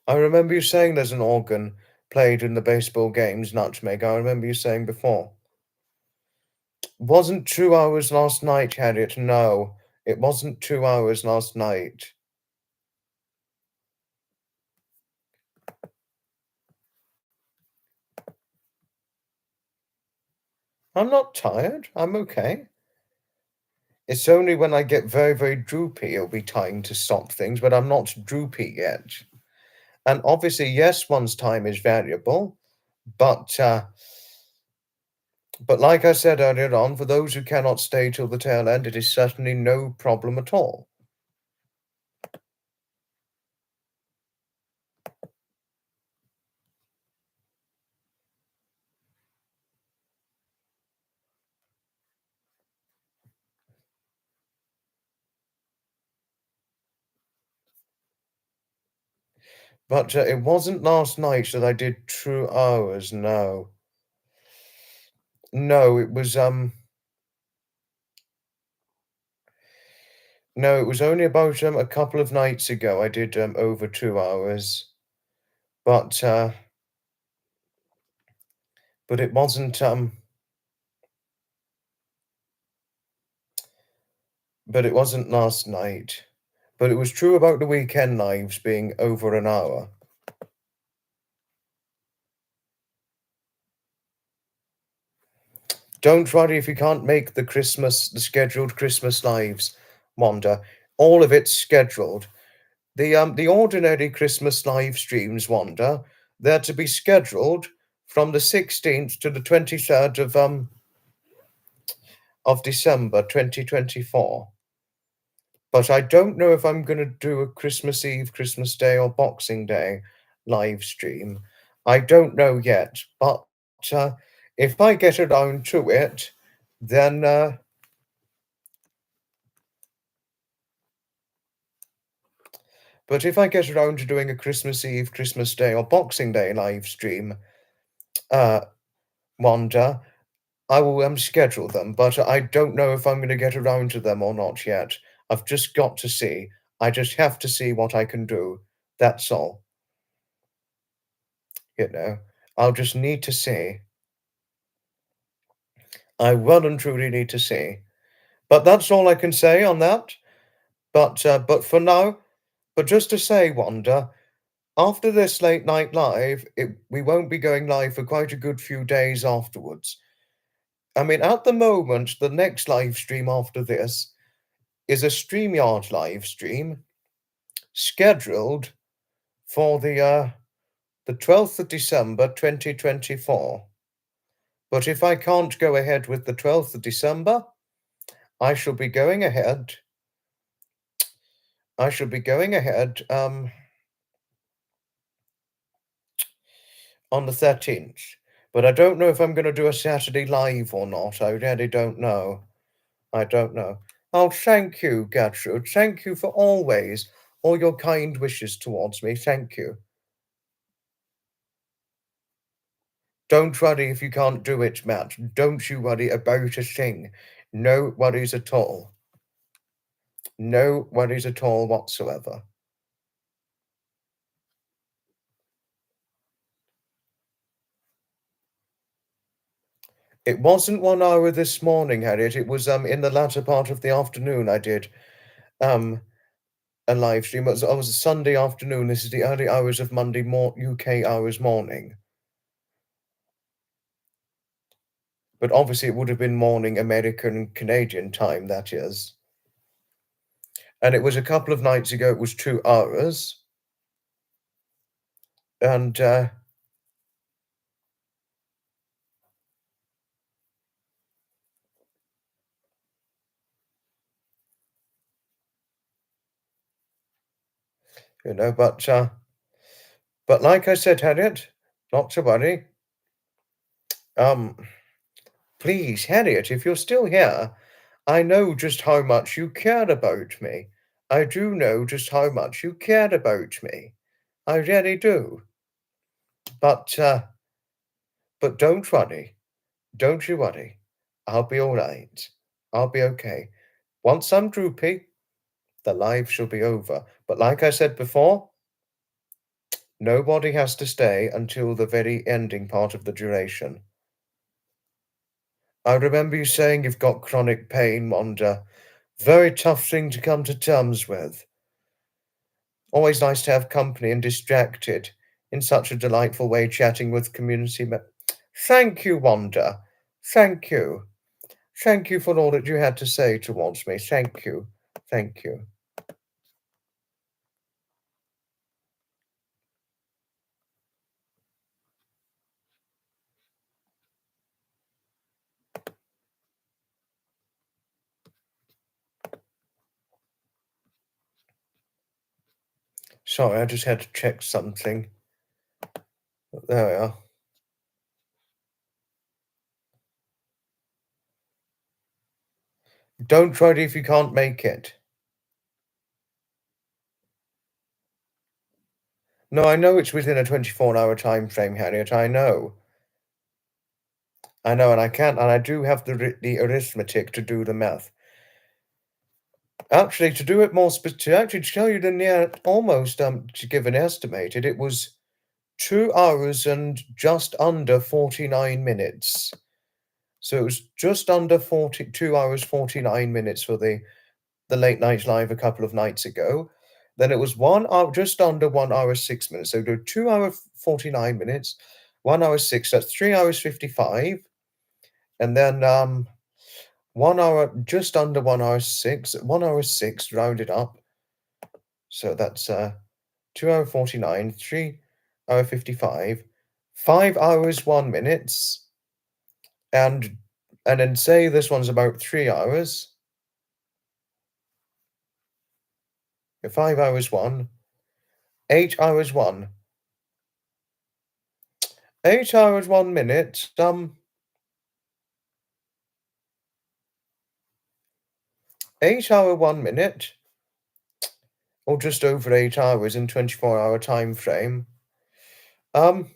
I remember you saying there's an organ played in the baseball games, Nutmeg. I remember you saying before. Wasn't 2 hours last night, Harriet? No, it wasn't 2 hours last night. I'm not tired. I'm okay. It's only when I get very, very droopy it'll be time to stop things, but I'm not droopy yet. And obviously, yes, one's time is valuable, but but like I said earlier on, for those who cannot stay till the tail end, it is certainly no problem at all. But it wasn't last night that I did 2 hours. No, no, it was no, it was only about a couple of nights ago. I did over 2 hours, but uh, but it wasn't but it wasn't last night. But it was true about the weekend lives being over an hour. Don't worry if you can't make the scheduled Christmas lives, Wanda. All of it's scheduled. The ordinary Christmas live streams, Wanda, they're to be scheduled from the 16th to the 23rd of December 2024. But I don't know if I'm gonna do a Christmas Eve, Christmas Day, or Boxing Day live stream. I don't know yet, but uh, if I get around to it, then but if I get around to doing a Christmas Eve, Christmas Day, or Boxing Day live stream, uh, Wanda, I will schedule them, but I don't know if I'm going to get around to them or not yet. I've just got to see. I just have to see what I can do. That's all. You know, I'll just need to see. I well and truly need to see. But that's all I can say on that. But for now, but just to say, Wanda, after this late night live, we won't be going live for quite a good few days afterwards. I mean, at the moment, the next live stream after this is a StreamYard live stream scheduled for the 12th of December 2024. But if I can't go ahead with the 12th of December, I shall be going ahead. I shall be going ahead on the 13th. But I don't know if I'm going to do a Saturday live or not. I really don't know. I don't know. Oh, thank you, Gertrude. Thank you for always all your kind wishes towards me. Thank you. Don't worry if you can't do it, Matt. Don't you worry about a thing. No worries at all. No worries at all whatsoever. It wasn't 1 hour this morning, Harriet. It was in the latter part of the afternoon I did um a live stream. It was a Sunday afternoon. This is the early hours of UK hours morning. But obviously it would have been morning American Canadian time, that is. And it was a couple of nights ago, it was 2 hours. And you know, but like I said, Harriet, not to worry. Um, please, Harriet, if you're still here, I know just how much you cared about me. I do know just how much you cared about me. I really do. But but don't worry. Don't you worry. I'll be all right. I'll be okay. Once I'm droopy, the life shall be over. But like I said before, nobody has to stay until the very ending part of the duration. I remember you saying you've got chronic pain, Wanda. Very tough thing to come to terms with. Always nice to have company and distracted in such a delightful way, chatting with community Thank you, Wanda. Thank you. Thank you for all that you had to say towards me. Thank you. Thank you. Sorry, I just had to check something. There we are. Don't try it if you can't make it. No, I know it's within a 24-hour time frame, Harriet, I know. I know, and I can't, and I do have the arithmetic to do the math. Actually, to do it more to actually tell you the near almost to give an estimated, it was 2 hours and just under 49 minutes. So it was just under 2 hours 49 minutes for the late night live a couple of nights ago. Then it was 1 hour, just under 1 hour 6 minutes. So do 2 hour 49 minutes, 1 hour 6, that's 3 hours 55. And then 1 hour, just under 1 hour 6, 1 hour 6 rounded up. So that's 2 hour 49, 3 hour 55, 5 hours 1 minutes, and then say this one's about 3 hours. 5 hours 1, 8 hours 1. 8 hours 1 minute, 8 hour 1 minute, or just over 8 hours in 24-hour time frame. I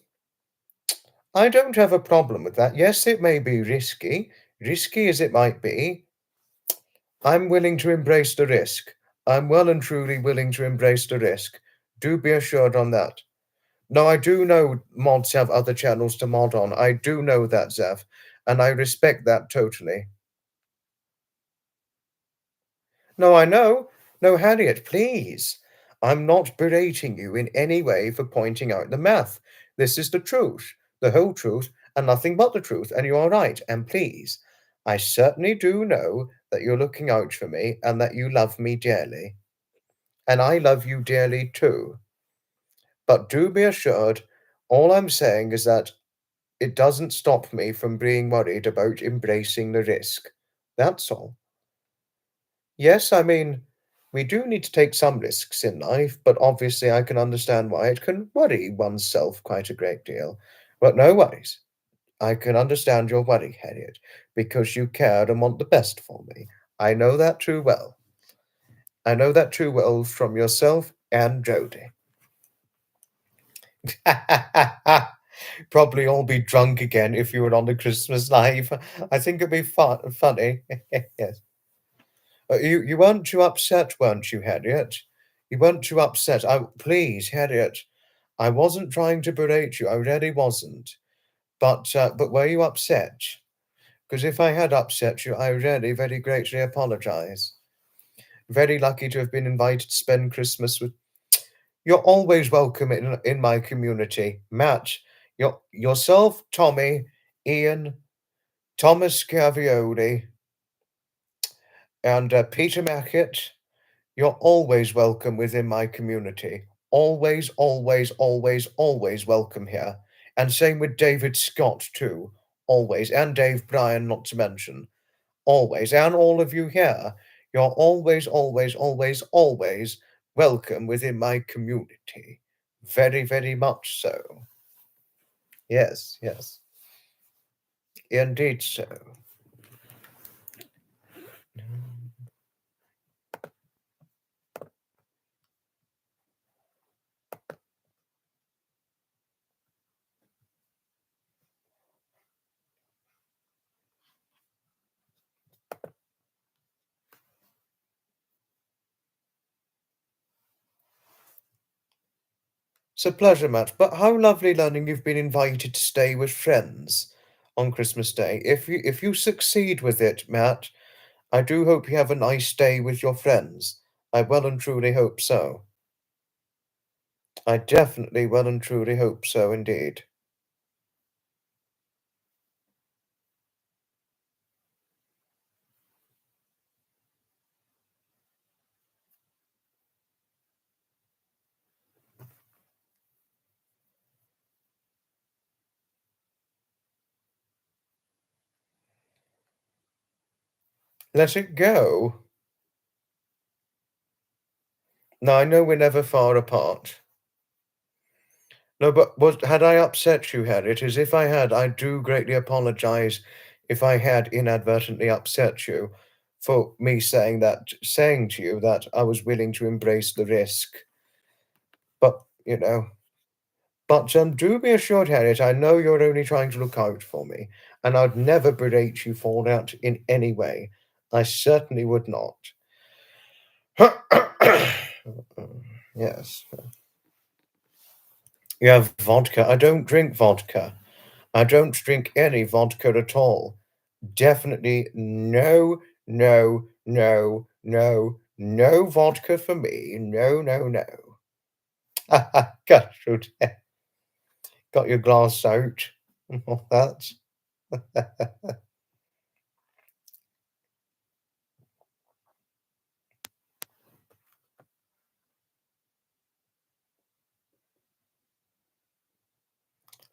don't have a problem with that. Yes, it may be risky as it might be. I'm willing to embrace the risk. I'm well and truly willing to embrace the risk. Do be assured on that. No, I do know mods have other channels to mod on. I do know that, Zev, and I respect that totally. No, I know. No, Harriet, please. I'm not berating you in any way for pointing out the math. This is the truth, the whole truth, and nothing but the truth, and you are right. And please, I certainly do know that you're looking out for me and that you love me dearly. And I love you dearly too. But do be assured, all I'm saying is that it doesn't stop me from being worried about embracing the risk. That's all. Yes, I mean, we do need to take some risks in life, but obviously I can understand why it can worry oneself quite a great deal. But no worries. I can understand your worry, Harriet, because you care and want the best for me. I know that too well. I know that too well from yourself and Jody. Probably all be drunk again if you were on the Christmas live. I think it'd be funny. Yes. You weren't too upset, weren't you, Harriet? You weren't too upset. Please, Harriet, I wasn't trying to berate you. I really wasn't. But were you upset? Because if I had upset you, I really very greatly apologize. Very lucky to have been invited to spend Christmas with. You're always welcome in my community, Matt. Yourself, Tommy, Ian, Thomas Scavioli, and Peter Mackett. You're always welcome within my community. Always, always, always, always welcome here. And same with David Scott, too. Always. And Dave Bryan, not to mention. Always. And all of you here. You're always, always, always, always welcome within my community. Very, very much so. Yes, yes. Indeed so. It's a pleasure, Matt. But how lovely learning you've been invited to stay with friends on Christmas Day. If you succeed with it, Matt, I do hope you have a nice day with your friends. I well and truly hope so. I definitely well and truly hope so indeed. Let it go. Now I know we're never far apart. No, but had I upset you, Harriet? As if I had, I do greatly apologize if I had inadvertently upset you for me saying to you that I was willing to embrace the risk. But, you know. But do be assured, Harriet, I know you're only trying to look out for me, and I'd never berate you for that in any way. I certainly would not. Yes. You have vodka. I don't drink vodka. I don't drink any vodka at all. Definitely no, no, no, no, no vodka for me. No, no, no. Gertrude, got your glass out. That.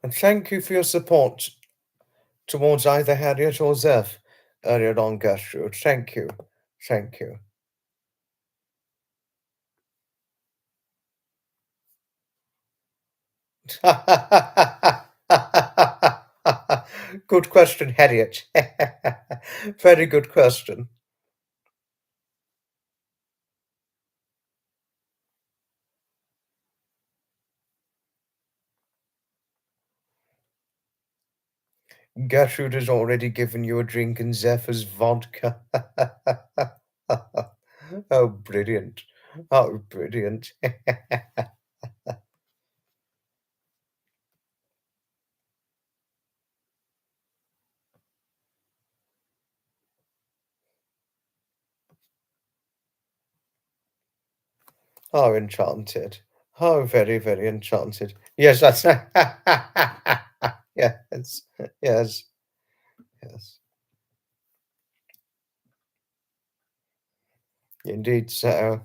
And thank you for your support towards either Harriet or Zeph earlier on, Gertrude. Thank you. Thank you. Good question, Harriet. Very good question. Gertrude has already given you a drink in Zephyr's vodka. Oh, brilliant. Oh, brilliant. Oh, enchanted. Oh, very, very enchanted. Yes, that's yes, yes, yes. Indeed so.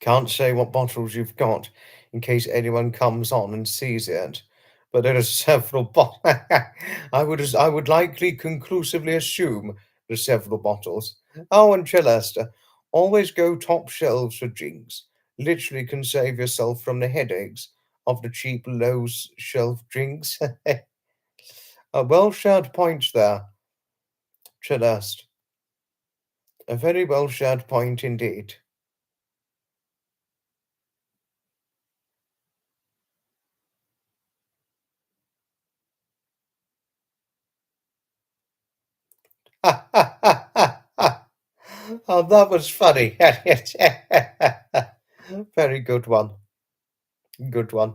Can't say what bottles you've got in case anyone comes on and sees it, but there are several bottles. I would likely conclusively assume there's several bottles. Oh, and Celeste, always go top shelves for drinks. Literally can save yourself from the headaches of the cheap shelf drinks. A well shared point there, Celeste. A very well shared point indeed. Oh, that was funny. Very good one. Good one.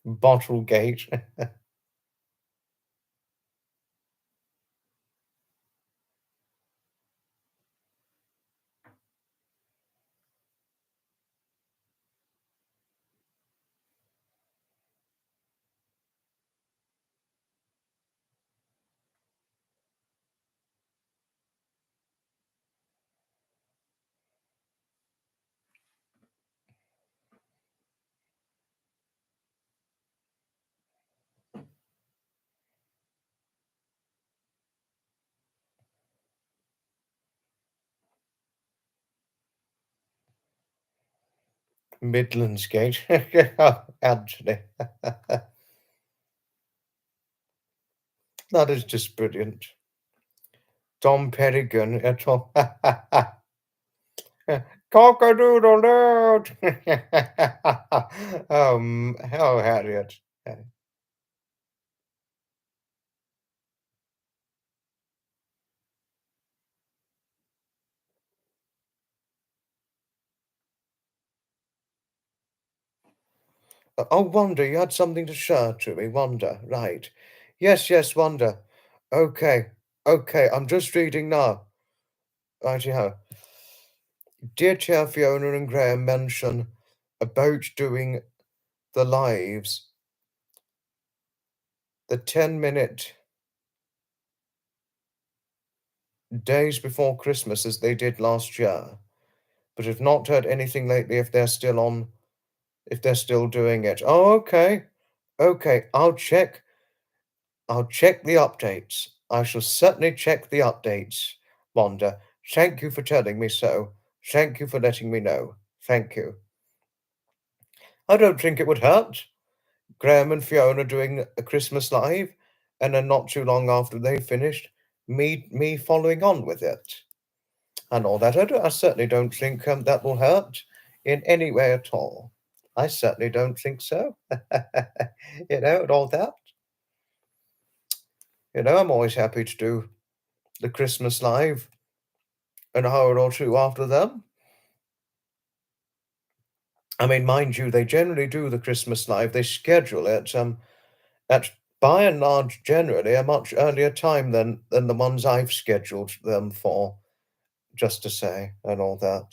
Bottlegate. Midlands Gate. Anthony. That is just brilliant. Dom Perrigan at all. Cock-a-doodle doot. Oh, Harriet. Oh, Wanda, you had something to share to me. Wanda, right. Yes, yes, Wanda. Okay, okay, I'm just reading now. Righty-ho. Dear Chair Fiona and Graham mention about doing the lives, the 10-minute days before Christmas as they did last year, but have not heard anything lately if they're still on, if they're still doing it. Oh, okay. Okay, I'll check the updates. I shall certainly check the updates, Wanda. Thank you for telling me so. Thank you for letting me know. Thank you. I don't think it would hurt. Graham and Fiona doing a Christmas live. and then not too long after they finished, me following on with it and all that. I certainly don't think that will hurt in any way at all. I certainly don't think so. And all that. I'm always happy to do the Christmas live an hour or two after them. I mean, mind you, they generally do the Christmas live. They schedule it at by and large generally a much earlier time than the ones I've scheduled them for, just to say, and all that.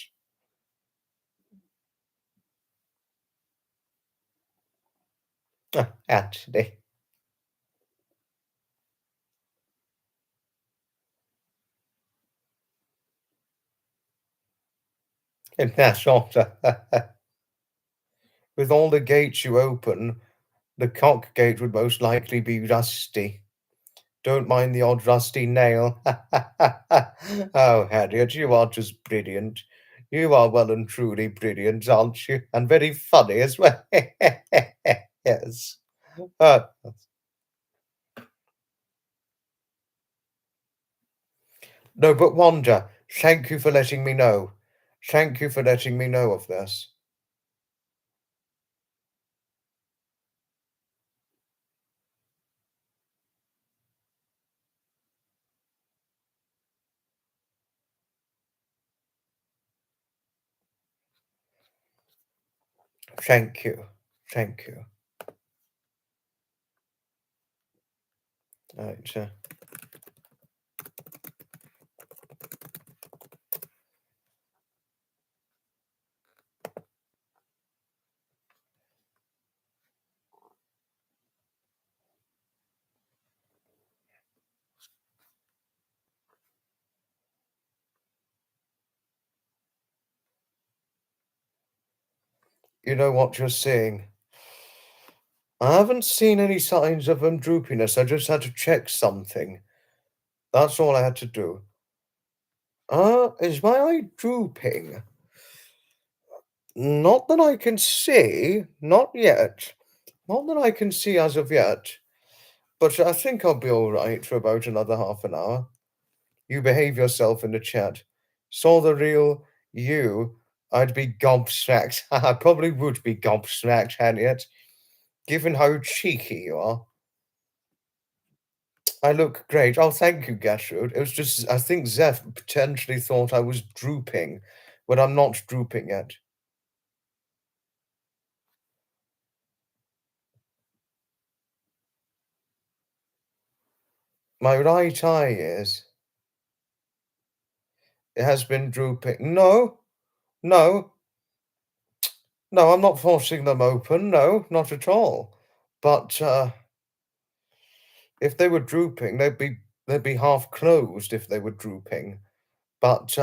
Actually, in that sort of with all the gates you open, the cock gate would most likely be rusty. Don't mind the odd rusty nail. Oh, Harriet, you are just brilliant. You are well and truly brilliant, aren't you? And very funny as well. Yes. Uh, no, but Wanda, thank you for letting me know. Thank you for letting me know of this. Thank you. Thank you. Right, you know what you're seeing. I haven't seen any signs of droopiness. I just had to check something. That's all I had to do. Is my eye drooping? Not that I can see, not yet. Not that I can see as of yet. But I think I'll be all right for about another half an hour. You behave yourself in the chat. Saw the real you, I'd be gobsmacked. I probably would be gobsmacked, Harriet, given how cheeky you are. I look great. Oh, thank you, Gertrude. It was just, I think Zeph potentially thought I was drooping, but I'm not drooping yet. My right eye is. It has been drooping. No, no, no, I'm not forcing them open. No, not at all. But if they were drooping, they'd be half closed if they were drooping. But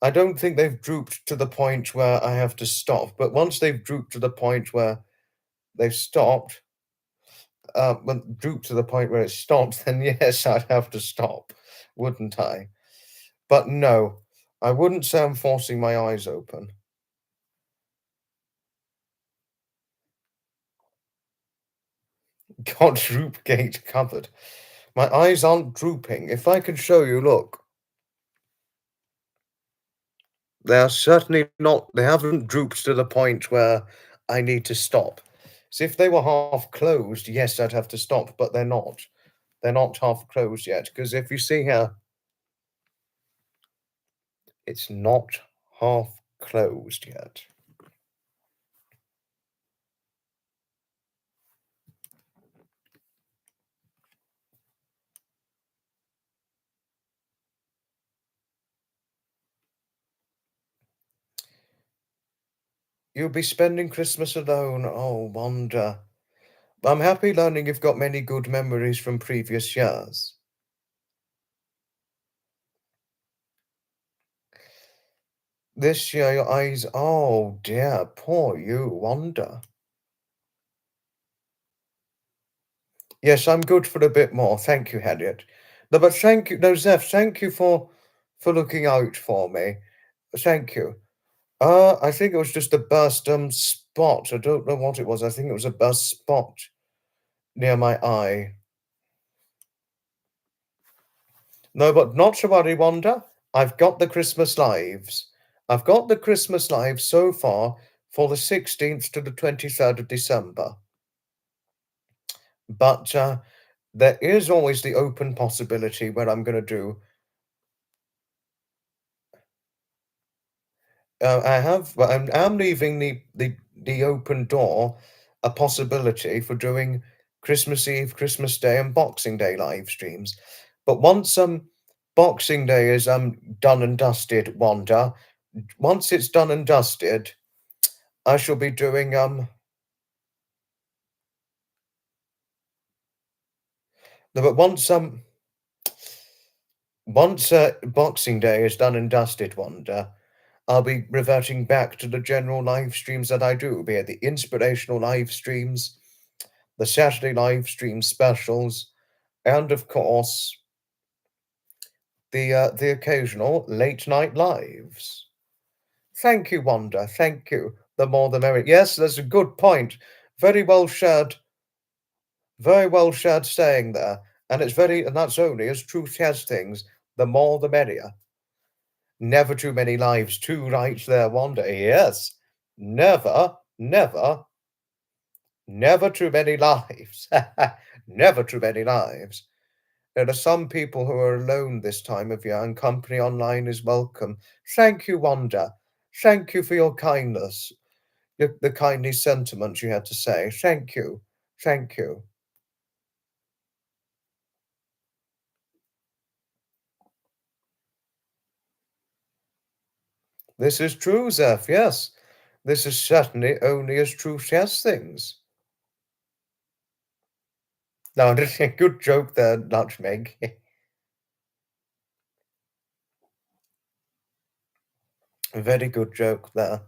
I don't think they've drooped to the point where I have to stop. But once they've drooped to the point where they've stopped, when drooped to the point where it stopped, then yes, I'd have to stop, wouldn't I? But no, I wouldn't say I'm forcing my eyes open. Got droop gate covered. My eyes aren't drooping. If I could show you, look, they are certainly not, they haven't drooped to the point where I need to stop. So if they were half closed, yes, I'd have to stop, but they're not. They're not half closed yet, because if you see here, it's not half closed yet. You'll be spending Christmas alone. Oh, wonder. I'm happy learning you've got many good memories from previous years. This year, your eyes. Oh dear, poor you, wonder. Yes, I'm good for a bit more. Thank you, Harriet. No, but thank you. No, Zeph, thank you for looking out for me. Thank you. I think it was just a burst spot. I don't know what it was. I think it was a burst spot near my eye. No, but not to worry, Wanda. I've got the Christmas lives. I've got the Christmas lives so far for the 16th to the 23rd of December. But there is always the open possibility where I'm going to do. I have, but I'm leaving the open door, a possibility for doing Christmas Eve, Christmas Day, and Boxing Day live streams. But once Boxing Day is done and dusted, Wanda, once it's done and dusted, I shall be doing no, but once Boxing Day is done and dusted, Wanda, I'll be reverting back to the general live streams that I do, be it the inspirational live streams, the Saturday live stream specials, and of course the occasional late night lives. Thank you, Wanda. Thank you. The more the merrier. Yes, that's a good point. Very well shared. Very well shared saying there. And that's only as truth has things. The more the merrier. Never too many lives. Too right there, Wanda. Yes. Never, never, never too many lives. Never too many lives. There are some people who are alone this time of year, and company online is welcome. Thank you, Wanda. Thank you for your kindness, the kindly sentiments you had to say. Thank you. Thank you. This is true, Zeph, yes. This is certainly only as true as things. Now, good joke there, Nutmeg. Very good joke there.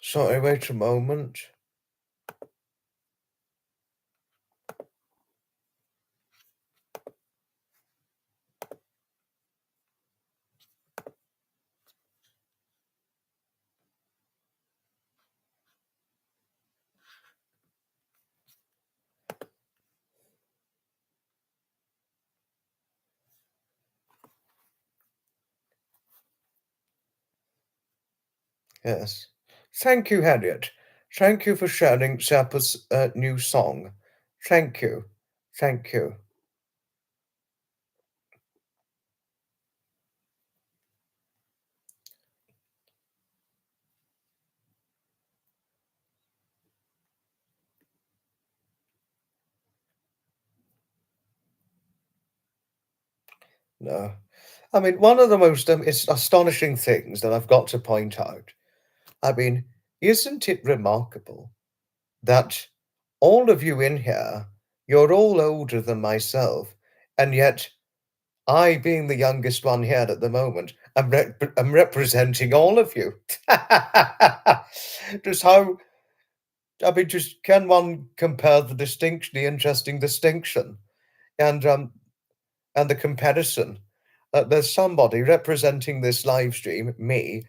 Sorry, wait a moment. Yes. Thank you, Harriet. Thank you for sharing Zappa's new song. Thank you. Thank you. No. I mean, one of the most astonishing things that I've got to point out, I mean, isn't it remarkable that all of you in here, you're all older than myself, and yet I, being the youngest one here at the moment, I'm representing all of you. Just how, I mean, just can one compare the distinction, the interesting distinction, and the comparison? There's somebody representing this live stream, me,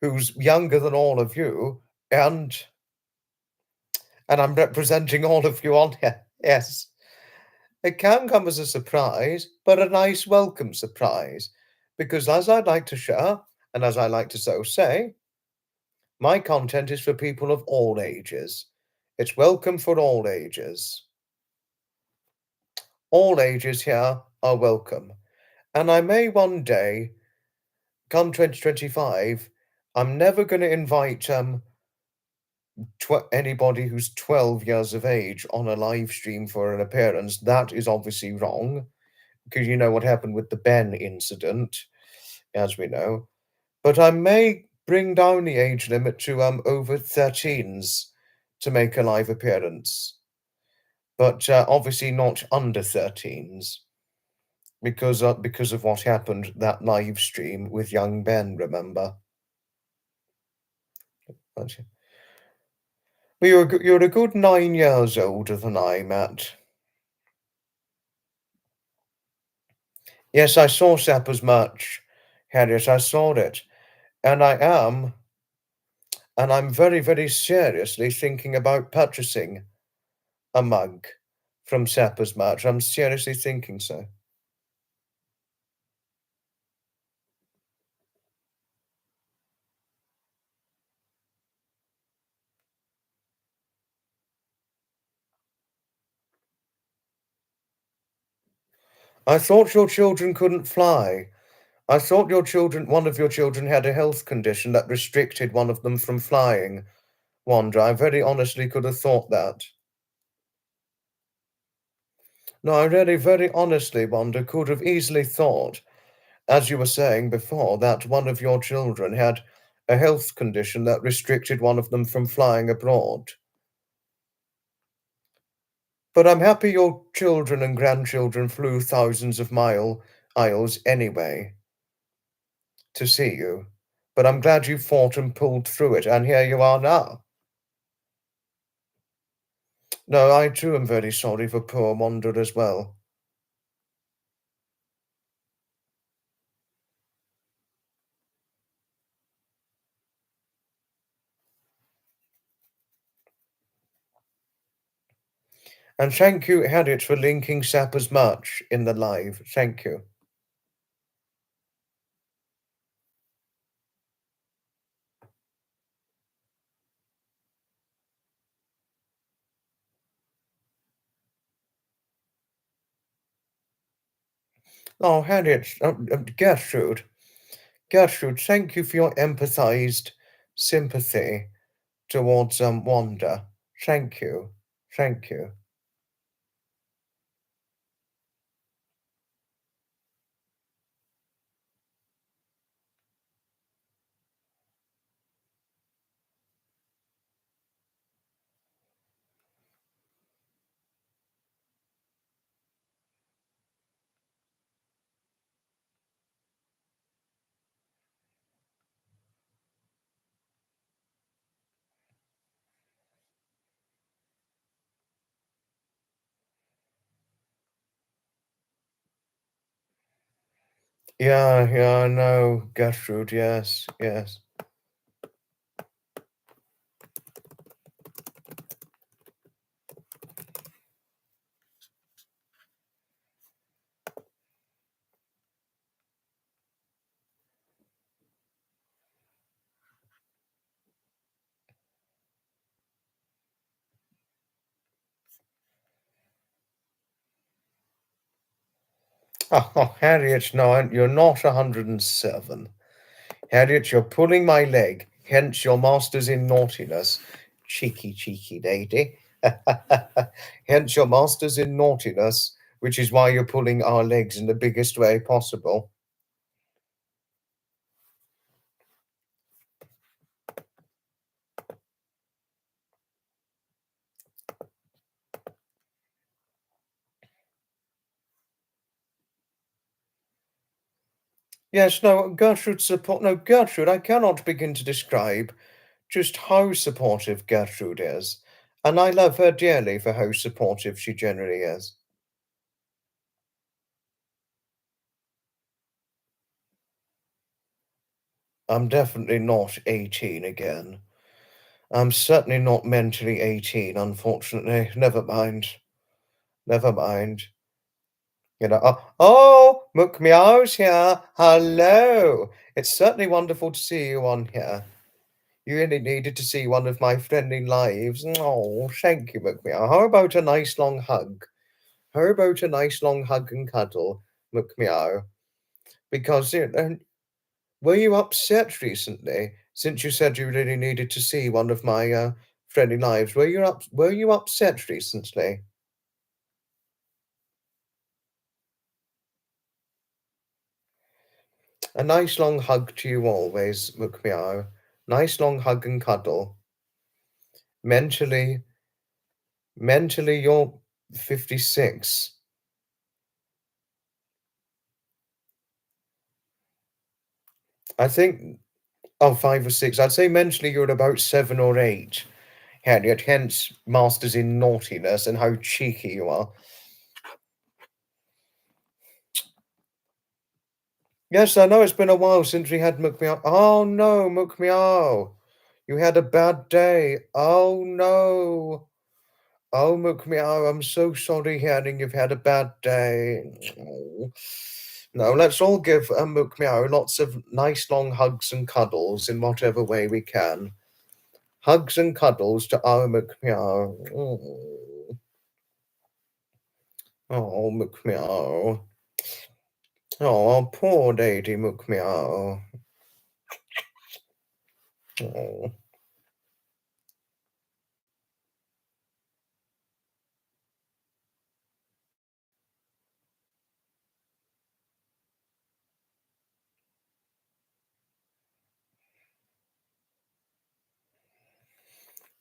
who's younger than all of you, and I'm representing all of you on here. Yes. It can come as a surprise, but a nice welcome surprise. Because as I'd like to share, and as I like to so say, my content is for people of all ages. It's welcome for all ages. All ages here are welcome. And I may one day, come 2025, I'm never going to invite anybody who's 12 years of age on a live stream for an appearance. That is obviously wrong, because you know what happened with the Ben incident, as we know. But I may bring down the age limit to over 13s to make a live appearance, but obviously not under 13s because of what happened that live stream with young Ben. Remember? But, well, you're a good 9 years older than I, Matt. Yes, I saw Sapper's merch, Harriet. I saw it, and I am. and I'm very, very seriously thinking about purchasing a mug from Sapper's March. I'm seriously thinking so. I thought your children couldn't fly. I thought one of your children had a health condition that restricted one of them from flying. Wanda, I very honestly could have thought that. No, I really very honestly, Wanda, could have easily thought, as you were saying before, that one of your children had a health condition that restricted one of them from flying abroad. But I'm happy your children and grandchildren flew thousands of miles anyway to see you. But I'm glad you fought and pulled through it, and here you are now. No, I too am very sorry for poor Wanda as well. And thank you, Harriet, for linking Sapper's March in the live. Thank you. Oh, Harriet, Gertrude, Gertrude, thank you for your empathized sympathy towards Wanda. Thank you. Thank you. Yeah, yeah, I know, Gertrude, yes, yes. Oh, Harriet, no, you're not 107. Harriet, you're pulling my leg, hence your master's in naughtiness. Cheeky, cheeky lady. Hence your master's in naughtiness, which is why you're pulling our legs in the biggest way possible. Yes, no, Gertrude support. No, Gertrude, I cannot begin to describe just how supportive Gertrude is, and I love her dearly for how supportive she generally is. I'm definitely not 18 again. I'm certainly not mentally 18, unfortunately. Never mind. Never mind. Mook Meow's here. Hello. It's certainly wonderful to see you on here. You really needed to see one of my friendly lives. Oh, thank you, Mook Meow. How about a nice long hug? How about a nice long hug and cuddle, Mook Meow? Because were you upset recently? Since you said you really needed to see one of my friendly lives, Were you upset recently? A nice long hug to you always, Mukmeow. Nice long hug and cuddle. Mentally, mentally, you're 56. I think, oh, 5 or 6. I'd say mentally you're at about 7 or 8. Harriet, hence masters in naughtiness and how cheeky you are. Yes, I know it's been a while since we had Mukmeow. Oh no, Mukmeow. You had a bad day. Oh no. Oh, Mukmiao, I'm so sorry hearing you've had a bad day. Oh. No, let's all give Mukmiao lots of nice long hugs and cuddles in whatever way we can. Hugs and cuddles to our Mukmiao. Oh, Mukmiao. Oh, poor lady Mukmiao. Oh.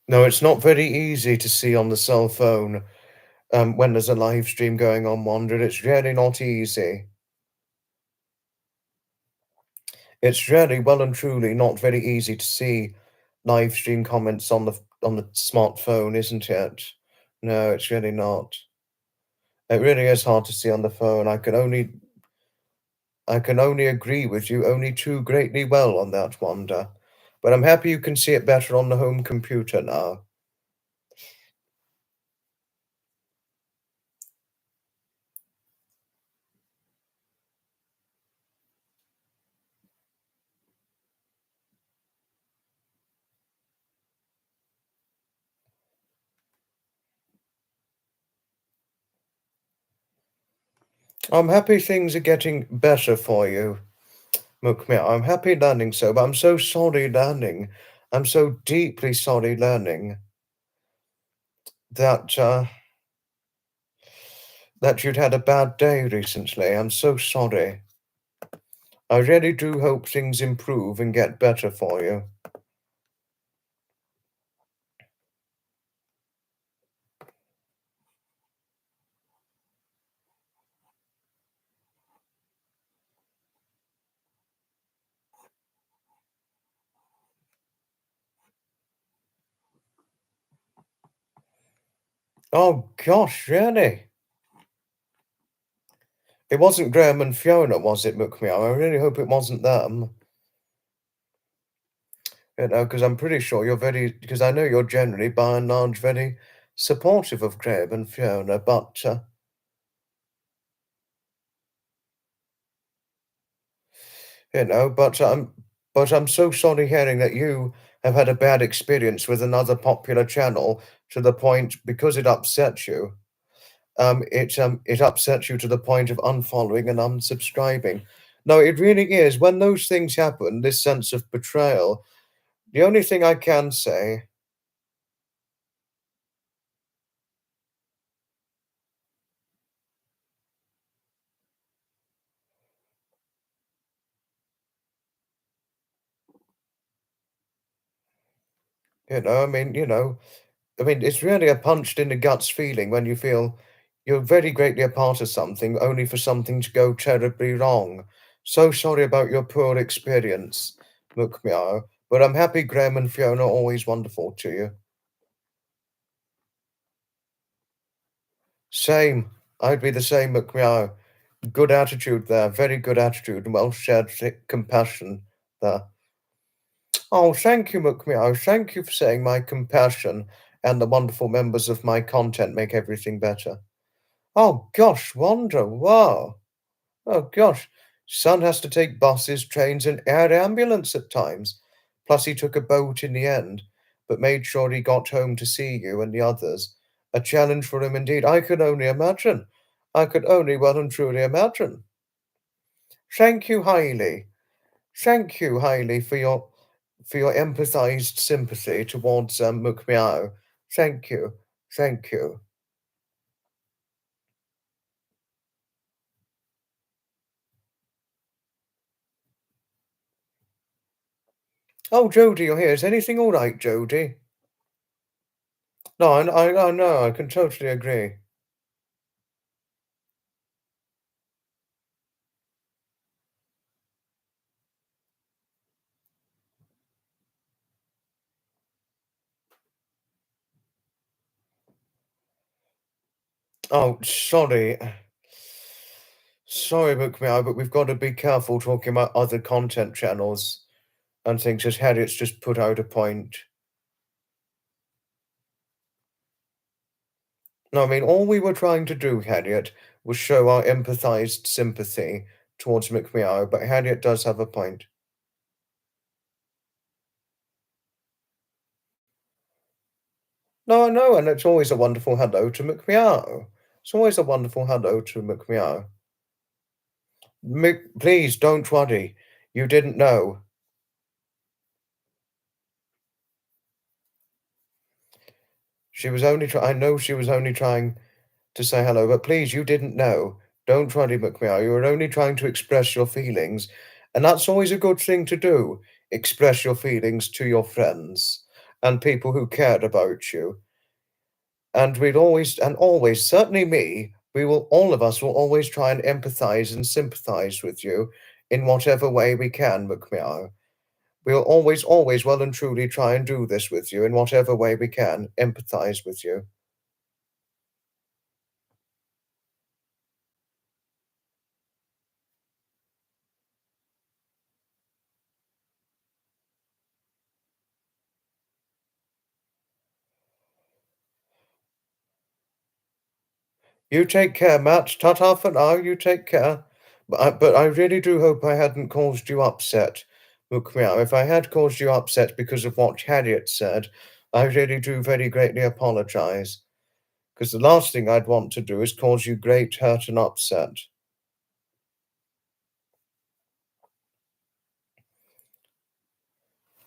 No, it's not very easy to see on the cell phone when there's a live stream going on, Wonder. It's really not easy. It's really well and truly not very easy to see live stream comments on the smartphone, isn't it? No, it's really not. It really is hard to see on the phone. I can only agree with you only too greatly well on that, Wanda. But I'm happy you can see it better on the home computer now. I'm happy things are getting better for you, Mukmir. I'm happy learning so, but I'm so sorry learning. I'm so deeply sorry learning that that you'd had a bad day recently. I'm so sorry. I really do hope things improve and get better for you. Oh gosh, really? It wasn't Graham and Fiona, was it, Mukmia? I really hope it wasn't them. You know, because I'm pretty sure you're very, because I know you're generally, by and large, very supportive of Graham and Fiona, you know, but I'm so sorry hearing that you have had a bad experience with another popular channel to the point because it upset you. It upsets you to the point of unfollowing and unsubscribing. No, it really is. When those things happen, this sense of betrayal, the only thing I can say, I mean, it's really a punched in the guts feeling when you feel you're very greatly a part of something, only for something to go terribly wrong. So sorry about your poor experience, Mukmiao, but I'm happy Graham and Fiona are always wonderful to you. Same. I'd be the same, Mukmiao. Good attitude there, very good attitude, and well shared compassion there. Oh, thank you, Mukmiao. Thank you for saying my compassion and the wonderful members of my content make everything better. Oh gosh, Wanda, wow. Oh gosh. Son has to take buses, trains, and air ambulance at times. Plus he took a boat in the end, but made sure he got home to see you and the others. A challenge for him indeed. I could only imagine. I could only well and truly imagine. Thank you highly. Thank you highly for your empathized sympathy towards Mukmiao. Thank you. Thank you. Oh, Jody, you're here. Is anything all right, Jody? No, I know. I can totally agree. Oh, sorry. Sorry, Mukmiao, but we've got to be careful talking about other content channels. and thinks that Harriet's just put out a point. No, I mean, all we were trying to do, Harriet, was show our empathized sympathy towards McMeow, but Harriet does have a point. No, I know, and it's always a wonderful hello to McMeow. It's always a wonderful hello to McMeow. Please don't worry. You didn't know. I know she was only trying to say hello, but please, you didn't know. Don't worry, McMeow. You were only trying to express your feelings, and that's always a good thing to do. Express your feelings to your friends and people who cared about you. And always, certainly me, all of us will always try and empathize and sympathize with you in whatever way we can, McMeow. We'll always, well and truly try and do this with you in whatever way we can, empathize with you. You take care, Matt. Ta-ta for now. You take care. But I really do hope I hadn't caused you upset, Mukmeow. If I had caused you upset because of what Harriet said, I really do very greatly apologize. Because the last thing I'd want to do is cause you great hurt and upset.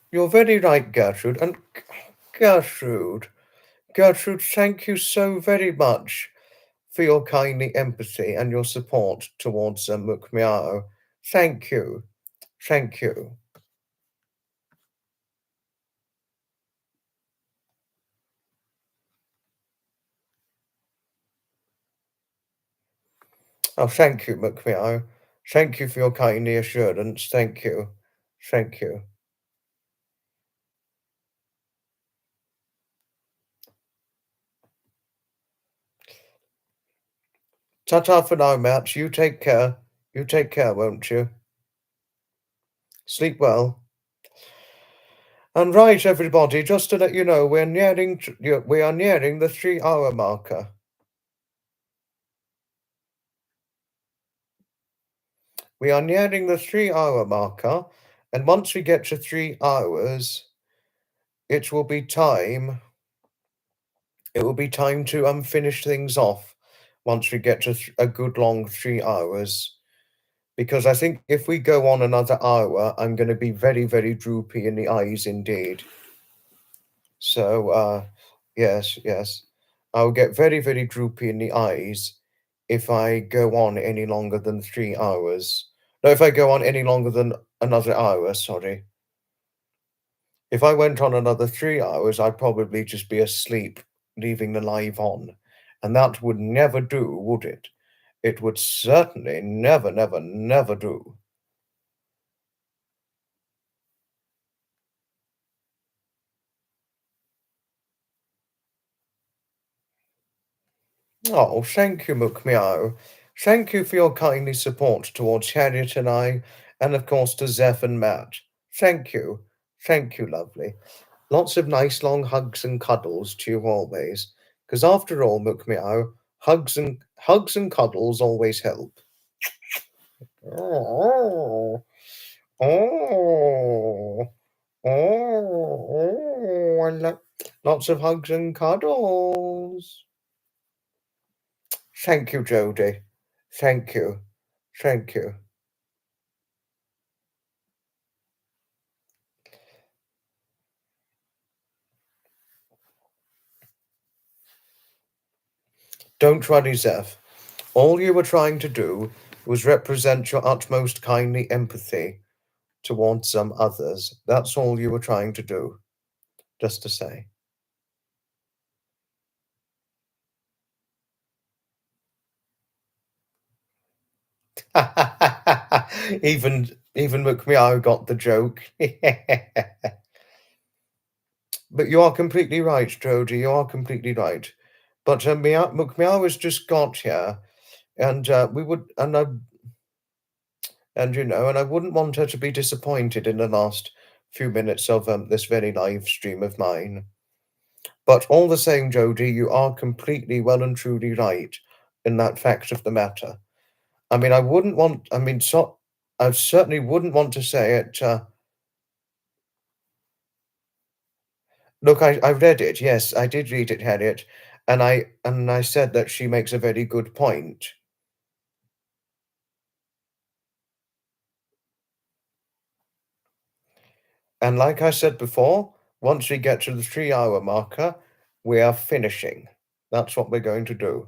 You're very right, Gertrude. And Gertrude, Gertrude, thank you so very much for your kindly empathy and your support towards Mukmeow. Thank you. Thank you. Oh, thank you, McMeow. Thank you for your kindly assurance. Thank you. Thank you. Ta-ta for now, Matt. You take care. You take care, won't you? Sleep well. And right, everybody, just to let you know, we are nearing the 3 hour marker. We are nearing the 3 hour marker, and once we get to 3 hours, it will be time. It will be time to finish things off once we get to a good long 3 hours. Because I think if we go on another hour, I'm going to be very, very droopy in the eyes indeed. So, yes, yes. I'll get very, very droopy in the eyes if I go on any longer than 3 hours. No, if I go on any longer than another hour, sorry. If I went on another 3 hours, I'd probably just be asleep, leaving the live on. And that would never do, would it? It would certainly never, never, never do. Oh, thank you, McMeow. Thank you for your kindly support towards Harriet and I, and of course to Zeph and Matt. Thank you. Thank you, lovely. Lots of nice long hugs and cuddles to you always. Because after all, McMeow, hugs and cuddles always help. Oh, oh, lots of hugs and cuddles. Thank you, Jody. Thank you. Thank you. Don't worry, Zeph. All you were trying to do was represent your utmost kindly empathy towards some others. That's all you were trying to do, just to say. Even McMeow got the joke. But you are completely right, Jody. You are completely right. But McMeow has just got here, and we would, and I wouldn't want her to be disappointed in the last few minutes of this very live stream of mine. But all the same, Jody, you are completely well and truly right in that fact of the matter. I mean, I wouldn't want, I mean, so, I certainly wouldn't want to say it. Look, I read it. Yes, I did read it, Harriet, and I said that she makes a very good point. And like I said before, once we get to the 3 hour marker, we are finishing. That's what we're going to do.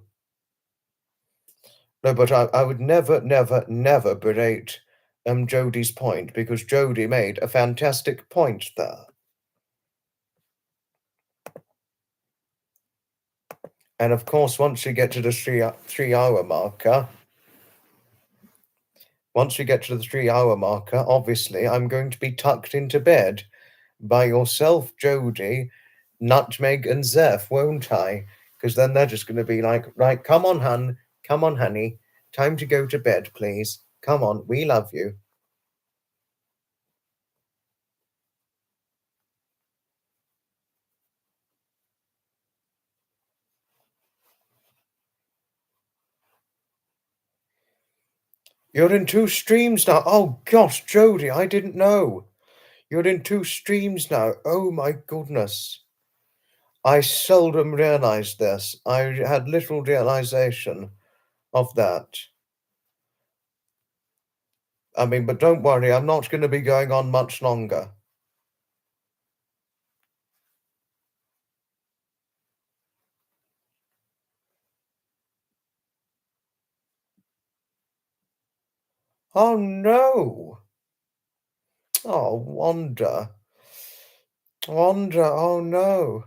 No, but I would never, never, never berate Jodie's point because Jodie made a fantastic point there. And of course, once we get to the 3 hour marker, obviously I'm going to be tucked into bed by yourself, Jodie, Nutmeg, and Zeph, won't I? Because then they're just going to be like, right, come on, hun, come on, honey, time to go to bed, please. Come on, we love you. You're in 2 streams now. Oh gosh, Jodie, I didn't know. You're in 2 streams now. Oh my goodness. I seldom realized this. I had little realization of that. I mean, but don't worry, I'm not going to be going on much longer. Oh no. Oh, Wanda. Wanda, oh no.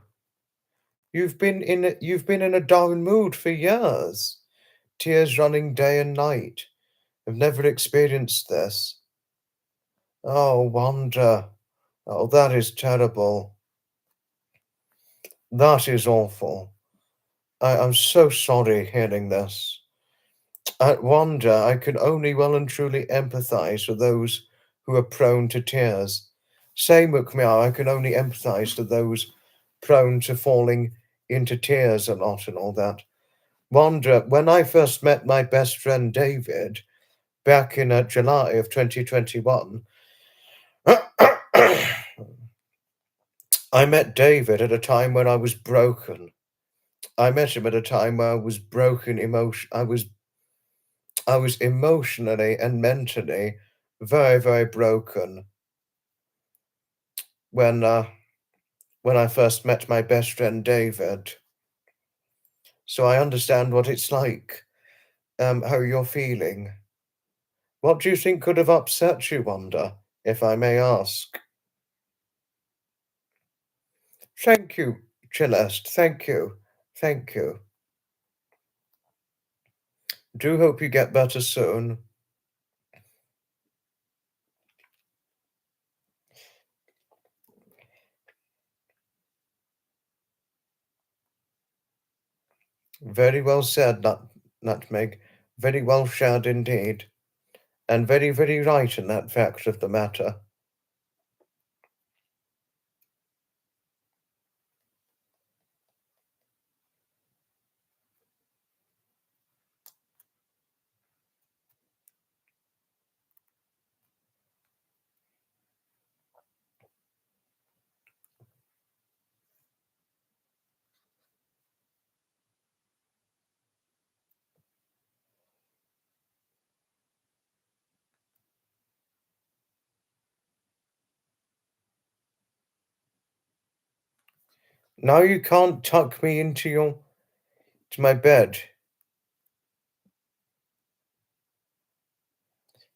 You've been in a down mood for years. Tears running day and night. I've never experienced this. Oh, Wanda. Oh, that is terrible. That is awful. I'm so sorry hearing this. At Wanda, I can only well and truly empathize with those who are prone to tears. Same with me, I can only empathize to those prone to falling into tears a lot and all that. Wanda, when I first met my best friend David back in July of 2021, I met David at a time when I was broken. I met him at a time where I was broken I was emotionally and mentally very, very broken when when I first met my best friend David. So I understand what it's like, how you're feeling. What do you think could have upset you, Wanda, if I may ask? Thank you, Celeste. Thank you. Thank you. Do hope you get better soon. Very well said, Nutmeg. Very well shared indeed. And very, very right in that fact of the matter. Now you can't tuck me to my bed.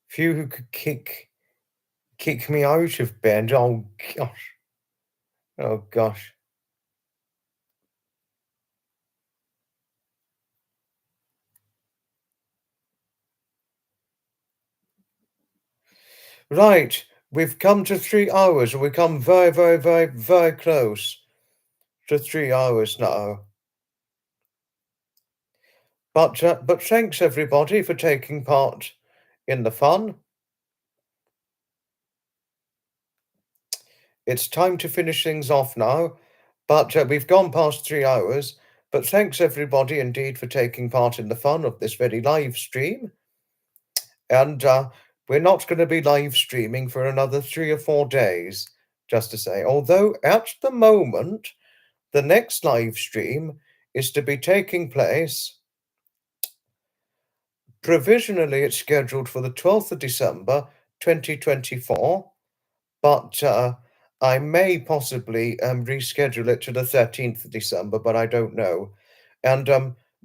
Few who could kick me out of bed. Oh gosh. Oh gosh. Right, we've come to 3 hours, and we come very, very, very, very close to 3 hours now. But thanks everybody for taking part in the fun. It's time to finish things off now, but we've gone past 3 hours. But thanks everybody indeed for taking part in the fun of this very live stream. And we're not going to be live streaming for another 3 or 4 days, just to say. Although at the moment, the next live stream is to be taking place. Provisionally, it's scheduled for the 12th of December, 2024. But I may possibly reschedule it to the 13th of December, but I don't know. And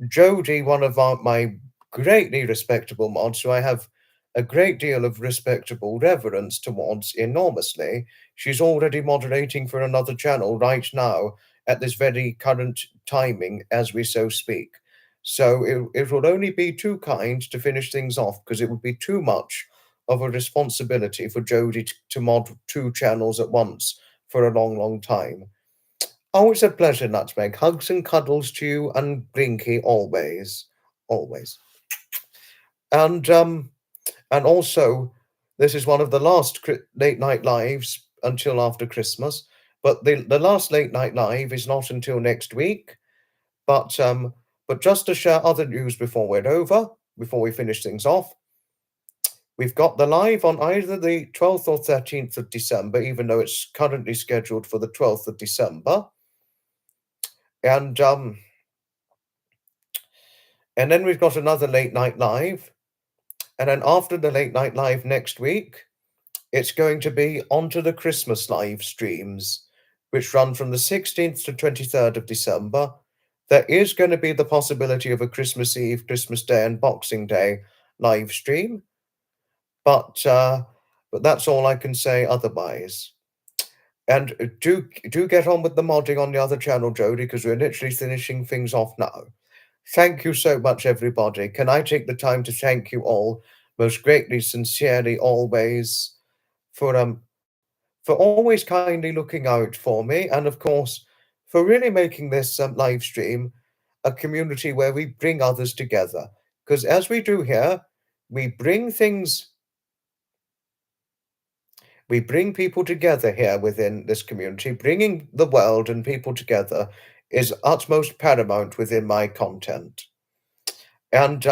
Jodie, one of my greatly respectable mods, who I have a great deal of respectable reverence towards enormously, she's already moderating for another channel right now at this very current timing as we so speak. So it will only be too kind to finish things off because it would be too much of a responsibility for Jodie to mod 2 channels at once for a long, long time. Always a pleasure, Nutmeg. Hugs and cuddles to you and Blinky always. Always. And also, this is one of the last late night lives until after Christmas. But the last late night live is not until next week. But just to share other news before we're over, before we finish things off, we've got the live on either the 12th or 13th of December, even though it's currently scheduled for the 12th of December. And then we've got another late night live. And then after the late night live next week, it's going to be onto the Christmas live streams, which run from the 16th to 23rd of December. There is going to be the possibility of a Christmas Eve, Christmas Day, and Boxing Day live stream. But that's all I can say otherwise. And do get on with the modding on the other channel, Jodie, because we're literally finishing things off now. Thank you so much, everybody. Can I take the time to thank you all most greatly, sincerely, always, for always kindly looking out for me, and of course, for really making this live stream a community where we bring others together. Because as we do here, we bring things we bring people together here within this community. Bringing the world and people together is utmost paramount within my content. And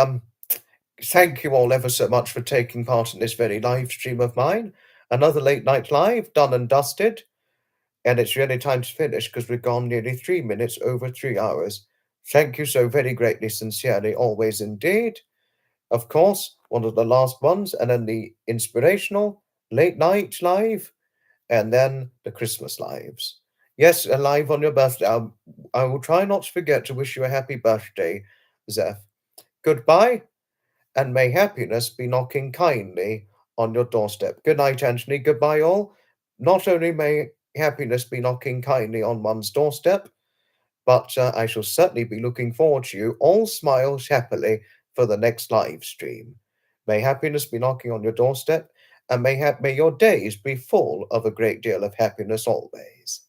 thank you all ever so much for taking part in this very live stream of mine. Another late night live, done and dusted. And it's really time to finish because we've gone nearly 3 minutes over 3 hours. Thank you so very greatly, sincerely, always indeed. Of course, one of the last ones, and then the inspirational late night live, and then the Christmas lives. Yes, a live on your birthday. I will try not to forget to wish you a happy birthday, Zeph. Goodbye, and may happiness be knocking kindly on your doorstep. Good night, Anthony. Goodbye, all. Not only may happiness be knocking kindly on one's doorstep, but I shall certainly be looking forward to you all smiles happily for the next live stream. May happiness be knocking on your doorstep, and may your days be full of a great deal of happiness always.